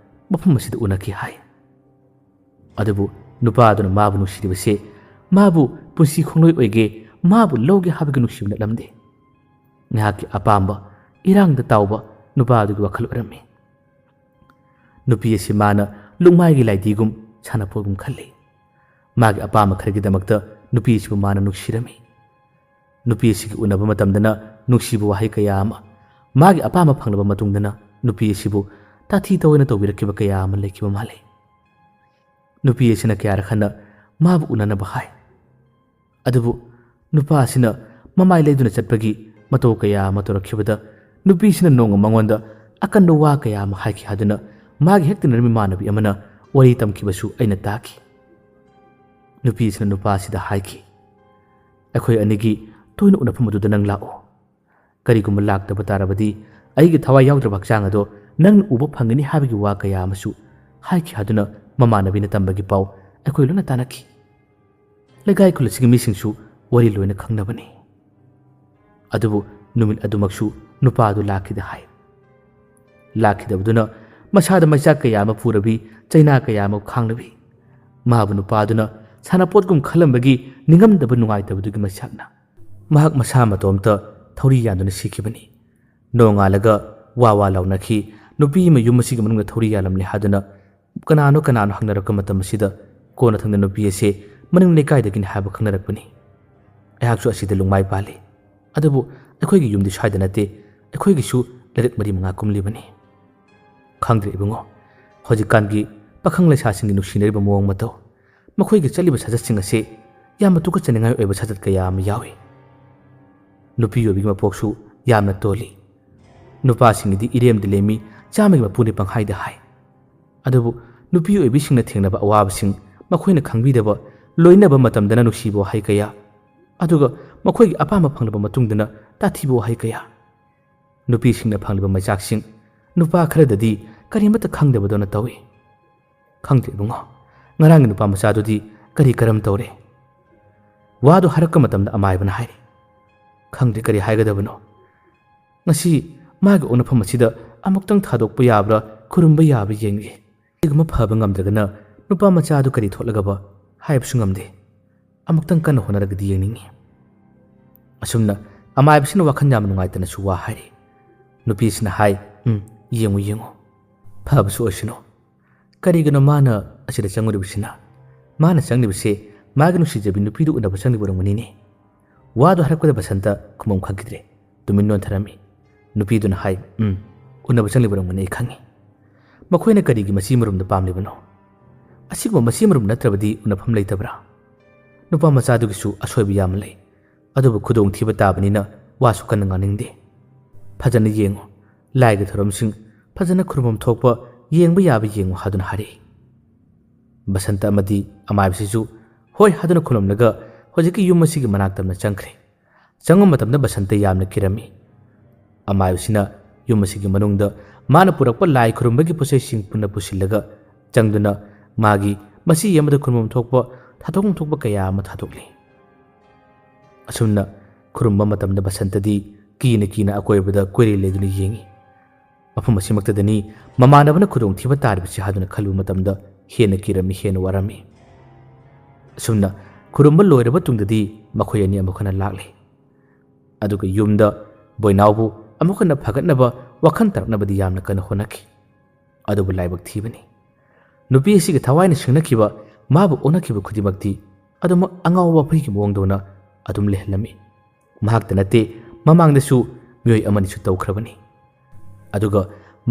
Speaker 1: ꯃꯐꯝ ꯑꯁꯤꯗ ꯎꯅꯈꯤ ꯍꯥꯏ꯫ ꯑꯗꯨꯕꯨ ꯅꯨꯄꯥꯗꯨꯅ ꯃꯥꯕꯨ ꯅꯨꯡꯁꯤꯔꯤꯕꯁꯦ ꯃꯥꯕꯨ ꯄꯨꯟꯁꯤ ꯈꯣꯡꯂꯣꯏ ꯑꯣꯏꯒꯦ, ꯃꯥꯕꯨ ꯂꯧꯒꯦ ꯍꯥꯏꯕꯒꯤ ꯅꯨꯡꯁꯤꯕ ꯅꯠꯂꯝꯗꯦ꯫ ꯉꯥꯏꯍꯥꯛꯀꯤ ꯑꯄꯥꯝꯕ, ꯏꯔꯥꯡꯗ ꯇꯥꯎꯕ ꯅꯨꯄꯥꯗꯨꯒꯤ ꯋꯥꯈꯜ ꯑꯣꯏꯔꯝꯃꯤ꯫ ꯅꯨꯄꯤ ꯑꯁꯤ ꯃꯥꯅ ꯂꯨꯡꯃꯥꯏꯒꯤ ꯂꯥꯏꯙꯤꯒꯨꯝ ꯁꯥꯟꯅꯄꯣꯠꯒꯨꯝ ꯈꯜꯂꯤ꯫ ꯃꯥꯒꯤ ꯑꯄꯥꯝꯕ ꯈꯔꯒꯤꯗꯃꯛꯇ ꯅꯨꯄꯤ ꯑꯁꯤꯕꯨ ꯃꯥꯅ ꯅꯨꯡꯁꯤꯔꯝꯃꯤ꯫ ꯅꯨꯄꯤ ꯑꯁꯤꯒꯤ ꯎꯅꯕ ꯃꯇꯝꯗꯅ ꯅꯨꯡꯁꯤꯕ ꯋꯥꯍꯩ ꯀꯌꯥ ꯑꯃ, ꯃꯥꯒꯤ ꯑꯄꯥꯝꯕ ꯐꯪꯂꯕ ꯃꯇꯨꯡꯗꯅ ꯅꯨꯄꯤ ꯑꯁꯤꯕꯨ ꯇꯥꯊꯤ ꯇꯥꯑꯣꯏꯅ ꯇꯧꯕꯤꯔꯛꯈꯤꯕ ꯀꯌꯥ ꯑꯃ ꯂꯩꯈꯤꯕ ꯃꯥꯜꯂꯤ꯫ ꯅꯨꯄꯤ ꯑꯁꯤꯅ ꯀꯌꯥꯔꯛ ꯍꯟꯅ ꯃꯥꯕꯨ ꯎꯅꯅꯕ ꯍꯥꯏ꯫ ꯑꯗꯨꯕꯨ ꯅꯨꯄꯥ ꯑꯁꯤꯅ ꯃꯃꯥꯏ ꯂꯩꯗꯨꯅ ꯆꯠꯄꯒꯤ ꯃꯇꯧ ꯀꯌꯥ ꯑꯃ ꯇꯧꯔꯛꯈꯤꯕꯗ ꯅꯨꯄꯤꯁꯤꯅ ꯅꯣꯡꯃ ꯃꯉꯣꯟꯗ ꯑꯀꯟꯕ ꯋꯥ ꯀꯌꯥ ꯑꯃ ꯍꯥꯏꯈꯤ ꯍꯥꯏꯗꯨꯅ ꯃꯥꯒꯤ ꯍꯦꯛ ꯇꯤꯟꯅꯔꯝꯕ ꯏꯃꯥꯟꯅꯕꯤ ꯑꯃꯅ ꯋꯥꯔꯤ ꯇꯝꯈꯤꯕꯁꯨ ꯑꯩꯅ ꯇꯥꯈꯤ꯫ ꯅꯨꯄꯤꯁꯤꯅ ꯅꯨꯄꯥꯁꯤꯗ ꯍꯥꯏꯈꯤ, "ꯑꯩꯈꯣꯏ ꯑꯅꯤꯒꯤ ꯇꯣꯏꯅ ꯎꯅꯐꯝ ꯑꯗꯨꯗ ꯅꯪ ꯂꯥꯛꯑꯣ꯫ ꯀꯔꯤꯒꯨꯝꯕ ꯂꯥꯛꯇꯕ ꯇꯥꯔꯕꯗꯤ ꯑꯩꯒꯤ ꯊꯋꯥꯏ ꯌꯥꯎꯗ꯭ꯔꯕ ꯍꯛꯆꯥꯡ ꯑꯗꯣ ꯅꯪꯅ ꯎꯕ ꯐꯪꯒꯅꯤ" ꯍꯥꯏꯕꯒꯤ ꯋꯥ ꯀꯌꯥ ꯑꯃꯁꯨ ꯍꯥꯏꯈꯤ ꯍꯥꯏꯗꯨꯅ ꯃꯃꯥꯟꯅꯕꯤꯅ ꯇꯝꯕꯒꯤ ꯄꯥꯎ ꯑꯩꯈꯣꯏ ꯂꯣꯏꯅ ꯇꯥꯅꯈꯤ꯫ ꯂꯩꯀꯥꯏ ꯈꯨꯜ ꯑꯁꯤꯒꯤ ꯃꯤꯁꯤꯡꯁꯨ ꯋꯥꯔꯤ ꯂꯣꯏꯅ ꯈꯪꯅꯕꯅꯤ꯫ ꯑꯗꯨꯕꯨ ꯅꯨꯃꯤꯠ ꯑꯗꯨꯃꯛꯁꯨ ꯅꯨꯄꯥꯗꯨ ꯂꯥꯛꯈꯤꯗꯦ ꯍꯥꯏ꯫ ꯂꯥꯛꯈꯤꯗꯕꯗꯨꯅ ꯃꯁꯥꯗ ꯃꯩꯆꯥꯛ ꯀꯌా ꯑꯃ ꯄꯨꯔꯕꯤ, ꯆꯩꯅꯥ ꯀꯌꯥ ꯑꯃ ꯈꯥꯡꯂꯕꯤ꯫ ꯃꯥꯕꯨ ꯅꯨꯄꯥꯗꯨꯅ ꯁꯥꯟꯅꯄꯣꯠꯒꯨꯝ ꯈꯜꯂꯝꯕꯒꯤ ꯅꯤꯡꯉꯝꯗꯕ ꯅꯨꯡꯉꯥꯏꯇꯕꯗꯨꯒꯤ ꯃꯩꯆꯥꯛꯅ ꯃꯍꯥꯛ ꯃꯁꯥ ꯃꯇꯣꯝꯇ ꯊꯧꯔꯤ ꯌꯥꯟꯗꯨꯅ ꯁꯤꯈꯤꯕꯅꯤ꯫ ꯅꯣꯡꯉꯥꯜꯂꯒ ꯋꯥ ꯂꯥꯎꯅꯈꯤ, ꯅꯨꯄꯤ ꯑꯃ ꯌꯨꯝ ꯑꯁꯤꯒꯤ ꯃꯅꯨꯡꯗ ꯊꯧꯔꯤ ꯌꯥꯜꯂꯝꯂꯦ ꯍꯥꯏꯗꯨꯅ ꯀꯅꯥꯅꯣ ꯍꯪꯅꯔꯛꯄ ꯃꯇꯝ ꯑꯁꯤꯗ ꯀꯣꯟꯅ ꯊꯪꯅ ꯅꯨꯄꯤ ꯑꯁꯤ ꯃꯅꯤꯡ ꯂꯩꯀꯥꯏꯗꯒꯤꯅꯤ ꯍꯥꯏꯕ ꯈꯪꯅꯔꯛꯄꯅꯤ꯫ ꯑꯩꯍꯥꯛꯁꯨ ꯑꯁꯤꯗ ꯂꯨꯡꯃꯥꯏ ꯄꯥꯜꯂꯤ, ꯑꯗꯨꯕꯨ ꯑꯩꯈꯣꯏꯒꯤ ꯌꯨꯝꯗꯤ ꯁ꯭ꯋꯥꯏꯗ ꯅꯠꯇꯦ, ꯑꯩꯈꯣꯏꯒꯤꯁꯨ ꯂꯩꯔꯛ 4-5 ꯀꯨꯝꯂꯤꯕꯅꯤ꯫ ꯈꯪꯗ꯭ꯔꯦ ꯏꯕꯨꯡꯉꯣ, ꯍꯧꯖꯤꯛꯀꯥꯟꯒꯤ ꯄꯥꯈꯪ ꯂꯩꯁꯥꯁꯤꯡꯒꯤ ꯅꯨꯡꯁꯤꯅꯔꯤꯕ ꯃꯑꯣꯡ ꯃꯇꯧ, ꯃꯈꯣꯏꯒꯤ ꯆꯠꯂꯤꯕ ꯁꯥꯖꯠꯁꯤꯡ ꯑꯁꯤ ꯌꯥꯝꯅ ꯇꯨꯀꯠꯆꯅꯤꯡꯉꯥꯏ ꯑꯣꯏꯕ ꯁꯥꯖꯠ ꯀꯌꯥ ꯑꯃ ꯌꯥꯎꯏ꯫ ꯅꯨꯄꯤ ꯑꯣꯏꯕꯤꯒꯤ ꯃꯄꯣꯛꯁꯨ ꯌꯥꯝꯅ ꯇꯣꯜꯂꯤ꯫ ꯅꯨꯄꯥꯁꯤꯡꯒꯤꯗꯤ ꯏꯔꯦꯝꯗ ꯂꯦꯝꯃꯤ, ꯆꯥꯝꯃꯒꯤ ꯃꯄꯨꯅꯤ ꯄꯪꯍꯥꯏꯗ ꯍꯥꯏ꯫ ꯑꯗꯨꯕꯨ ꯅꯨꯄꯤ ꯑꯣꯏꯕꯤꯁꯤꯡꯅ ꯊꯦꯡꯅꯕ ꯑꯋꯥꯕꯁꯤꯡ, ꯃꯈꯣꯏꯅ ꯈꯪꯕꯤꯗꯕ, ꯂꯣꯏꯅꯕ ꯃꯇꯝꯗꯅ ꯅꯨꯡꯁꯤꯕ ꯋꯥꯍꯩ ꯀꯌꯥ, ꯑꯗꯨꯒ ꯃꯈꯣꯏꯒꯤ ꯑꯄꯥꯝꯕ ꯐꯪꯂꯕ ꯃꯇꯨꯡꯗꯅ ꯇꯥꯊꯤꯕ ꯋꯥꯍꯩ ꯀꯌꯥ ꯅꯨꯄꯤꯁꯤꯡꯅ ꯐꯪꯂꯤꯕ ꯃꯩꯆꯥꯛꯁꯤꯡ ꯅꯨꯄꯥ ꯈꯔꯗꯗꯤ ꯀꯔꯤꯃꯠꯇ ꯈꯪꯗꯕꯗꯧꯅ ꯇꯧꯏ ꯈꯪꯗꯦ ꯏꯕꯨꯡꯉꯣ ꯉꯔꯥꯡꯒꯤ ꯅꯨꯄꯥ ꯃꯆꯥꯗꯨꯗꯤ ꯀꯔꯤ ꯀꯔꯝ ꯇꯧꯔꯦ ꯋꯥꯗꯨ ꯍꯥꯏꯔꯛꯄ ꯃꯇꯝꯗ ꯑꯃꯥꯏꯕꯅ ꯍꯥꯏꯔꯤ ꯈꯪꯗꯦ ꯀꯔꯤ ꯍꯥꯏꯒꯗꯕꯅꯣ ꯉꯁꯤ ꯃꯥꯒꯤ ꯑꯣꯛꯅꯐꯝ ꯑꯁꯤꯗ ꯑꯃꯨꯛꯇꯪ ꯊꯥꯗꯣꯛꯄ ꯌꯥꯕ꯭ꯔꯥ ꯈꯨꯔꯨꯝꯕ ꯌꯥꯕ ꯌꯦꯡꯒꯦ ꯀꯔꯤꯒꯨꯝꯕ ꯐꯕ ꯉꯝꯗ꯭ꯔꯒꯅ ꯅꯨꯄꯥ ꯃꯆꯥꯗꯨ ꯀꯔꯤ ꯊꯣꯛꯂꯒꯕ ꯍꯥꯏꯕꯁꯨ ꯉꯝꯗꯦ ꯑꯃꯨꯛꯇꯪ ꯀꯟꯅ ꯍꯣꯠꯅꯔꯒꯗꯤ ꯌꯦꯡꯅꯤꯡꯉꯤ ꯑꯁꯨꯝꯅ ꯑꯃꯥꯏꯕꯁꯤꯅ ꯋꯥꯈꯜ ꯌꯥꯝ ꯅꯨꯡꯉꯥꯏꯇꯅꯁꯨ ꯋꯥ ꯍꯥꯏꯔꯤ ꯅꯨꯄꯤꯁꯤꯅ ꯍꯥꯏ ꯌꯦꯡꯉꯨ ꯌꯦꯡꯉꯨ ꯐꯕꯁꯨ ꯑꯣꯏꯁꯅꯨ ꯀꯔꯤꯒꯤꯅꯣ ꯃꯥꯅ ꯑꯁꯤꯗ ꯆꯪꯉꯨꯔꯤꯕꯁꯤꯅ ꯃꯥꯅ ꯆꯪꯂꯤꯕꯁꯤ ꯃꯥꯒꯤ ꯅꯨꯡꯁꯤꯖꯕꯤ ꯅꯨꯄꯤꯗꯨ ꯎꯅꯕ ꯆꯪꯂꯤꯕ ꯑꯣꯏꯔꯝꯒꯅꯤꯅꯦ ꯋꯥꯗꯨ ꯍꯥꯏꯔꯛꯄꯗ ꯕꯁꯟꯇ ꯈꯨꯝꯐꯝ ꯈꯪꯈꯤꯗ꯭ꯔꯦ ꯇꯨꯃꯤꯟ ꯂꯣꯟꯊꯔꯝꯃꯤ ꯅꯨꯄꯤꯗꯨꯅ ꯍꯥꯏ ꯎꯅꯕ ꯆꯪꯂꯤꯕ ꯑꯣꯏꯔꯝꯒꯅꯤ ꯑꯩ ꯈꯪꯉꯤ ꯃꯈꯣꯏꯅ ꯀꯔꯤꯒꯤ ꯃꯆꯤ ꯃꯔꯨꯝꯗ ꯄꯥꯝꯂꯤꯕꯅꯣ ꯑꯁꯤꯒꯨꯝꯕ ꯃꯆꯤ ꯃꯔꯨꯝ ꯅꯠꯇ꯭ꯔꯕꯗꯤ ꯎꯅꯐꯝ ꯂꯩꯇꯕ꯭ꯔꯥ ꯅꯨꯄꯥ ꯃꯆꯥꯗꯨꯒꯤꯁꯨ ꯑꯁꯣꯏꯕ ꯌꯥꯝ ꯂꯩ ꯑꯗꯨꯕꯨ ꯈꯨꯗꯣꯡꯊꯤꯕ ꯇꯥꯕꯅꯤꯅ ꯋꯥꯁꯨ ꯀꯟꯅ ꯉꯥꯡꯅꯤꯡꯗꯦ ꯐꯖꯅ ꯌꯦꯡꯉꯨ ꯂꯥꯏꯒꯤ ꯊꯧꯔꯝꯁꯤꯡ ꯐꯖꯅ ꯈꯨꯔꯨꯝꯐꯝ ꯊꯣꯛꯄ ꯌꯦꯡꯕ ꯌꯥꯕ ꯌꯦꯡꯉꯨ ꯍꯥꯏꯗꯨꯅ ꯍꯥꯏꯔꯛꯏ ꯕꯁꯟꯇ ꯑꯃꯗꯤ ꯑꯃꯥꯏꯕꯁꯤꯁꯨ ꯍꯣꯏ ꯍꯥꯏꯗꯨꯅ ꯈꯨꯔꯨꯝꯂꯒ ꯍꯧꯖꯤꯛꯀꯤ ꯌꯨꯝ ꯑꯁꯤꯒꯤ ꯃꯅꯥꯛꯇꯝꯅ ꯆꯪꯈ꯭ꯔꯦ ꯆꯪꯕ ꯃꯇꯝꯗ ꯕꯁꯟꯇ ꯌꯥꯝꯅ ꯀꯤꯔꯝꯃꯤ ꯑꯃꯥꯏꯕꯁꯤꯅ ꯌꯨꯝ ꯑꯁꯤꯒꯤ ꯃꯅꯨꯡꯗ ꯃꯥꯅ ꯄꯨꯔꯛꯄ ꯂꯥꯏ ꯈꯨꯔꯨꯝꯕꯒꯤ ꯄꯣꯠꯆꯩꯁꯤꯡ ꯄꯨꯟꯅ ꯄꯨꯁꯤꯜꯂꯒ ꯆꯪꯗꯨꯅ ꯃꯥꯒꯤ ꯃꯆꯤ ꯑꯃꯗ ꯈꯨꯔꯨꯝꯐꯝ ꯊꯣꯛꯄ ꯊꯥꯗꯣꯛꯐꯝ ꯊꯣꯛꯄ ꯀꯌꯥ ꯑꯃ ꯊꯥꯗꯣꯛꯂꯤ ꯑꯁꯨꯝꯅ ꯈꯨꯔꯨꯝꯕ ꯃꯇꯝꯗ ꯕꯁꯟꯇꯗꯤ ꯀꯤꯅ ꯀꯤꯅ ꯑꯀꯣꯏꯕꯗ ꯀꯣꯏꯔꯦꯜ ꯂꯩꯗꯨꯅ ꯌꯦꯡꯉꯤ ꯃꯐꯝ ꯑꯁꯤꯃꯛꯇꯗꯅꯤ ꯃꯃꯥꯟꯅꯕꯅ ꯈꯨꯗꯣꯡꯊꯤꯕ ꯇꯥꯔꯤꯕꯁꯤ ꯍꯥꯏꯗꯨꯅ ꯈꯜꯂꯨꯕ ꯃꯇꯝꯗ ꯍꯦꯟꯅ ꯀꯤꯔꯝꯃꯤ ꯍꯦꯟꯅ ꯋꯥꯔꯝꯃꯤ ꯑꯁꯨꯝꯅ ꯈꯨꯔꯨꯝꯕ ꯂꯣꯏꯔꯕ ꯇꯨꯡꯗꯗꯤ ꯃꯈꯣꯏ ꯑꯅꯤ ꯑꯃꯨꯛ ꯍꯟꯅ ꯂꯥꯛꯂꯤ ꯑꯗꯨꯒ ꯌꯨꯝꯗ ꯕꯣꯏꯅꯥꯎꯕꯨ ꯑꯃꯨꯛ ꯍꯟꯅ ꯐꯒꯠꯅꯕ ꯋꯥꯈꯜ ꯇꯥꯔꯛꯅꯕꯗꯤ ꯌꯥꯝꯅ ꯀꯟꯅ ꯍꯣꯠꯅꯈꯤ ꯑꯗꯨꯕꯨ ꯂꯥꯏꯕꯛ ꯊꯤꯕꯅꯤ ꯅꯨꯄꯤ ꯑꯁꯤꯒꯤ ꯊꯋꯥꯏꯅ ꯁꯤꯡꯅꯈꯤꯕ ꯃꯥꯕꯨ ꯑꯣꯟꯅꯈꯤꯕ ꯈꯨꯗꯤꯡꯃꯛꯇꯤ ꯑꯗꯨꯃꯛ ꯑꯉꯥꯎꯕ ꯋꯥꯐꯩꯒꯤ ꯃꯑꯣꯡꯗꯧꯅ ꯑꯗꯨꯝ ꯂꯩꯍꯜꯂꯝꯃꯤ ꯃꯍꯥꯛꯇ ꯅꯠꯇꯦ ꯃꯃꯥꯡꯗꯁꯨ ꯃꯤꯑꯣꯏ ꯑꯃꯅꯤꯁꯨ ꯇꯧꯈ꯭ꯔꯕꯅꯤ ꯑꯗꯨꯒ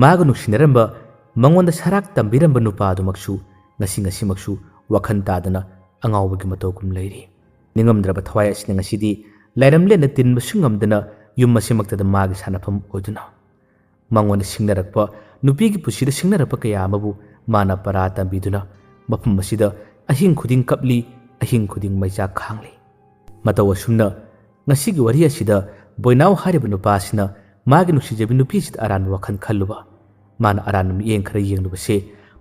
Speaker 1: ꯃꯥꯒ ꯅꯨꯡꯁꯤꯅꯔꯝꯕ ꯃꯉꯣꯟꯗ ꯁꯔꯥꯛ ꯇꯝꯕꯤꯔꯝꯕ ꯅꯨꯄꯥ ꯑꯗꯨꯃꯛꯁꯨ ꯉꯁꯤꯃꯛꯁꯨ ꯋꯥꯈꯜ ꯇꯥꯗꯅ ꯑꯉꯥꯎꯕꯒꯤ ꯃꯇꯧꯒꯨꯝ ꯂꯩꯔꯤ ꯅꯤꯡꯉꯝꯗ꯭ꯔꯕ ꯊꯋꯥꯏ ꯑꯁꯤꯅ ꯉꯁꯤꯗꯤ ꯂꯥꯏꯔꯝꯂꯦꯟꯅ ꯇꯤꯟꯕꯁꯨ ꯉꯝꯗꯅ ꯌꯨꯝ ꯑꯁꯤꯃꯛꯇꯗ ꯃꯥꯒꯤ ꯁꯥꯟꯅꯐꯝ ꯑꯣꯏꯗꯨꯅ ꯃꯉꯣꯟꯗ ꯁꯤꯡꯅꯔꯛꯄ ꯅꯨꯄꯤꯒꯤ ꯄꯨꯟꯁꯤꯗ ꯁꯤꯡꯅꯔꯛꯄ ꯀꯌꯥ ꯑꯃꯕꯨ ꯃꯥꯅ ꯄꯔꯥ ꯇꯝꯕꯤꯗꯨꯅ ꯃꯐꯝ ꯑꯁꯤꯗ ꯑꯍꯤꯡ ꯈꯨꯗꯤꯡ ꯀꯞꯂꯤ ꯑꯍꯤꯡ ꯈꯨꯗꯤꯡ ꯃꯩꯆꯥꯛ ꯈꯥꯡꯂꯤ ꯃꯇꯧ ꯑꯁꯨꯝꯅ ꯉꯁꯤꯒꯤ ꯋꯥꯔꯤ ꯑꯁꯤꯗ ꯕꯣꯏꯅꯥꯎ ꯍꯥꯏꯔꯤꯕ ꯅꯨꯄꯥ ꯑꯁꯤꯅ ꯃꯥꯒꯤ ꯅꯨꯡꯁꯤꯖꯕꯤ ꯅꯨꯄꯤꯁꯤꯗ ꯑꯔꯥꯟꯕ ꯋꯥꯈꯜ ꯈꯜꯂꯨꯕ ꯃꯥꯅ ꯑꯔꯥꯟꯕ ꯃꯤꯠꯌꯦꯡ ꯈꯔ ꯌꯦꯡꯂꯨꯕꯁꯦ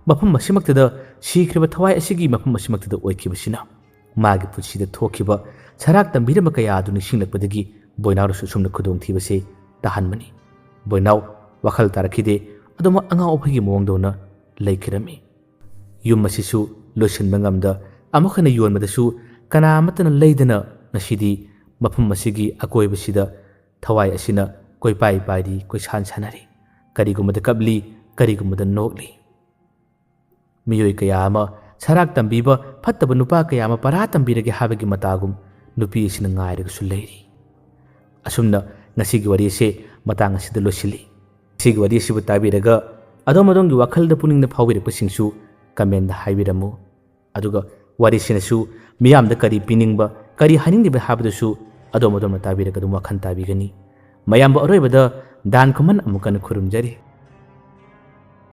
Speaker 1: ꯃꯐꯝ ꯑꯁꯤꯃꯛꯇꯗ ꯁꯤꯈ꯭ꯔꯤꯕ ꯊꯋꯥꯏ ꯑꯁꯤꯒꯤ ꯃꯐꯝ ꯑꯁꯤꯃꯛꯇꯗ ꯑꯣꯏꯈꯤꯕꯁꯤꯅ ꯃꯥꯒꯤ ꯄꯨꯟꯁꯤꯗ ꯊꯣꯛꯈꯤꯕ ꯁꯔꯥꯛ ꯇꯝꯕꯤꯔꯝꯕ ꯀꯌా ꯑꯗꯨ ꯅꯤꯡꯁꯤꯡꯂꯛꯄꯗꯒꯤ ꯕꯣꯏꯅꯥꯎꯗꯁꯨ ꯑꯁꯨꯝꯅ ꯈꯨꯗꯣꯡꯊꯤꯕꯁꯦ ꯇꯥꯍꯟꯕꯅꯤ ꯕꯣꯏꯅꯥꯎ ꯋꯥꯈꯜ ꯇꯥꯔꯛꯈꯤꯗꯦ ꯑꯗꯨꯃꯛ ꯑꯉꯥꯎ ꯑꯐꯩꯒꯤ ꯃꯑꯣꯡꯗꯧꯅ ꯂꯩꯈꯤꯔꯝꯃꯤ ꯌꯨꯝ ꯑꯁꯤꯁꯨ ꯂꯣꯏꯁꯤꯟꯕ ꯉꯝꯗ ꯑꯃꯨꯛ ꯍꯟꯅ ꯌꯣꯟꯕꯗꯁꯨ ꯀꯅꯥ ꯑꯃꯠꯇꯅ ꯂꯩꯗꯅ ꯉꯁꯤꯗꯤ ꯃꯐꯝ ꯑꯁꯤꯒꯤ ꯑꯀꯣꯏꯕꯁꯤꯗ ꯊꯋꯥꯏ ꯑꯁꯤꯅ ꯀꯣꯏꯄꯥꯏ ꯄꯥꯏꯔꯤ ꯀꯣꯏꯁꯥꯟ ꯁꯥꯟꯅꯔꯤ ꯀꯔꯤꯒꯨꯝꯕꯗ ꯀꯞꯂꯤ ꯀꯔꯤꯒꯨꯝꯕꯗ ꯅꯣꯛꯂꯤ ꯃꯤꯑꯣꯏ ꯀꯌꯥ ꯑꯃ ꯁꯔꯥꯛ ꯇꯝꯕꯤꯕ ꯐꯠꯇꯕ ꯅꯨꯄꯥ ꯀꯌꯥ ꯑꯃ ꯄꯔꯥ ꯇꯝꯕꯤꯔꯒꯦ ꯍꯥꯏꯕꯒꯤ ꯃꯇꯥꯒꯨꯝ ꯅꯨꯄꯤ ꯑꯁꯤꯅ ꯉꯥꯏꯔꯒꯁꯨ ꯂꯩꯔꯤ ꯑꯁꯨꯝꯅ ꯉꯁꯤꯒꯤ ꯋꯥꯔꯤ ꯑꯁꯤ ꯃꯇꯥꯡ ꯑꯁꯤꯗ ꯂꯣꯏꯁꯤꯜꯂꯤ ꯁꯤꯒꯤ ꯋꯥꯔꯤ ꯑꯁꯤꯕꯨ ꯇꯥꯕꯤꯔꯒ ꯑꯗꯣꯝꯒꯤ ꯋꯥꯈꯜꯗ ꯄꯨꯛꯅꯤꯡꯗ ꯐꯥꯎꯕꯤꯔꯛꯄꯁꯤꯡꯁꯨ ꯀꯃꯦꯟꯗ ꯍꯥꯏꯕꯤꯔꯝꯃꯨ ꯑꯗꯨꯒ ꯋꯥꯔꯤꯁꯤꯅꯁꯨ ꯃꯤꯌꯥꯝꯗ ꯀꯔꯤ ꯄꯤꯅꯤꯡꯕ ꯀꯔꯤ ꯍꯥꯏꯅꯤꯡꯂꯤꯕ ꯍꯥꯏꯕꯗꯨꯁꯨ ꯑꯗꯣꯝꯅ ꯇꯥꯕꯤꯔꯒ ꯑꯗꯨꯝ ꯋꯥꯈꯜ ꯇꯥꯕꯤꯒꯅꯤ ꯃꯌꯥꯝꯕ ꯑꯔꯣꯏꯕꯗ ꯗꯥꯟ ꯈꯨꯃꯟ ꯑꯃꯨꯛ ꯍꯟꯅ ꯈꯨꯔꯨꯝꯖꯔꯤ